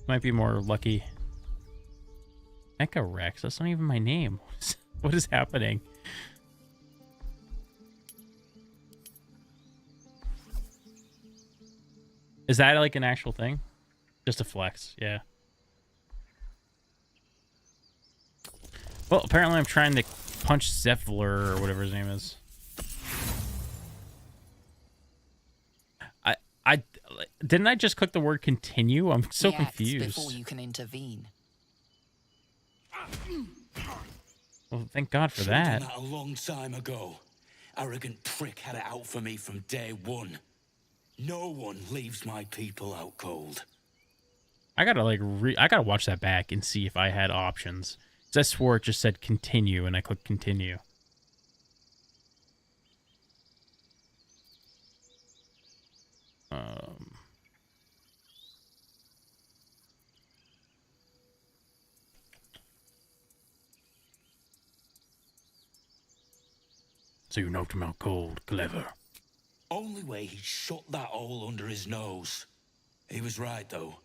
Might be more lucky. Mecha Rex, that's not even my name. What is happening? Is that like an actual thing? Just a flex, yeah. Well, apparently I'm trying to punch Zephyr or whatever his name is. I didn't I just click the word continue? I'm so He acts confused. before you can intervene. Well, thank God for Should've done that. that a long time ago. Arrogant prick had it out for me from day one. No one leaves my people out cold. I gotta I gotta watch that back and see if I had options. 'Cause I swore it just said continue and I clicked continue. So you knocked him out cold, clever. Only way he shut that hole under his nose. He was right, though.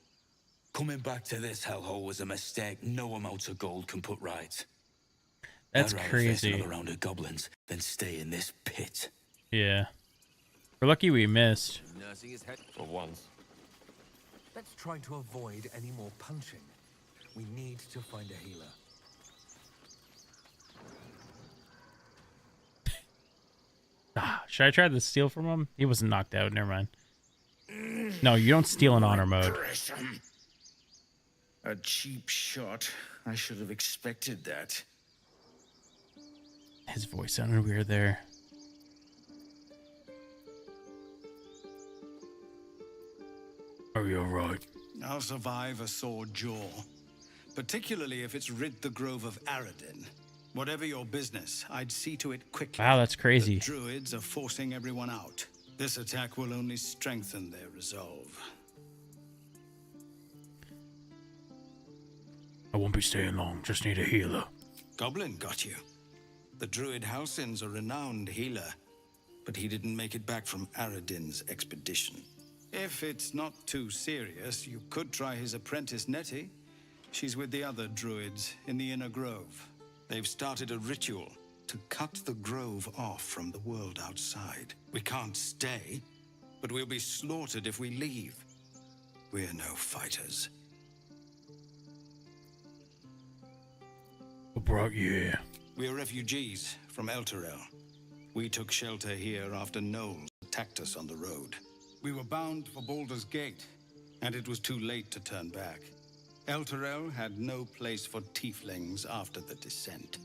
Coming back to this hellhole was a mistake no amount of gold can put right. That's I'd rather crazy. face another round of goblins than stay in this pit. Yeah. We're lucky we missed. Nursing his head for once. Let's try to avoid any more punching. We need to find a healer. Should I try to steal from him? He wasn't knocked out. Never mind. No, you don't steal in honor mode. Gresham. A cheap shot. I should have expected that. His voice sounded weird there. Are you alright? I'll survive a sore jaw. Particularly if it's rid the grove of Aradin. Whatever your business, I'd see to it quickly. Wow, that's crazy. The druids are forcing everyone out. This attack will only strengthen their resolve. I won't be staying long. Just need a healer. Goblin got you. The druid Halsin's a renowned healer, but he didn't make it back from Aradin's expedition. If it's not too serious, you could try his apprentice Nettie. She's with the other druids in the inner grove. They've started a ritual to cut the grove off from the world outside. We can't stay, but we'll be slaughtered if we leave. We're no fighters. What brought you here? We're refugees from Elturel. We took shelter here after gnolls attacked us on the road. We were bound for Baldur's Gate, and it was too late to turn back. Elturel had no place for tieflings after the descent.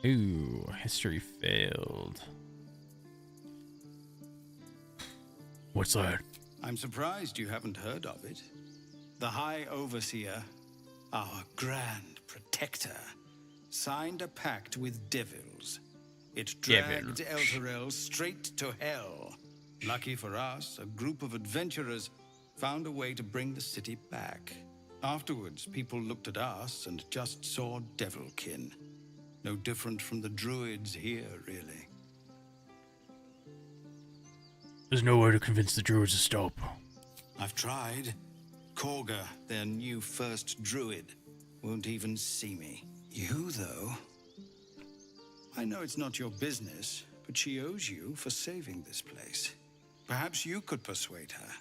Ooh, history failed. What's that? I'm surprised you haven't heard of it. The High Overseer, our Grand Protector, signed a pact with devils. It dragged Elturel straight to hell. Lucky for us, a group of adventurers found a way to bring the city back. Afterwards, people looked at us and just saw devilkin. No different from the druids here, really. There's no way to convince the druids to stop. I've tried. Korga, their new first druid, won't even see me. You, though? I know it's not your business, but she owes you for saving this place. Perhaps you could persuade her.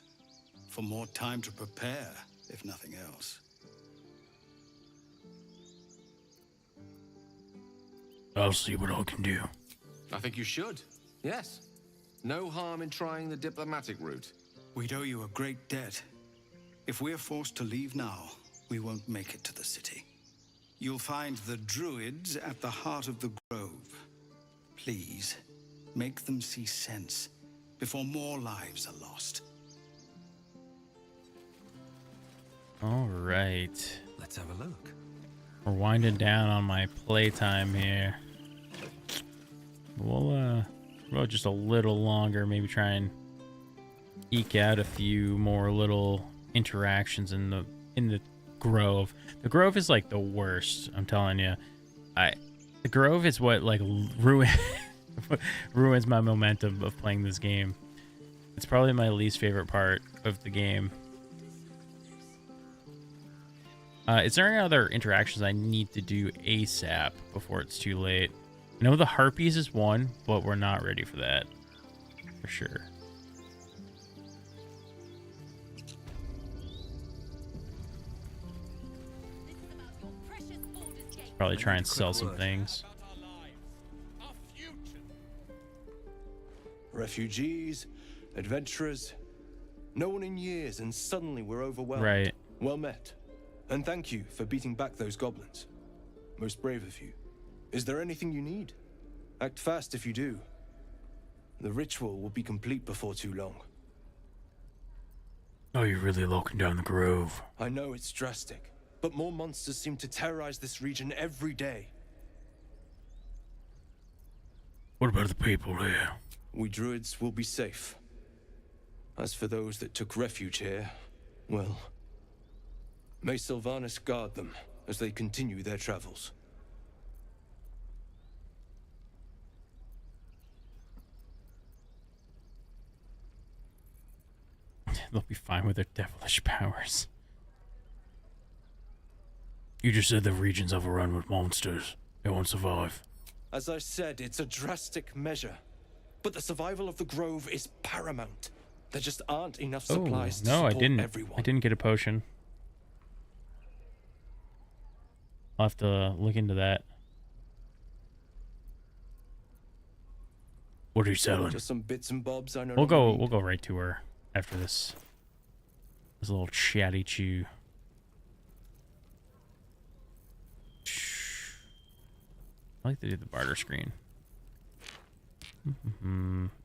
For more time to prepare, if nothing else. I'll see what I can do. I think you should. Yes. No harm in trying the diplomatic route. We'd owe you a great debt. If we're forced to leave now, we won't make it to the city. You'll find the druids at the heart of the grove. Please, make them see sense before more lives are lost. All right. Let's have a look. We're winding down on my playtime here. We'll go just a little longer, maybe try and eke out a few more little interactions in the grove. The grove is like the worst, I'm telling you. The grove is what like ruins my momentum of playing this game. It's probably my least favorite part of the game. Is there any other interactions I need to do ASAP before it's too late? I know the harpies is one, but we're not ready for that. For sure. Probably try and sell some things. Refugees, adventurers, no one in years, and suddenly we're overwhelmed. Right. Well met. And thank you for beating back those goblins. Most brave of you. Is there anything you need? Act fast if you do. The ritual will be complete before too long. Oh, you're really looking down the grove. I know it's drastic, but more monsters seem to terrorize this region every day. What about the people here? We druids will be safe. As for those that took refuge here, well, may Sylvanas guard them as they continue their travels. They'll be fine with their devilish powers. You just said the region's overrun with monsters. They won't survive. As I said, it's a drastic measure. But the survival of the grove is paramount. There just aren't enough supplies to support everyone. I didn't get a potion. I'll have to look into that. What are you selling? Just some bits and bobs I know. We'll go right to her after this. This little chatty chew. I like to do the barter screen.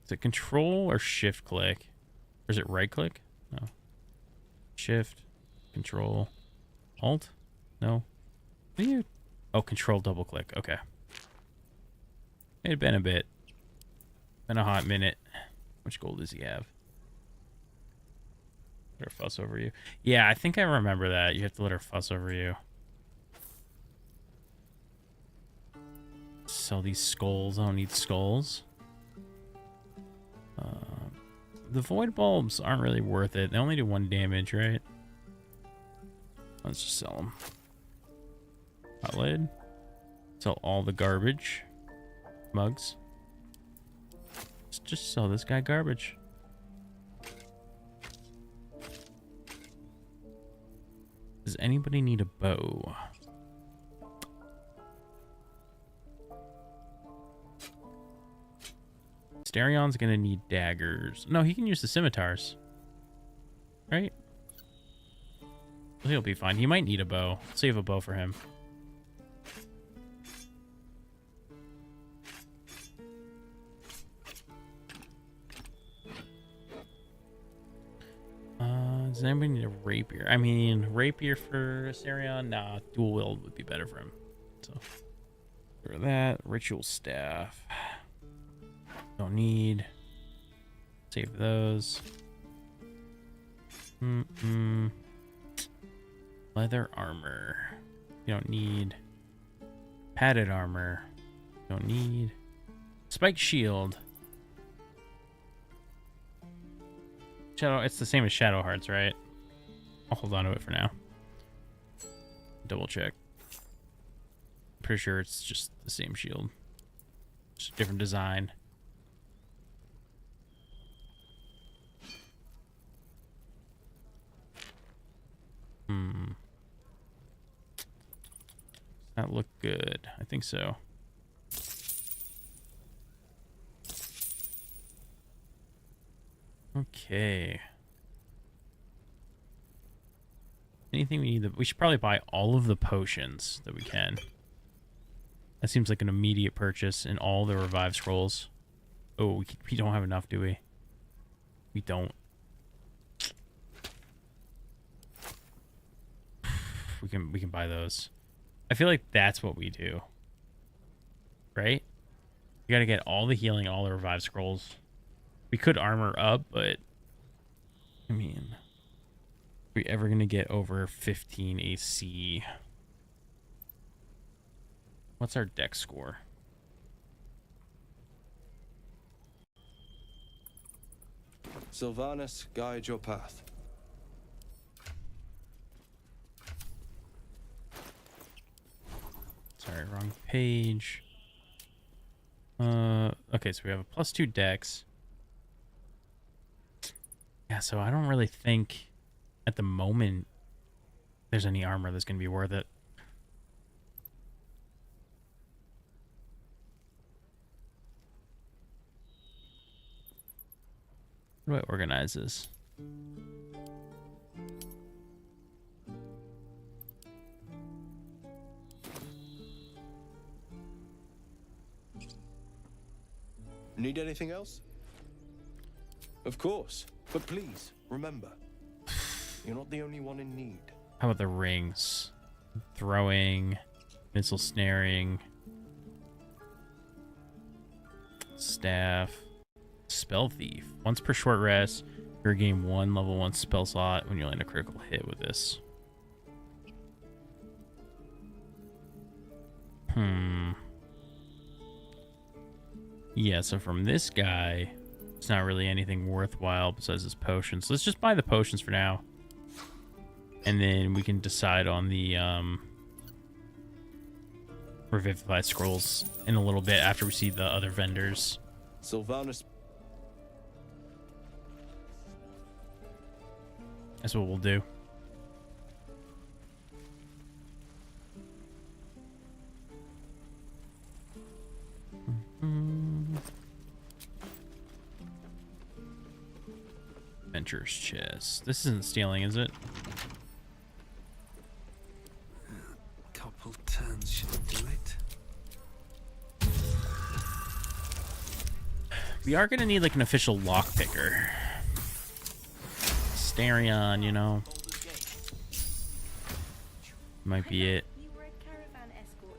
Is it control or shift click? Or is it right click? No. Shift, control, alt? No. What are you? Oh, control double click. Okay. It had been a bit. Been a hot minute. How much gold does he have? Let her fuss over you. Yeah, I think I remember that. You have to let her fuss over you. Sell these skulls. I don't need skulls. The void bulbs aren't really worth it. They only do 1 damage, right? Let's just sell them. Hot lid. Sell all the garbage. Mugs. Let's just sell this guy garbage. Does anybody need a bow? Starion's gonna need daggers. No, he can use the scimitars. Right? He'll be fine. He might need a bow. Save a bow for him. Does anybody need a rapier? I mean, rapier for Starion? Nah, dual wield would be better for him. So, for that, ritual staff. Don't need. Save those. Leather armor. You don't need. Padded armor. Don't need. Spike shield. Shadow. It's the same as Shadow Hearts, right? I'll hold on to it for now. Double check. Pretty sure it's just the same shield. Just a different design. Does that look good? I think so. Okay. Anything we need? We should probably buy all of the potions that we can. That seems like an immediate purchase in all the revive scrolls. Oh, we don't have enough, do we? We don't. We can buy those. I feel like that's what we do. Right? We gotta get all the healing, all the revive scrolls. We could armor up, but I mean, are we ever gonna get over 15 AC? What's our dex score? Sylvanas, guide your path. Sorry, wrong page. Okay, so we have a +2 dex. Yeah, so I don't really think at the moment there's any armor that's gonna be worth it. How do I organize this? Need anything else? Of course, but please, remember, you're not the only one in need. How about the rings? Throwing, missile snaring, staff, spell thief. Once per short rest, you regain 1 level 1 spell slot when you land a critical hit with this. Yeah, so from this guy, it's not really anything worthwhile besides his potions. Let's just buy the potions for now. And then we can decide on the Revivify scrolls in a little bit after we see the other vendors. Sylvanas. That's what we'll do. Adventurer's chest. This isn't stealing, is it? Couple turns should do it. We are gonna need like an official lockpicker. Starion, you know. Might be it.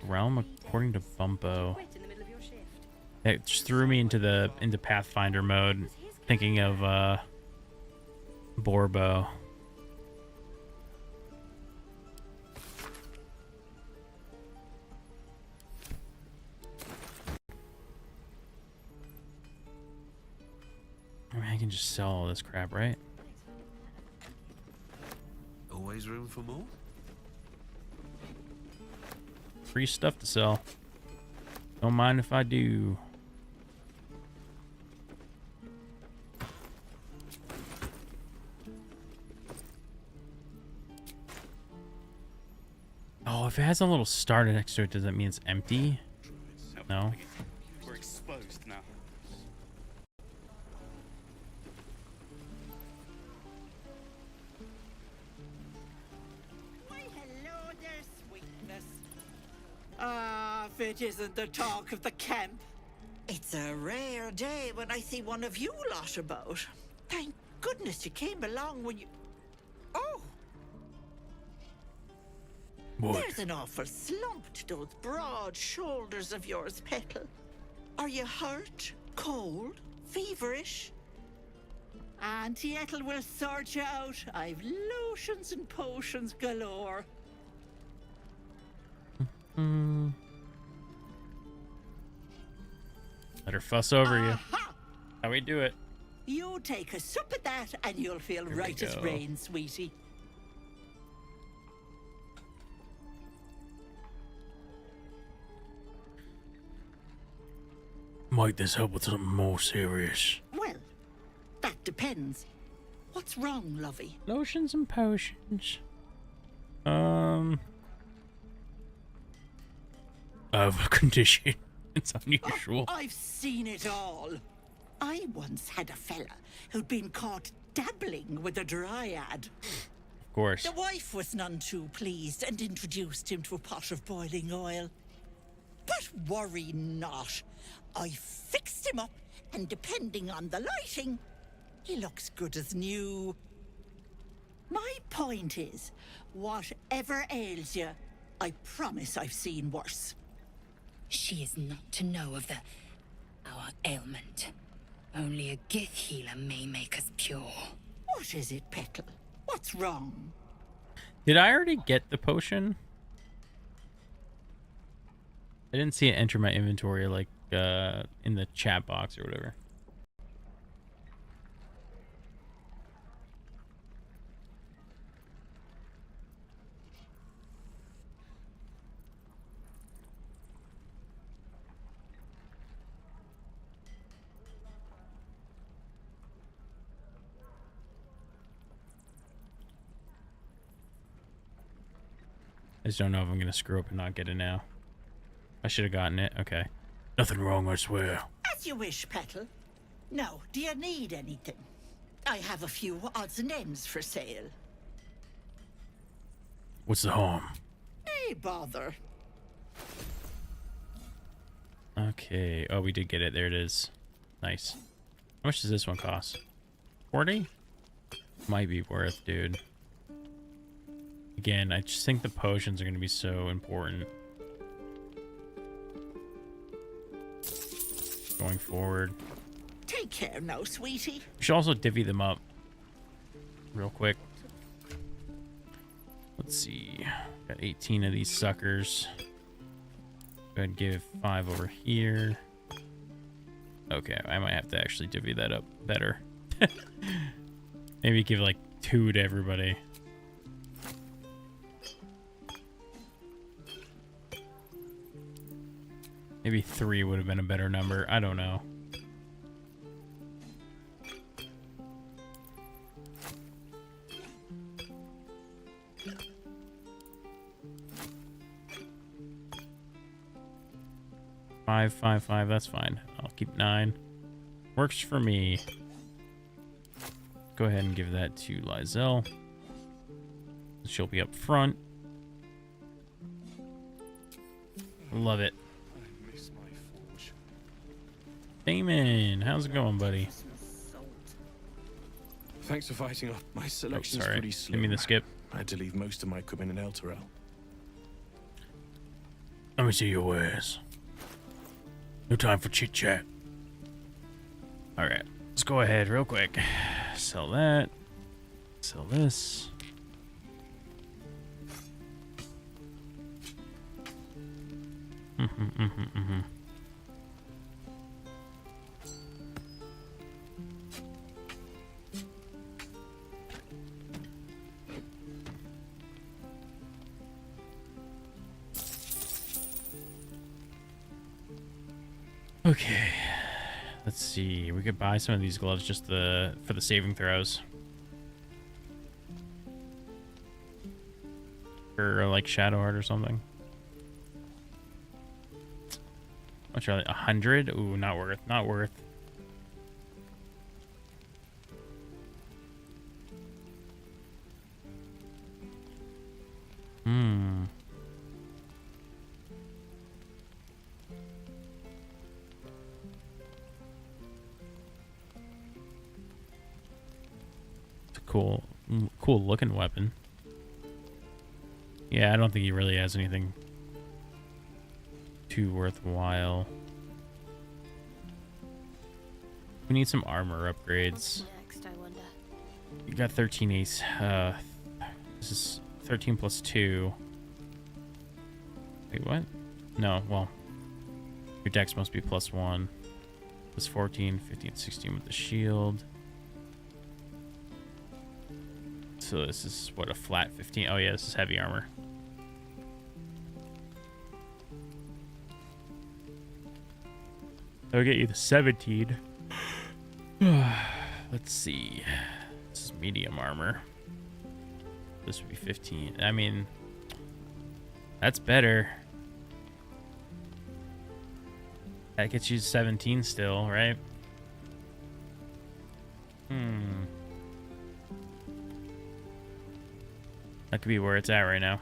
Realm according to Bumpo. It just threw me into Pathfinder mode, thinking of Borbo. I mean, I can just sell all this crap, right? Always room for more? Free stuff to sell. Don't mind if I do. Oh, if it has a little starter next to it, does that mean it's empty? No. We're exposed now. Why, hello there, sweetness. If it isn't the talk of the camp. It's a rare day when I see one of you lot about. Thank goodness you came along when you... Oh! What? There's an awful slump to those broad shoulders of yours, Petal. Are you hurt, cold, feverish? Auntie Ethel will sort you out. I've lotions and potions galore. Let her fuss over you. How we do it. You take a sup at that and you'll feel Here we right as go. rain, sweetie. Might this help with something more serious? Well, that depends. What's wrong, lovey? Lotions and potions. Of a condition. It's unusual. I've seen it all. I once had a fella who'd been caught dabbling with a dryad. Of course. The wife was none too pleased and introduced him to a pot of boiling oil. But worry not. I fixed him up, and depending on the lighting, he looks good as new. My point is, whatever ails you, I promise I've seen worse. She is not to know of our ailment. Only a Gith healer may make us pure. What is it, Petal? What's wrong? Did I already get the potion? I didn't see it enter my inventory like in the chat box or whatever. I just don't know if I'm gonna screw up and not get it now. I should have gotten it. Okay. Nothing wrong, I swear. As you wish, Petal. Now, do you need anything? I have a few odds and ends for sale. What's the harm? Hey, bother. Okay. Oh, we did get it. There it is. Nice. How much does this one cost? 40? Might be worth, dude. Again, I just think the potions are going to be so important going forward. Take care now, sweetie. We should also divvy them up real quick. Let's see. Got 18 of these suckers. Go ahead and give 5 over here. Okay, I might have to actually divvy that up better. Maybe give like 2 to everybody. Maybe 3 would have been a better number. I don't know. Five, 5, 5. That's fine. I'll keep 9. Works for me. Go ahead and give that to Lizelle. She'll be up front. Love it. Damon, how's it going, buddy? Thanks for fighting off. My selection's sorry. pretty slow. Give me the skip. I had to leave most of my equipment in El Terrell. Let me see your wares. No time for chit chat. Alright, let's go ahead real quick. Sell that. Sell this. Okay, let's see. We could buy some of these gloves just for the saving throws. Or like Shadow Heart or something. How much are they? 100? Ooh, not worth. Not worth. Cool looking weapon. Yeah, I don't think he really has anything too worthwhile. We need some armor upgrades. Next, I wonder. You got 13 ace. This is 13 plus 2. Wait, what? No, well, your dex must be plus 1. Plus 14, 15, 16 with the shield. So this is what, a flat 15? Oh yeah, this is heavy armor. I'll get you the 17. Let's see. This is medium armor. This would be 15. I mean, that's better. That gets you 17 still, right? That could be where it's at right now.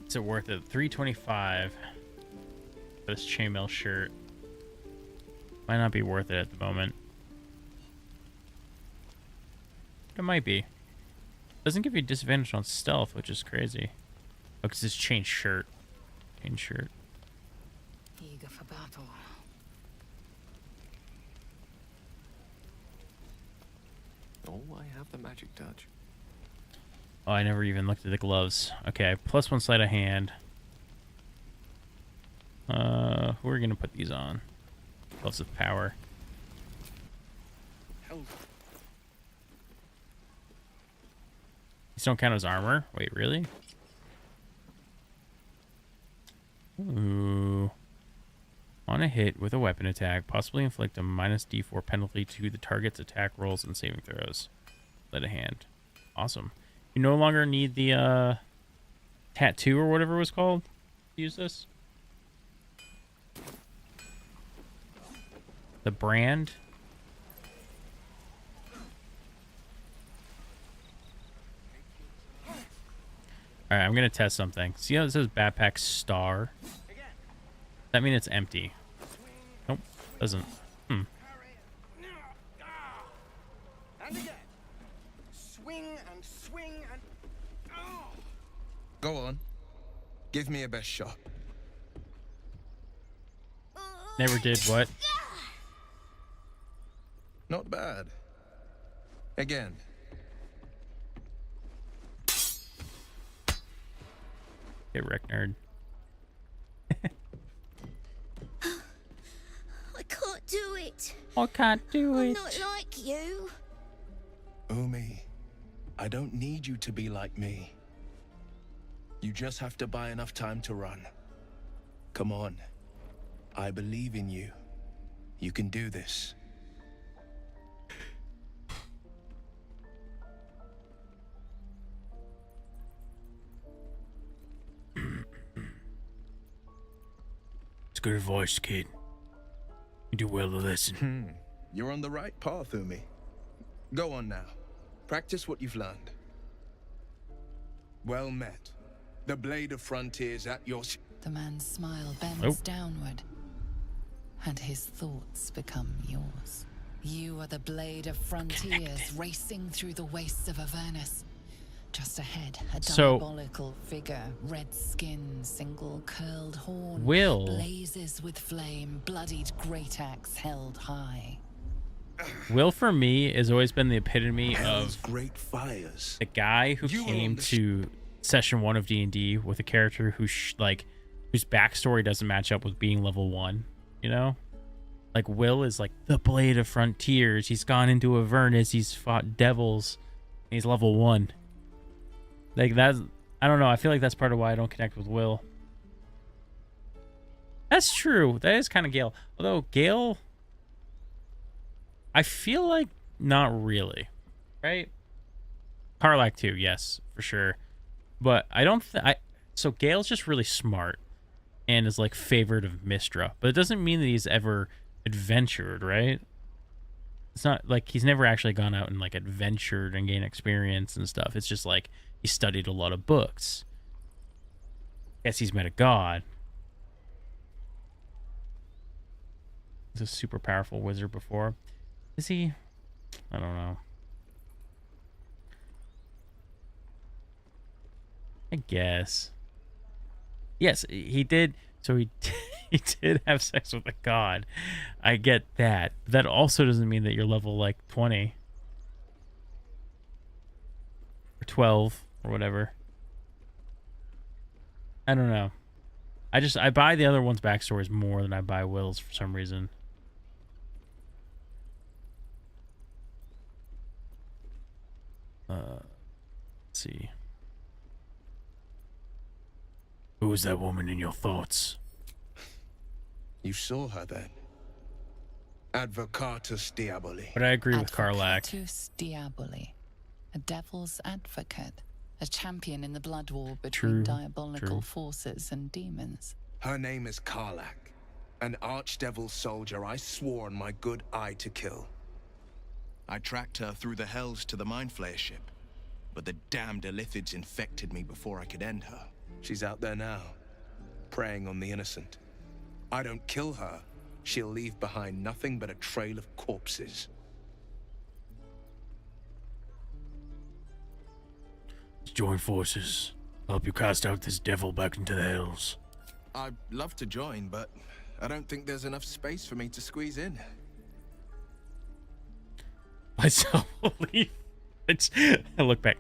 Is it worth it? 325 for this chainmail shirt. Might not be worth it at the moment. It might be. Doesn't give you disadvantage on stealth, which is crazy. Oh, because it's chain shirt. Chain shirt. Eager for battle. Oh, I have the magic touch. Oh, I never even looked at the gloves. Okay, +1 sleight of hand. Who are we gonna put these on? Gloves of power. These don't count as armor? Wait, really? Ooh. On a hit with a weapon attack, possibly inflict a -D4 penalty to the target's attack rolls and saving throws. Sleight of hand. Awesome. You no longer need the tattoo or whatever it was called to use this. The brand. Alright, I'm gonna test something. See how it says backpack star? That means it's empty. Nope, doesn't. And again. Swing and swing and Go on. Give me a best shot. Never did what? Not bad. Again. Get wrecked, nerd. I can't do it. I can't do I'm it. not like you. Umi, I don't need you to be like me. You just have to buy enough time to run. Come on. I believe in you. You can do this. It's good advice, kid. You do well to listen. You're on the right path, Umi. Go on now. Practice what you've learned. Well met. The blade of frontiers at your... The man's smile bends downward, and his thoughts become yours. You are the blade of frontiers racing through the wastes of Avernus. Just ahead, a diabolical figure, red skin, single curled horn, Will. blazes with flame, bloodied great axe held high. Will for me has always been the epitome of great fires. The guy who came to session 1 of D&D with a character who whose backstory doesn't match up with being level 1, you know? Like Will is like the blade of frontiers. He's gone into Avernus, he's fought devils, and he's level 1. Like that's, I don't know, I feel like that's part of why I don't connect with Will. That's true. That is kind of Gale. Although Gale, I feel like not really, right? Karlach too, yes, for sure. But I don't so Gale's just really smart and is like favored of Mystra, but it doesn't mean that he's ever adventured, right? It's not like he's never actually gone out and like adventured and gained experience and stuff. It's just like he studied a lot of books. Guess he's met a god. He's a super powerful wizard before. Is he? I don't know. I guess. Yes, he did. So he he did have sex with a god. I get that. But that also doesn't mean that you're level like 20 or 12 or whatever. I don't know. I buy the other one's backstories more than I buy Will's for some reason. Let's see. Who was that woman in your thoughts? You saw her then? Advocatus diaboli. But I agree with Karlak. Advocatus diaboli. A devil's advocate. A champion in the blood war between diabolical forces and demons. Her name is Karlak, an archdevil soldier I swore on my good eye to kill. I tracked her through the hells to the Mind Flayer ship, but the damned Illithids infected me before I could end her. She's out there now, preying on the innocent. I don't kill her, she'll leave behind nothing but a trail of corpses. Let's join forces. Help you cast out this devil back into the hells. I'd love to join, but I don't think there's enough space for me to squeeze in. Myself will leave. I look back,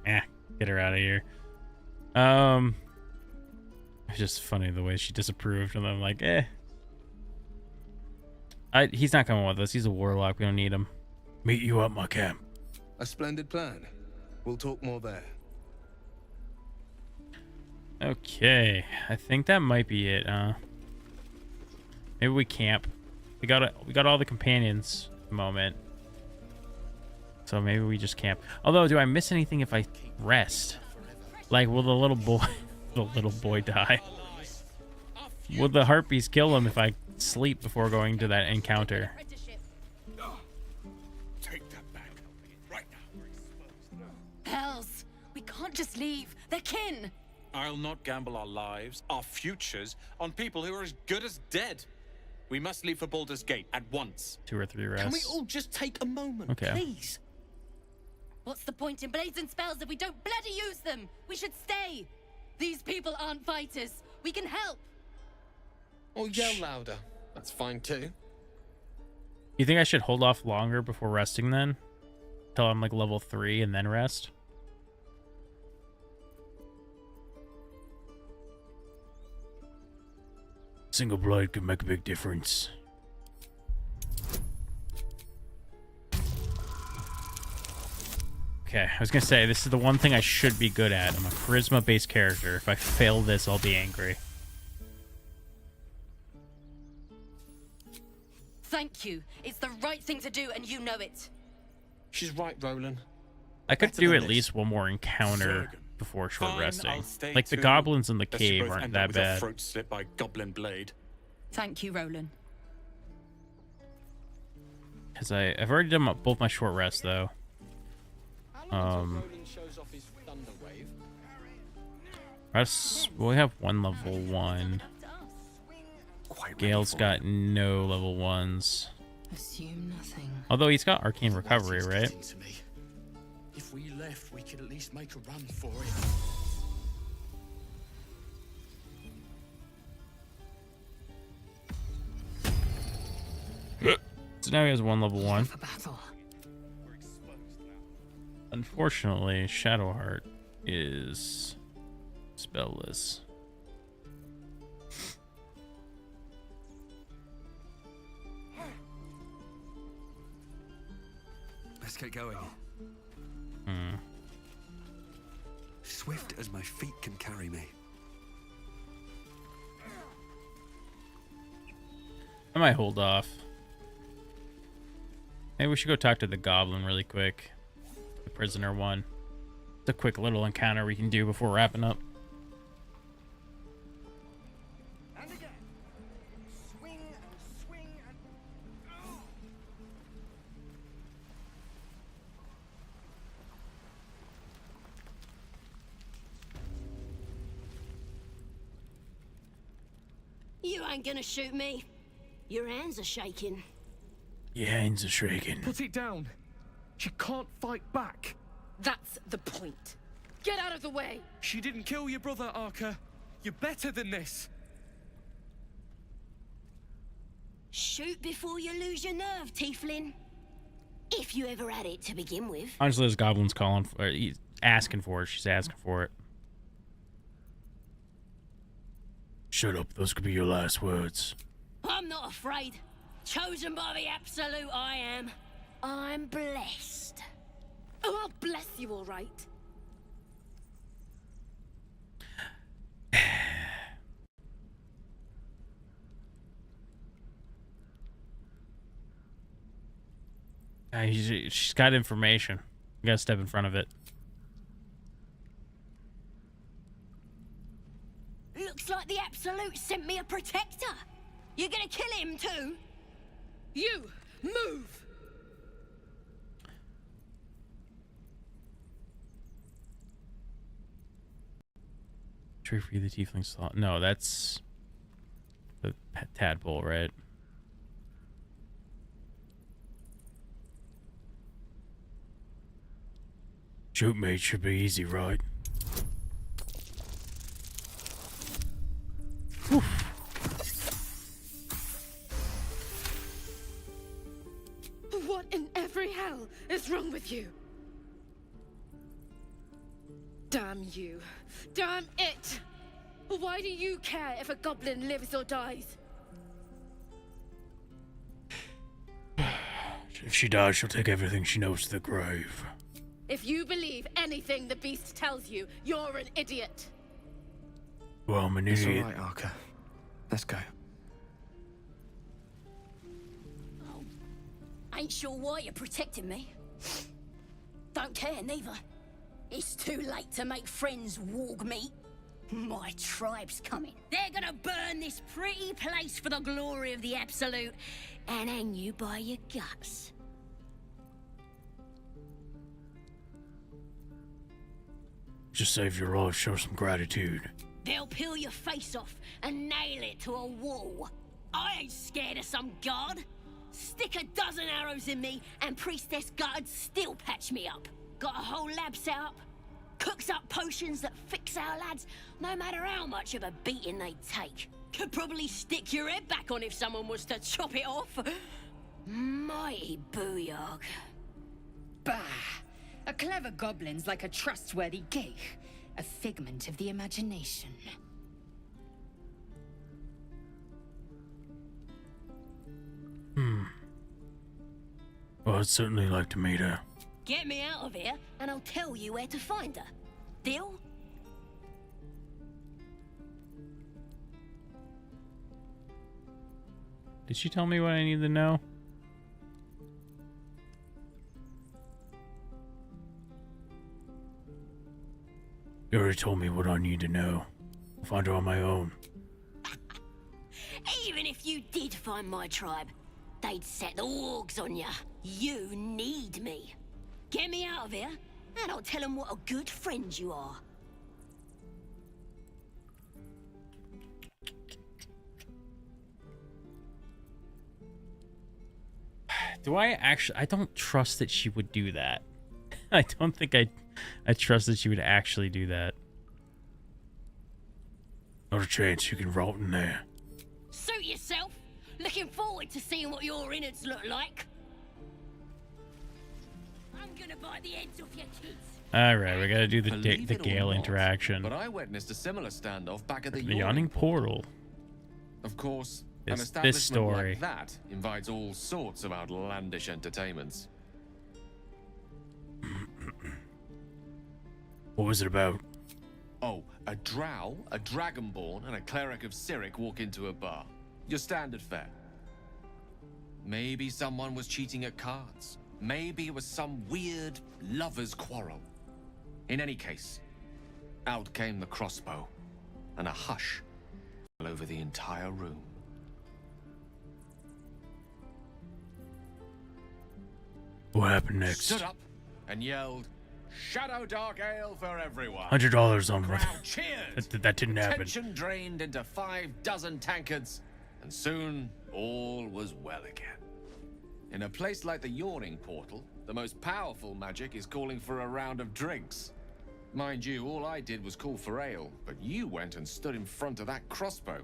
get her out of here. It's just funny the way she disapproved, and I'm like, he's not coming with us. He's a warlock. We don't need him. Meet you at my camp. A splendid plan. We'll talk more there. Okay, I think that might be it. Maybe we camp. We got all the companions at the moment, so maybe we just camp. Although, do I miss anything if I rest? Like, will the little boy die? Will the harpies kill him if I sleep before going to that encounter? Take that back. Right now. Hells! We can't just leave. They're kin! I'll not gamble our lives, our futures, on people who are as good as dead. We must leave for Baldur's Gate at once. 2 or 3 rests. Can we all just take a moment, please? What's the point in blazing spells if we don't bloody use them? We should stay. These people aren't fighters. We can help. Or yell louder. That's fine too. You think I should hold off longer before resting then? Till I'm like level 3 and then rest? Single blade could make a big difference. Okay, I was gonna say, this is the one thing I should be good at. I'm a charisma-based character. If I fail this, I'll be angry. Thank you. It's the right thing to do, and you know it. She's right, Roland. I could do at least one more encounter before short resting. Like, the goblins in the cave aren't that bad. Throat slit by goblin blade. Thank you, Roland. Because I've already done both my short rests, though. We have one level 1. Gale's got no level 1s. Assume nothing. Although he's got arcane recovery, right? If we left, we could at least make a run for it. So now he has one level 1. Unfortunately, Shadowheart is spellless. Let's get going. Swift as my feet can carry me. I might hold off. Maybe we should go talk to the goblin really quick. The prisoner one. It's a quick little encounter we can do before wrapping up. And again. Swing and swing and... You ain't gonna shoot me. Your hands are shaking. Your hands are shaking. Put it down. She can't fight back. That's the point. Get out of the way. She didn't kill your brother, Arca. You're better than this. Shoot before you lose your nerve, Tiefling. If you ever had it to begin with. Honestly, this goblin's calling for it. He's asking for it. She's asking for it. Shut up. Those could be your last words. I'm not afraid. Chosen by the Absolute, I am. I'm blessed. Oh, I'll bless you, all right. She's got information. You gotta step in front of it. Looks like the Absolute sent me a protector. You're gonna kill him too? You, move! Tree free the tiefling slot. No, that's the tadpole, right? Shoot mate should be easy, right? What in every hell is wrong with you? Damn you. Damn it! Why do you care if a goblin lives or dies? If she dies, she'll take everything she knows to the grave. If you believe anything the beast tells you, you're an idiot. Well, I'm an It's idiot. all right, Arca. Let's go. Ain't sure why you're protecting me. Don't care, neither. It's too late to make friends, warg meat. My tribe's coming. They're gonna burn this pretty place for the glory of the Absolute and hang you by your guts. Just save your life, show some gratitude. They'll peel your face off and nail it to a wall. I ain't scared of some god. Stick a dozen arrows in me and Priestess Guards still patch me up. Got a whole lab set up. Cooks up potions that fix our lads, no matter how much of a beating they take. Could probably stick your head back on if someone was to chop it off. Mighty booyog. Bah! A clever goblin's like a trustworthy gig. A figment of the imagination. Well, I'd certainly like to meet her. Get me out of here, and I'll tell you where to find her. Deal? Did she tell me what I need to know? You already told me what I need to know. I'll find her on my own. Even if you did find my tribe, they'd set the wargs on ya. You need me. Get me out of here, and I'll tell them what a good friend you are. Do I actually... I don't trust that she would do that. I don't think I trust that she would actually do that. Not a chance you can rot in there. Suit yourself. Looking forward to seeing what your innards look like. I'm gonna bite the ends off your kids. Alright, we gotta do the Believe it or Gale not, interaction. But I witnessed a similar standoff back at the Yawning Portal. Of course, an This establishment story. like that invites all sorts of outlandish entertainments. What was it about? Oh, a drow, a dragonborn, and a cleric of Cyric walk into a bar. Your standard fare. Maybe someone was cheating at cards. Maybe it was some weird lover's quarrel. In any case, out came the crossbow, and a hush fell over the entire room. What happened next? Stood up and yelled, "Shadow Dark Ale for everyone!" $100 on Crowd cheered. that didn't happen. Tension drained into 6 tankards, and soon all was well again. In a place like the Yawning Portal, the most powerful magic is calling for a round of drinks. Mind you, all I did was call for ale, but you went and stood in front of that crossbow.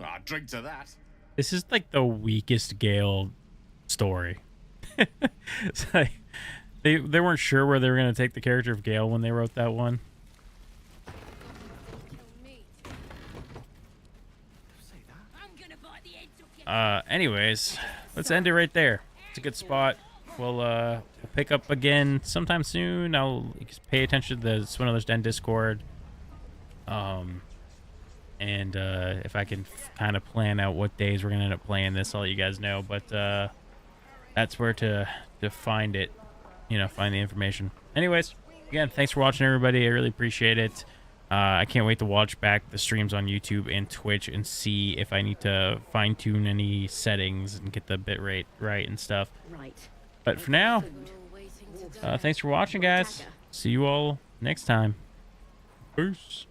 Ah, drink to that. This is like the weakest Gale story. It's like, they weren't sure where they were going to take the character of Gale when they wrote that one. Anyways, let's end it right there. It's a good spot. We'll pick up again sometime soon. I'll pay attention to the Swindler's Den Discord. And if I can kind of plan out what days we're gonna end up playing this, I'll let you guys know. But that's where to find it. You know, find the information. Anyways, again, thanks for watching, everybody. I really appreciate it. I can't wait to watch back the streams on YouTube and Twitch and see if I need to fine-tune any settings and get the bitrate right and stuff. Right. But for now, thanks for watching, guys. See you all next time. Peace.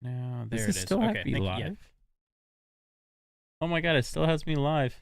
Now, there it is. Still have Okay, me thank you. live? Yeah. Oh my god, it still has me live.